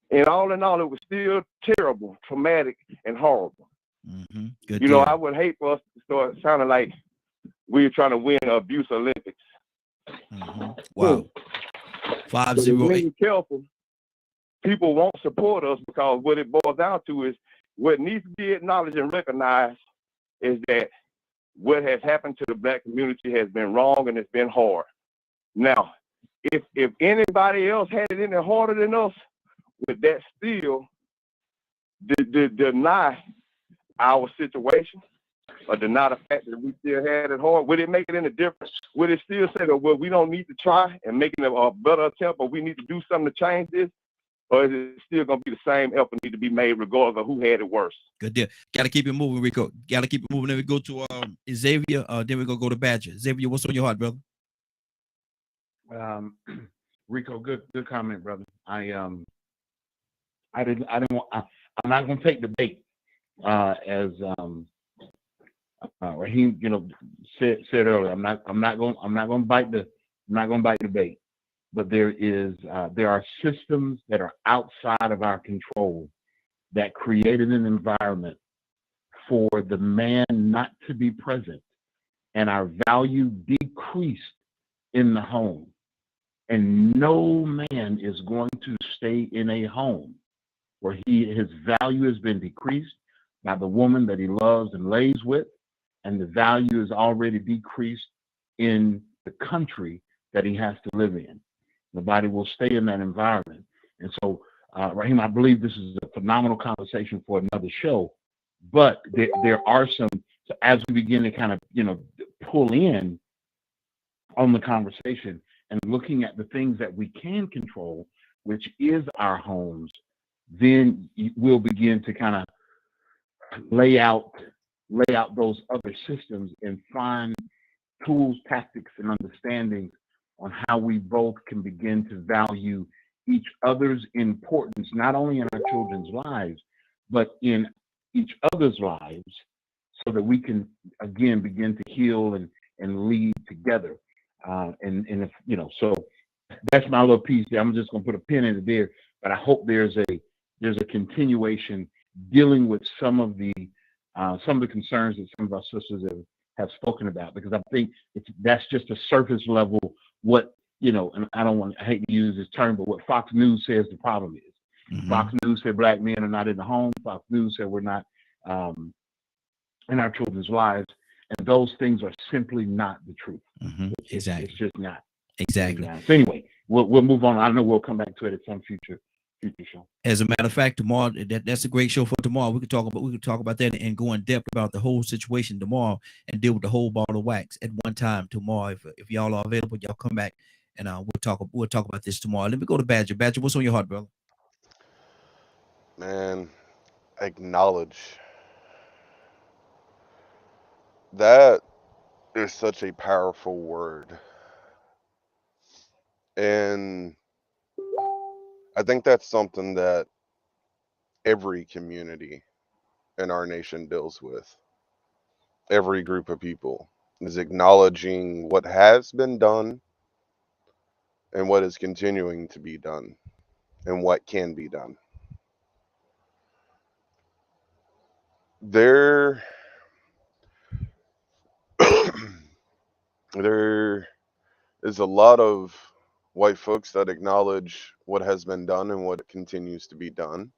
And all in all, it was still terrible, traumatic, and horrible. Good you know, deal. I would hate for us to start sounding like we were trying to win the abuse Olympics. Wow. 508. If we're careful, people won't support us because what it boils down to is what needs to be acknowledged and recognized is that what has happened to the black community has been wrong and it's been hard. Now, if anybody else had it any harder than us, would that still deny our situation or deny the fact that we still had it hard? Would it make it any difference? Would it still say that, well, we don't need to try and make it a better attempt, but we need to do something to change this? or is it still gonna be the same effort need to be made regardless of who had it worse? Good deal. Got to keep it moving, Rico. Got to keep it moving. Then we go to Xavier. Then we go to Badger. Xavier, what's on your heart, brother? Rico, good comment, brother. I'm not gonna take the bait, as Raheem, said earlier. I'm not gonna bite the bait. But there are systems that are outside of our control that created an environment for the man not to be present, and our value decreased in the home. And no man is going to stay in a home where his value has been decreased by the woman that he loves and lays with, and the value is already decreased in the country that he has to live in. Nobody will stay in that environment. And so, Raheem, I believe this is a phenomenal conversation for another show, but there are some, so as we begin to kind of, pull in on the conversation and looking at the things that we can control, which is our homes, then we'll begin to kind of lay out those other systems and find tools, tactics, and understandings on how we both can begin to value each other's importance, not only in our children's lives, but in each other's lives, so that we can, again, begin to heal and lead together. And if, so that's my little piece there. I'm just going to put a pin in it there, but I hope there's a continuation dealing with some of the concerns that some of our sisters have spoken about, because I think that's just a surface level, what, and I hate to use this term, but what Fox News says the problem is. Mm-hmm. Fox News said black men are not in the home. Fox News said we're not in our children's lives. And those things are simply not the truth. Mm-hmm. Exactly. It's just not. Exactly. So anyway, we'll move on. I know we'll come back to it at some future show. As a matter of fact, tomorrow, that's a great show for tomorrow. We could talk about that and go in depth about the whole situation tomorrow and deal with the whole ball of wax at one time tomorrow. If y'all are available, y'all come back and we'll talk about this tomorrow. Let me go to Badger. Badger, what's on your heart, brother? Man, acknowledge. That is such a powerful word. And I think that's something that every community in our nation deals with. Every group of people is acknowledging what has been done and what is continuing to be done and what can be done. There is a lot of white folks that acknowledge what has been done and what continues to be done.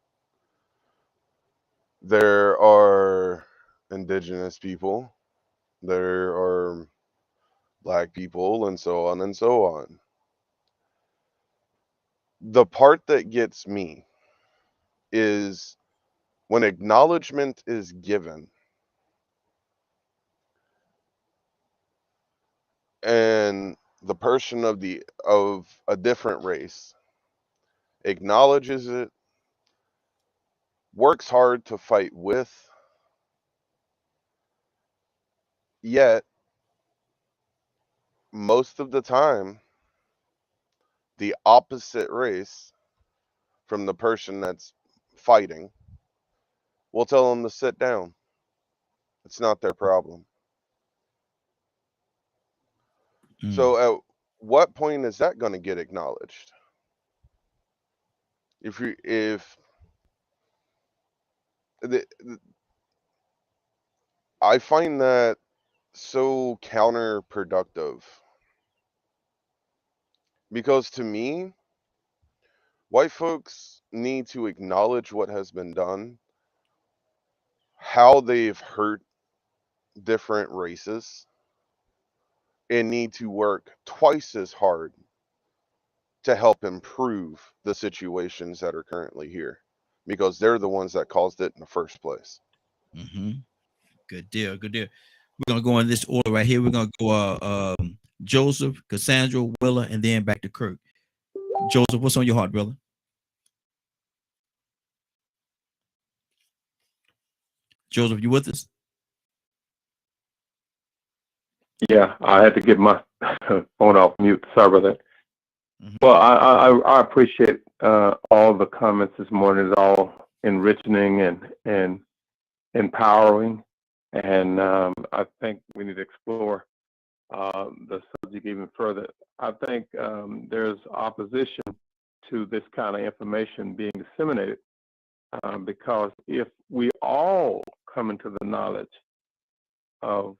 There are indigenous people, there are black people, and so on and so on. The part that gets me is when acknowledgement is given and the person of a different race acknowledges it, works hard to fight with, yet most of the time the opposite race from the person that's fighting will tell them to sit down. It's not their problem. So at what point is that going to get acknowledged? I find that so counterproductive, because to me, white folks need to acknowledge what has been done, how they've hurt different races, and need to work twice as hard to help improve the situations that are currently here, because they're the ones that caused it in the first place. Mm-hmm. Good deal. Good deal. We're going to go in this order right here. We're going to go Joseph, Cassandra, Willa, and then back to Kirk. Joseph, what's on your heart, brother? Joseph, you with us? Yeah, I had to get my phone off mute. Sorry about that. Well, I appreciate all the comments this morning. It's all enriching and empowering, and I think we need to explore the subject even further. I think there's opposition to this kind of information being disseminated because if we all come into the knowledge of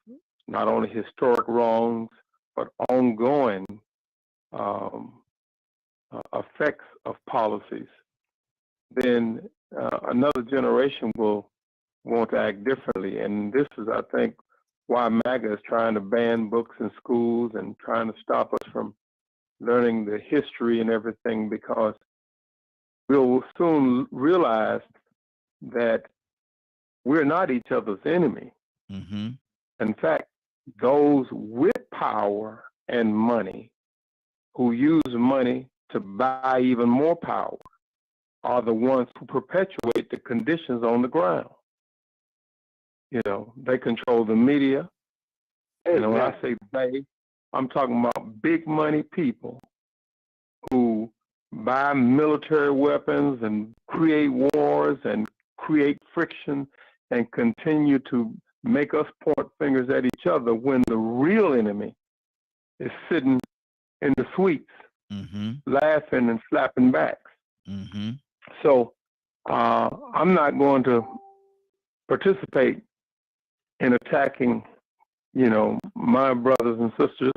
not only historic wrongs but ongoing effects of policies, then another generation will want to act differently. And this is, I think, why MAGA is trying to ban books in schools and trying to stop us from learning the history and everything, because we'll soon realize that we're not each other's enemy. Mm-hmm. In fact, those with power and money who use money to buy even more power are the ones who perpetuate the conditions on the ground. You know, they control the media. You know, when I say they, I'm talking about big money people who buy military weapons and create wars and create friction and continue to make us point fingers at each other when the real enemy is sitting in the suites, laughing and slapping backs. So I'm not going to participate in attacking, you know, my brothers and sisters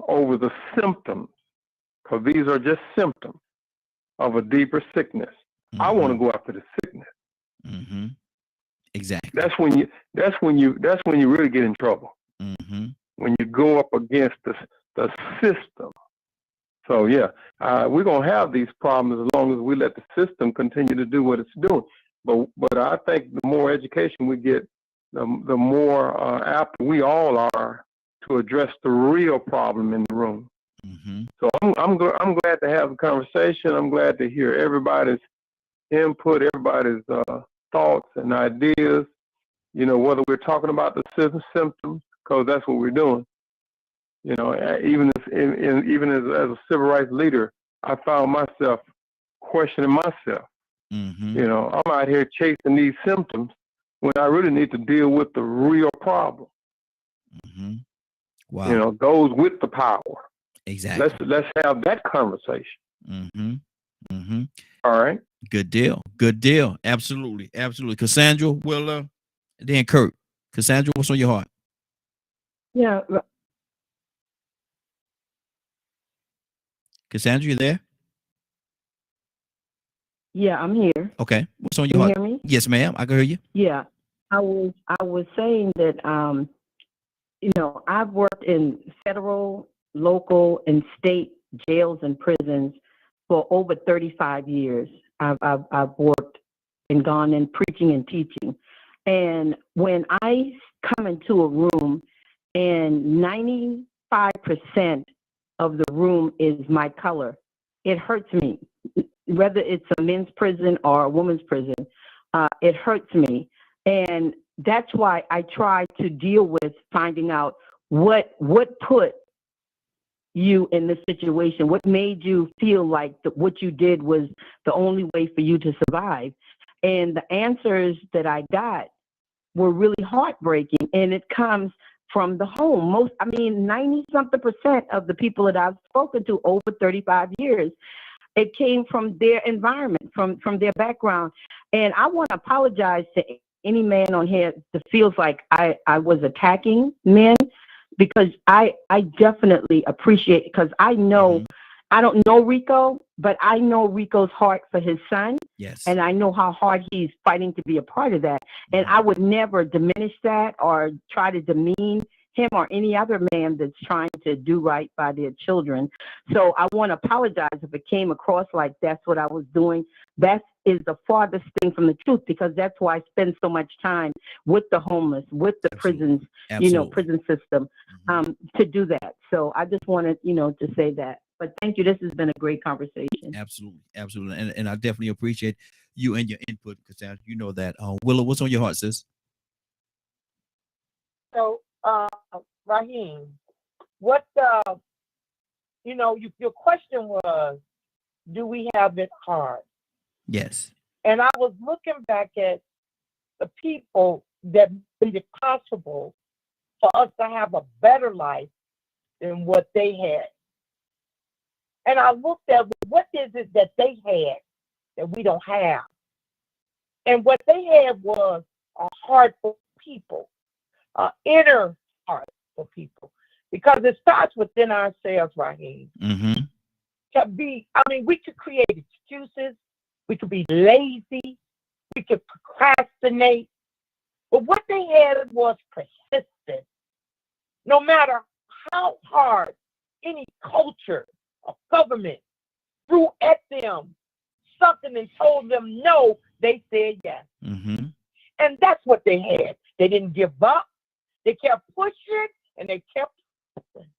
over the symptoms, because these are just symptoms of a deeper sickness. I want to go after the sickness. Exactly. That's when you really get in trouble. When you go up against the system. So yeah, we're gonna have these problems as long as we let the system continue to do what it's doing. But I think the more education we get, the more apt we all are to address the real problem in the room. So I'm glad to have the conversation. I'm glad to hear everybody's input, everybody's thoughts and ideas. You know, whether we're talking about the symptoms, because that's what we're doing. You know, even as a civil rights leader, I found myself questioning myself. You know, I'm out here chasing these symptoms when I really need to deal with the real problem. Wow. You know, those with the power. Exactly. Let's have that conversation. All right. Good deal. Good deal. Absolutely. Absolutely. Cassandra, Willa, then Kurt. Cassandra, what's on your heart? Yeah. Cassandra, you there? Yeah, I'm here. Okay. What's on your Can you heart? hear me? Yes, ma'am. I can hear you. Yeah. I was saying that you know, I've worked in federal, local, and state jails and prisons for over 35 years. I've worked and gone in preaching and teaching. And when I come into a room and 95% of the room is my color, it hurts me. Whether it's a men's prison or a woman's prison, it hurts me. And that's why I try to deal with finding out what put you in this situation, what made you feel like what you did was the only way for you to survive. And the answers that I got were really heartbreaking, and it comes from the home. 90-something% of the people that I've spoken to over 35 years, it came from their environment, from their background. And I want to apologize to any man on here that feels like I was attacking men, because I definitely appreciate, because I know, I don't know Rico, but I know Rico's heart for his son. Yes. And I know how hard he's fighting to be a part of that. And I would never diminish that or try to demean him or any other man that's trying to do right by their children. So I want to apologize if it came across like that's what I was doing. That is the farthest thing from the truth, because that's why I spend so much time with the homeless, with the prisons, you know, prison system, to do that. So I just wanted, you know, to say that. But thank you. This has been a great conversation. Absolutely. Absolutely. And I definitely appreciate you and your input, Cassandra. You know that. Willow, what's on your heart, sis? So, Raheem, what your question was, do we have it hard? Yes. And I was looking back at the people that made it possible for us to have a better life than what they had. And I looked at what is it that they had that we don't have. And what they had was a heart for people, an inner heart for people. Because it starts within ourselves, Raheem. Mm-hmm. We could create excuses. We could be lazy. We could procrastinate. But what they had was persistence. No matter how hard any culture or government threw at them something and told them no, they said yes. Mm-hmm. And that's what they had. They didn't give up. They kept pushing and they kept pushing.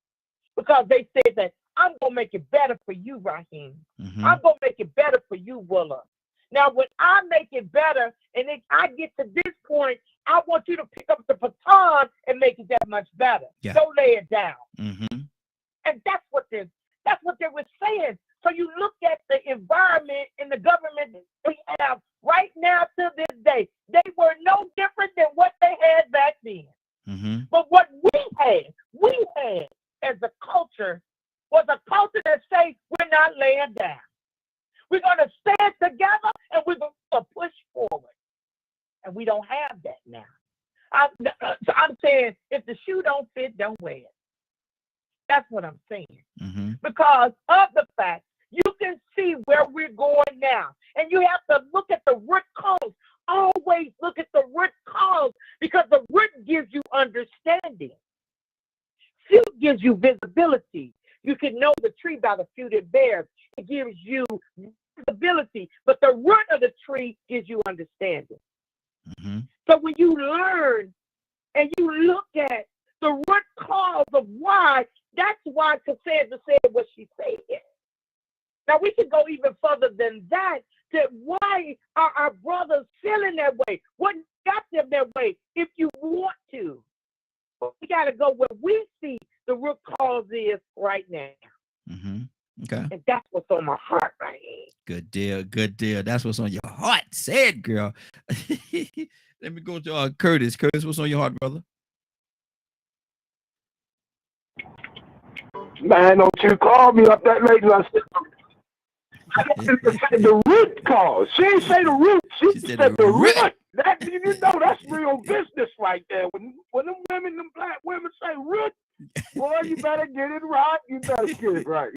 Because they said that I'm going to make it better for you, Raheem. Mm-hmm. I'm going to make it better for you, Willa. Now, when I make it better and then I get to this point, I want you to pick up the baton and make it that much better. Yeah. Don't lay it down. Mm-hmm. And that's what they were saying. So you look at the environment and the government we have right now to this day. They were no different than what they had back then. Mm-hmm. But what we had as a culture was a culture that says we're not laying down. We're going to stand together and we're going to push forward. And we don't have that now. So I'm saying if the shoe don't fit, don't wear it. That's what I'm saying. Mm-hmm. Because of the fact you can see where we're going now. And you have to look at the root cause. Always look at the root cause because the root gives you understanding. Fruit gives you visibility. You can know the tree by the fruit it bears. It gives you visibility, but the root of the tree gives you understanding. Mm-hmm. So when you learn and you look at the root cause of why, that's why Cassandra said what she said. Now we can go even further than that. That why are our brothers feeling that way? What got them that way? If you want to, but we got to go where we see the root cause is right now. Mm-hmm. Okay. And that's what's on my heart right here. Good deal. Good deal. That's what's on your heart. Say it, girl. Let me go to Curtis. Curtis, what's on your heart, brother? Man, don't you call me up that late. The root cause. She didn't say the root. She said the root. That, you know, that's real business right there. When them women, them black women say root, boy, you better get it right. You better get it right.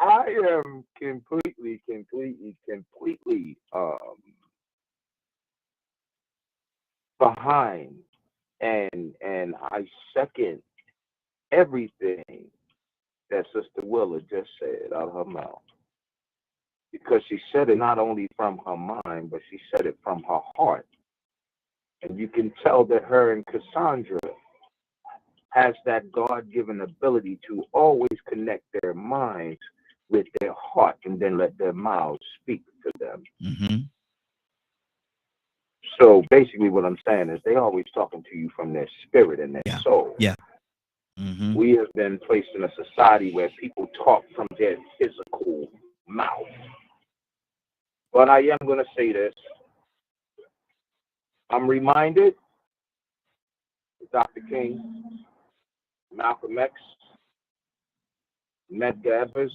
I am completely behind, and I second everything that Sister Willa just said out of her mouth. Because she said it not only from her mind, but she said it from her heart. And you can tell that her and Cassandra has that God-given ability to always connect their minds with their heart and then let their mouths speak to them. Mm-hmm. So basically what I'm saying is they always talking to you from their spirit and their soul. Yeah. Mm-hmm. We have been placed in a society where people talk from their physical mouth. But I am going to say this. I'm reminded Dr. King, Malcolm X, Medgar Evers,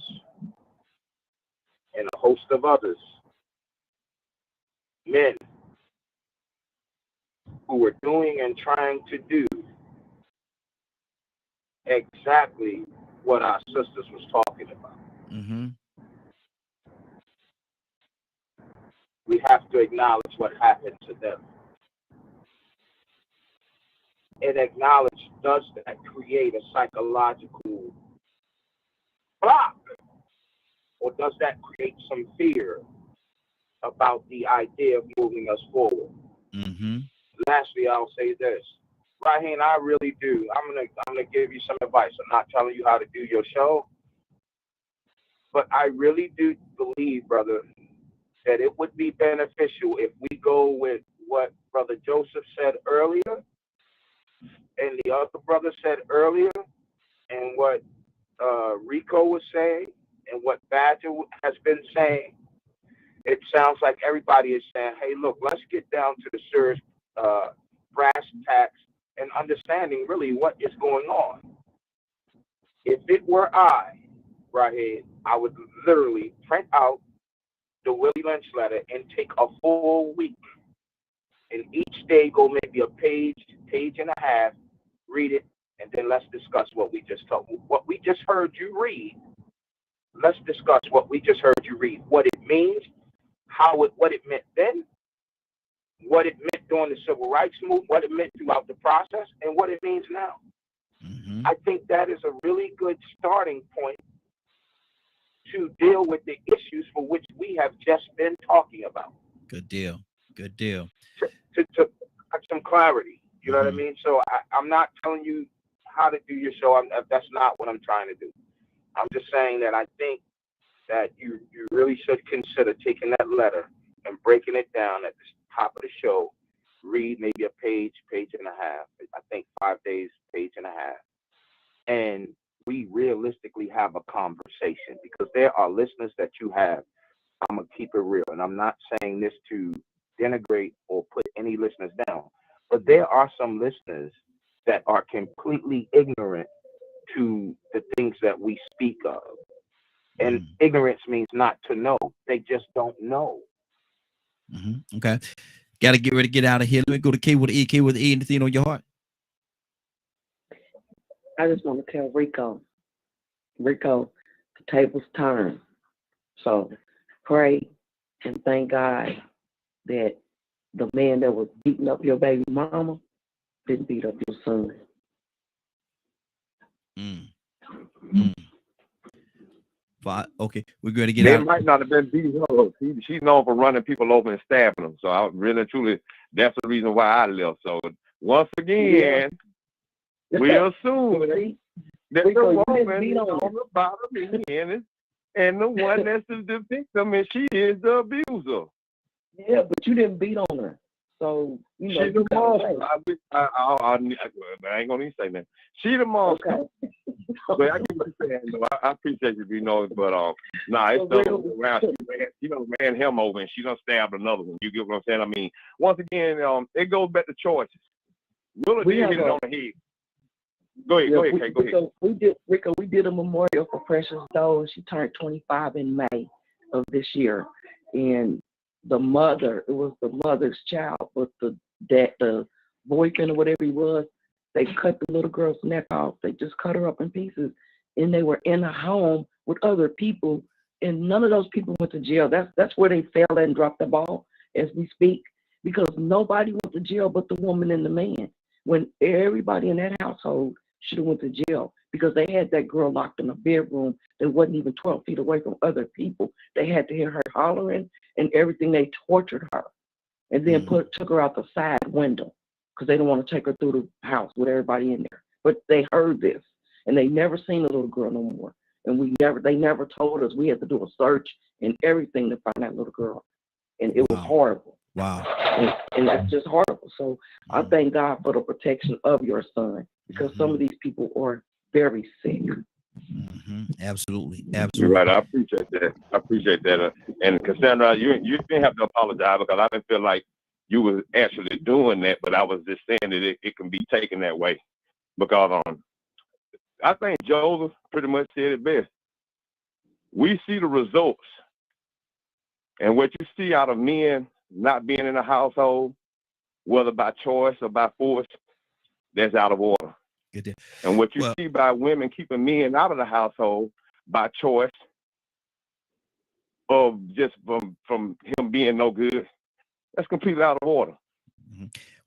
and a host of others, men who were doing and trying to do exactly what our sisters was talking about. Mm-hmm. We have to acknowledge what happened to them. And acknowledge, does that create a psychological block? Or does that create some fear about the idea of moving us forward? Mm-hmm. Lastly, I'll say this. Raheem, I really do. I'm gonna give you some advice. I'm not telling you how to do your show. But I really do believe, brother, that it would be beneficial if we go with what Brother Joseph said earlier and the other brother said earlier and what Rico was saying and what Badger has been saying. It sounds like everybody is saying, hey, look, let's get down to the serious brass tacks and understanding really what is going on. If it were I, Raheem, I would literally print out the Willie Lynch letter and take a full week. And each day go maybe a page and a half, read it, and then let's discuss what we just heard you read. Let's discuss what we just heard you read, what it means, what it meant then, what it meant during the civil rights movement, what it meant throughout the process, and what it means now. Mm-hmm. I think that is a really good starting point to deal with the issues for which we have just been talking about. Good deal. Good deal. To have some clarity. You know what I mean? So I'm not telling you how to do your show. That's not what I'm trying to do. I'm just saying that I think that you really should consider taking that letter and breaking it down at the top of the show. Read maybe a page and a half. I think 5 days, page and a half. And we realistically have a conversation, because there are listeners that you have. I'm going to keep it real. And I'm not saying this to denigrate or put any listeners down, but there are some listeners that are completely ignorant to the things that we speak of. And ignorance means not to know. They just don't know. Mm-hmm. Okay. Got to get ready to get out of here. Let me go to K with E. K with E. Anything on your heart? I just want to tell Rico, the tables turn. So pray and thank God that the man that was beating up your baby mama didn't beat up your son. Okay, we're going to get They out. might not have been beating her up. She's known for running people over and stabbing them. So I really, truly, that's the reason why I left. So once again, we assume that the woman is on the bottom end, and the one that's the victim, and she is the abuser. Yeah, but you didn't beat on her. So, you know, She's the monster. I ain't going to even say that. She the monster. Okay. But I get what you're saying, though. I appreciate you, but it's the other way around. She done ran him over, and she done stabbed another one. You get what I'm saying? I mean, once again, it goes back to choices. Willa did hit it on the head. Go ahead, Kay. Go ahead. We did a memorial for Precious Doe, and she turned 25 in May of this year. And the mother, it was the mother's child, but the boyfriend or whatever he was, they cut the little girl's neck off. They just cut her up in pieces. And they were in a home with other people, and none of those people went to jail. That's where they fell and dropped the ball as we speak, because nobody went to jail but the woman and the man, when everybody in that household should have went to jail, because they had that girl locked in a bedroom that wasn't even 12 feet away from other people. They had to hear her hollering and everything. They tortured her and then took her out the side window because they didn't want to take her through the house with everybody in there. But they heard this, and they never seen the little girl no more. And they never told us. We had to do a search and everything to find that little girl. And it was horrible. Wow. And that's just horrible. So I thank God for the protection of your son, because some of these people are very sick. Absolutely. You're right. I appreciate that. And Cassandra, you didn't have to apologize, because I didn't feel like you were actually doing that, but I was just saying that it can be taken that way, because I think Joseph pretty much said it best. We see the results, and what you see out of men not being in a household, whether by choice or by force, that's out of order. And what you see by women keeping men out of the household by choice, of just from him being no good, that's completely out of order.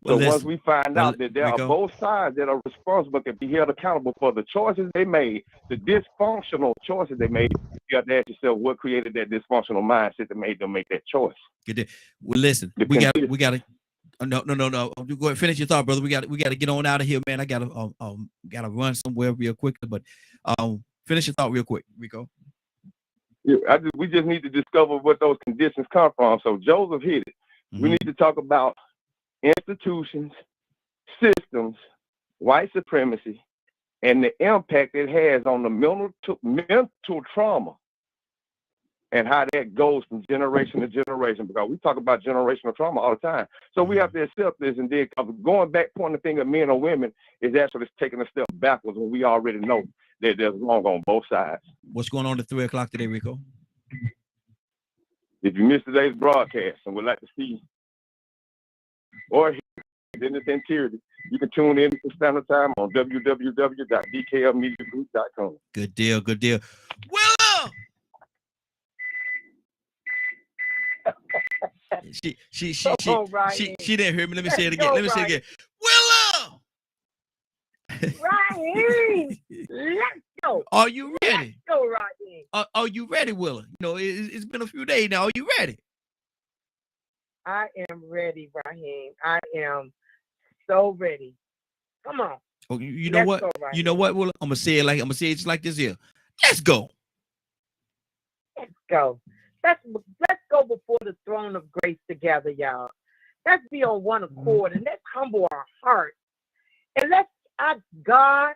So once we find out that there are both sides that are responsible, can be held accountable for the choices they made, the dysfunctional choices they made, you have to ask yourself what created that dysfunctional mindset that made them make that choice. Well, listen, we got to. No. You go ahead, finish your thought, brother. We got to get on out of here, man. I gotta run somewhere real quickly, but finish your thought real quick, Rico. We just need to discover what those conditions come from. So Joseph hit it. We need to talk about institutions, systems, white supremacy, and the impact it has on the mental trauma and how that goes from generation to generation, because we talk about generational trauma all the time. So we have to accept this, and then going back, pointing the finger at men or women is actually taking a step backwards when we already know that there's wrong on both sides. What's going on at 3 o'clock today, Rico? If you missed today's broadcast and would like to see or hear in its entirety, you can tune in to Standard Time on www.dklmediagroup.com. Good deal, good deal. Willow! She didn't hear me. Let me say it again. Let me say it again. Willow! Raheem, let's go. Are you ready? Let's go, Raheem. Are you ready, Willow? You know, it's been a few days now. Are you ready? I am ready, Raheem. I am so ready. Come on. Oh, you know what? You know what, Willow? I'm gonna say it just like this here. Let's go. Let's go. Let's go before the throne of grace together, y'all. Let's be on one accord and let's humble our hearts. And let's ask God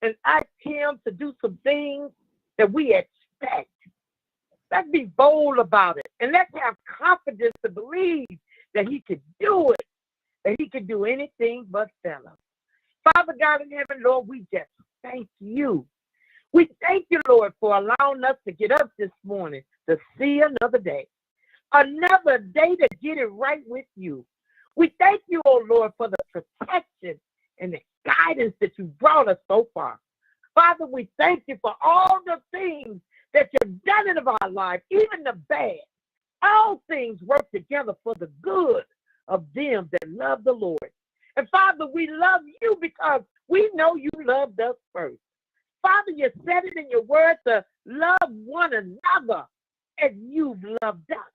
and ask Him to do some things that we expect. Let's be bold about it. And let's have confidence to believe that He could do it. That He could do anything but fail us. Father God in heaven, Lord, we just thank you. We thank you, Lord, for allowing us to get up this morning to see another day. Another day to get it right with you. We thank you, oh Lord, for the protection and the guidance that you brought us so far. Father, we thank you for all the things that you've done in our life, even the bad. All things work together for the good of them that love the Lord. And Father, we love you because we know you loved us first. Father, you said it in your word to love one another as you've loved us.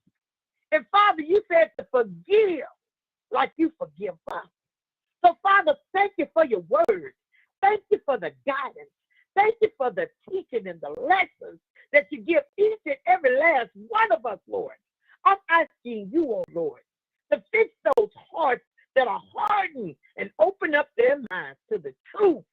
And Father, you said to forgive like you forgive us. So Father, thank you for your word. Thank you for the guidance. Thank you for the teaching and the lessons that you give each and every last one of us, Lord. I'm asking you, oh Lord, to fix those hearts that are hardened and open up their minds to the truth.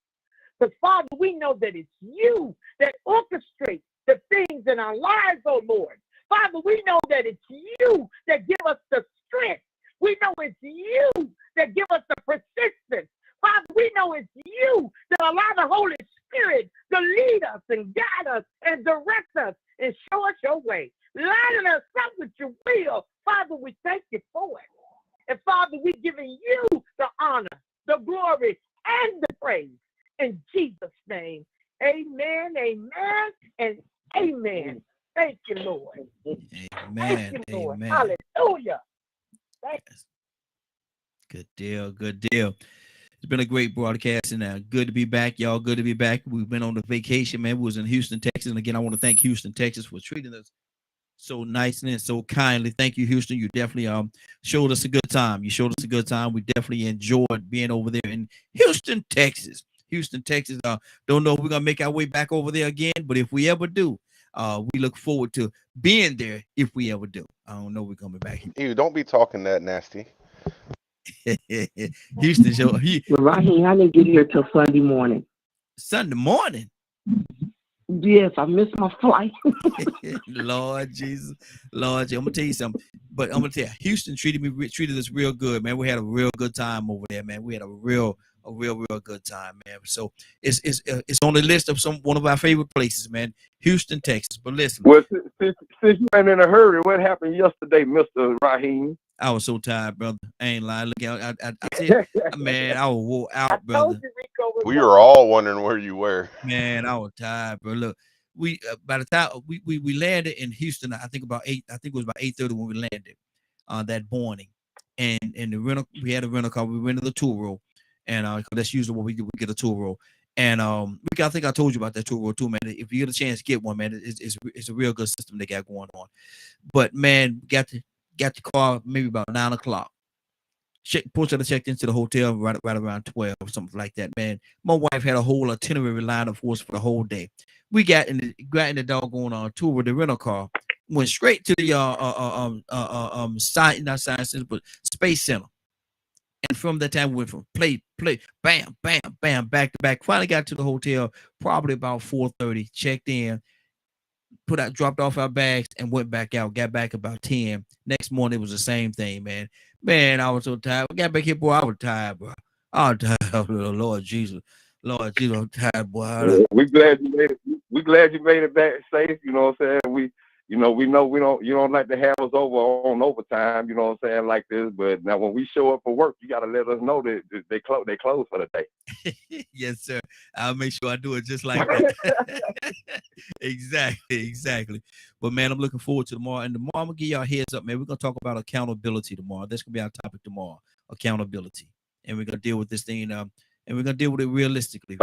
Because, Father, we know that it's you that orchestrates the things in our lives, oh Lord. Father, we know that it's you that give us the strength. We know it's you that give us the persistence. Father, we know it's you that allow the Holy Spirit to lead us and guide us and direct us and show us your way. Lining us up with your will. Father, we thank you for it. And Father, we're giving you the honor, the glory, and the praise. In Jesus' name, amen, amen, and amen. Thank you, Lord. Amen. Thank you, Lord. Amen. Hallelujah. Thank you. Good deal. Good deal. It's been a great broadcast, and good to be back, y'all. Good to be back. We've been on a vacation, man. We was in Houston, Texas, and again, I want to thank Houston, Texas, for treating us so nicely and so kindly. Thank you, Houston. You definitely showed us a good time. You showed us a good time. We definitely enjoyed being over there in Houston, Texas. Houston, Texas. Don't know if we're gonna make our way back over there again, but if we ever do, we look forward to being there if we ever do. I don't know we're coming back. Ew, don't be talking that nasty. Houston show. Well, Raheem, I didn't get here till Sunday morning. Sunday morning. Yes, I missed my flight. Lord Jesus, Lord, I'm gonna tell you something. But I'm gonna tell you, Houston treated us real good, man. We had a real good time over there, man. We had a real good time, man. So it's on the list of one of our favorite places, man. Houston, Texas. But listen, well, since you ain't in a hurry, what happened yesterday, Mr. Raheem? I was so tired, brother. I ain't lying. Look, I said, man, I was wore out, brother. We were all wondering where you were. Man, I was tired, bro. Look, we by the time we landed in Houston, I think it was about 8:30 when we landed that morning, and we had a rental car. We rented the Turo, and that's usually what we do. We get a Turo, and I think I told you about that Turo too, man. If you get a chance, get one, man. It's a real good system they got going on. But man, got the car maybe about 9 o'clock. Portia checked into the hotel right around 12 or something like that, man. My wife had a whole itinerary lined up for us for the whole day. We got in the doggone tour with the rental car, went straight to the not science center, but Space Center. And from that time, we went from play, bam, bam, bam, back to back. Finally got to the hotel probably about 4:30, checked in, dropped off our bags and went back out. Got back about 10. Next morning, it was the same thing, man. Man, I was so tired. I got back here, boy, I was tired, bro. I was tired. Lord Jesus, I'm tired, boy. We glad you made it. We glad you made it back safe. You know what I'm saying? We know you don't like to have us over on overtime. You know what I'm saying, like this. But now when we show up for work, you gotta let us know that they close for the day. Yes, sir. I'll make sure I do it just like that. Exactly. But man, I'm looking forward to tomorrow. And tomorrow I'm gonna give y'all a heads up, man. We're gonna talk about accountability tomorrow. That's gonna be our topic tomorrow. Accountability. And we're gonna deal with this thing, and we're gonna deal with it realistically.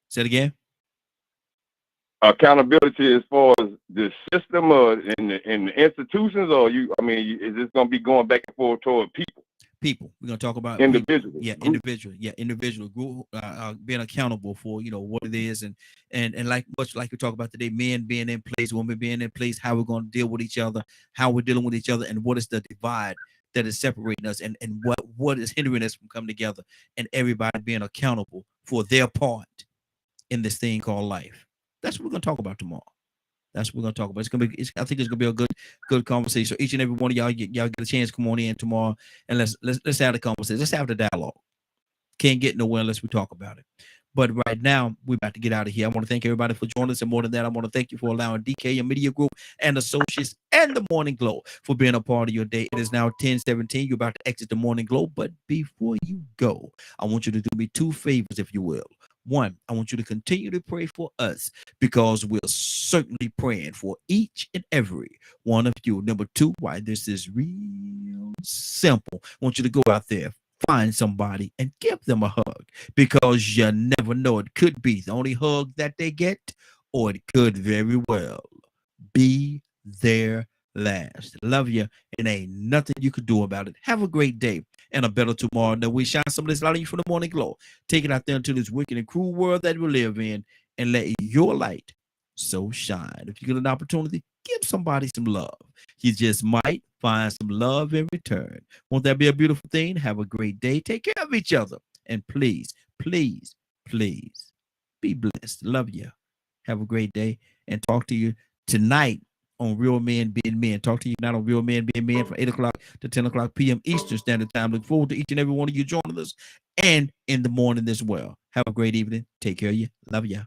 Say it again. Accountability as far as the system or in the institutions, or is this gonna be going back and forth toward people? People. We're gonna talk about individuals. Individual group, being accountable for what it is, and much like we talk about today, men being in place, women being in place, how we're gonna deal with each other, how we're dealing with each other, and what is the divide that is separating us, and what is hindering us from coming together, and everybody being accountable for their part in this thing called life. That's what we're gonna talk about tomorrow. That's what we're gonna talk about. I think it's gonna be a good conversation. So each and every one of y'all get a chance to come on in tomorrow, and let's have the conversation. Let's have the dialogue. Can't get nowhere unless we talk about it. But right now, we're about to get out of here. I want to thank everybody for joining us, and more than that, I want to thank you for allowing DK Media Group and Associates and the Morning Glow for being a part of your day. It is now 10:17. You're about to exit the Morning Glow, but before you go, I want you to do me two favors, if you will. One, I want you to continue to pray for us, because we're certainly praying for each and every one of you. Number two, why this is real simple. I want you to go out there, find somebody, and give them a hug, because you never know. It could be the only hug that they get, or it could very well be their last. Love you, and ain't nothing you could do about it. Have a great day and a better tomorrow. Now we shine some of this light on you from the Morning Glow. Take it out there into this wicked and cruel world that we live in, and let your light so shine. If you get an opportunity, give somebody some love. You just might find some love in return. Won't that be a beautiful thing? Have a great day. Take care of each other. And please, please, please be blessed. Love you. Have a great day, and talk to you tonight on Real Men Being Men. Talk to you tonight on Real Men Being Men from 8 o'clock to 10 o'clock p.m. Eastern Standard Time. Look forward to each and every one of you joining us, and in the morning as well. Have a great evening. Take care of you. Love you.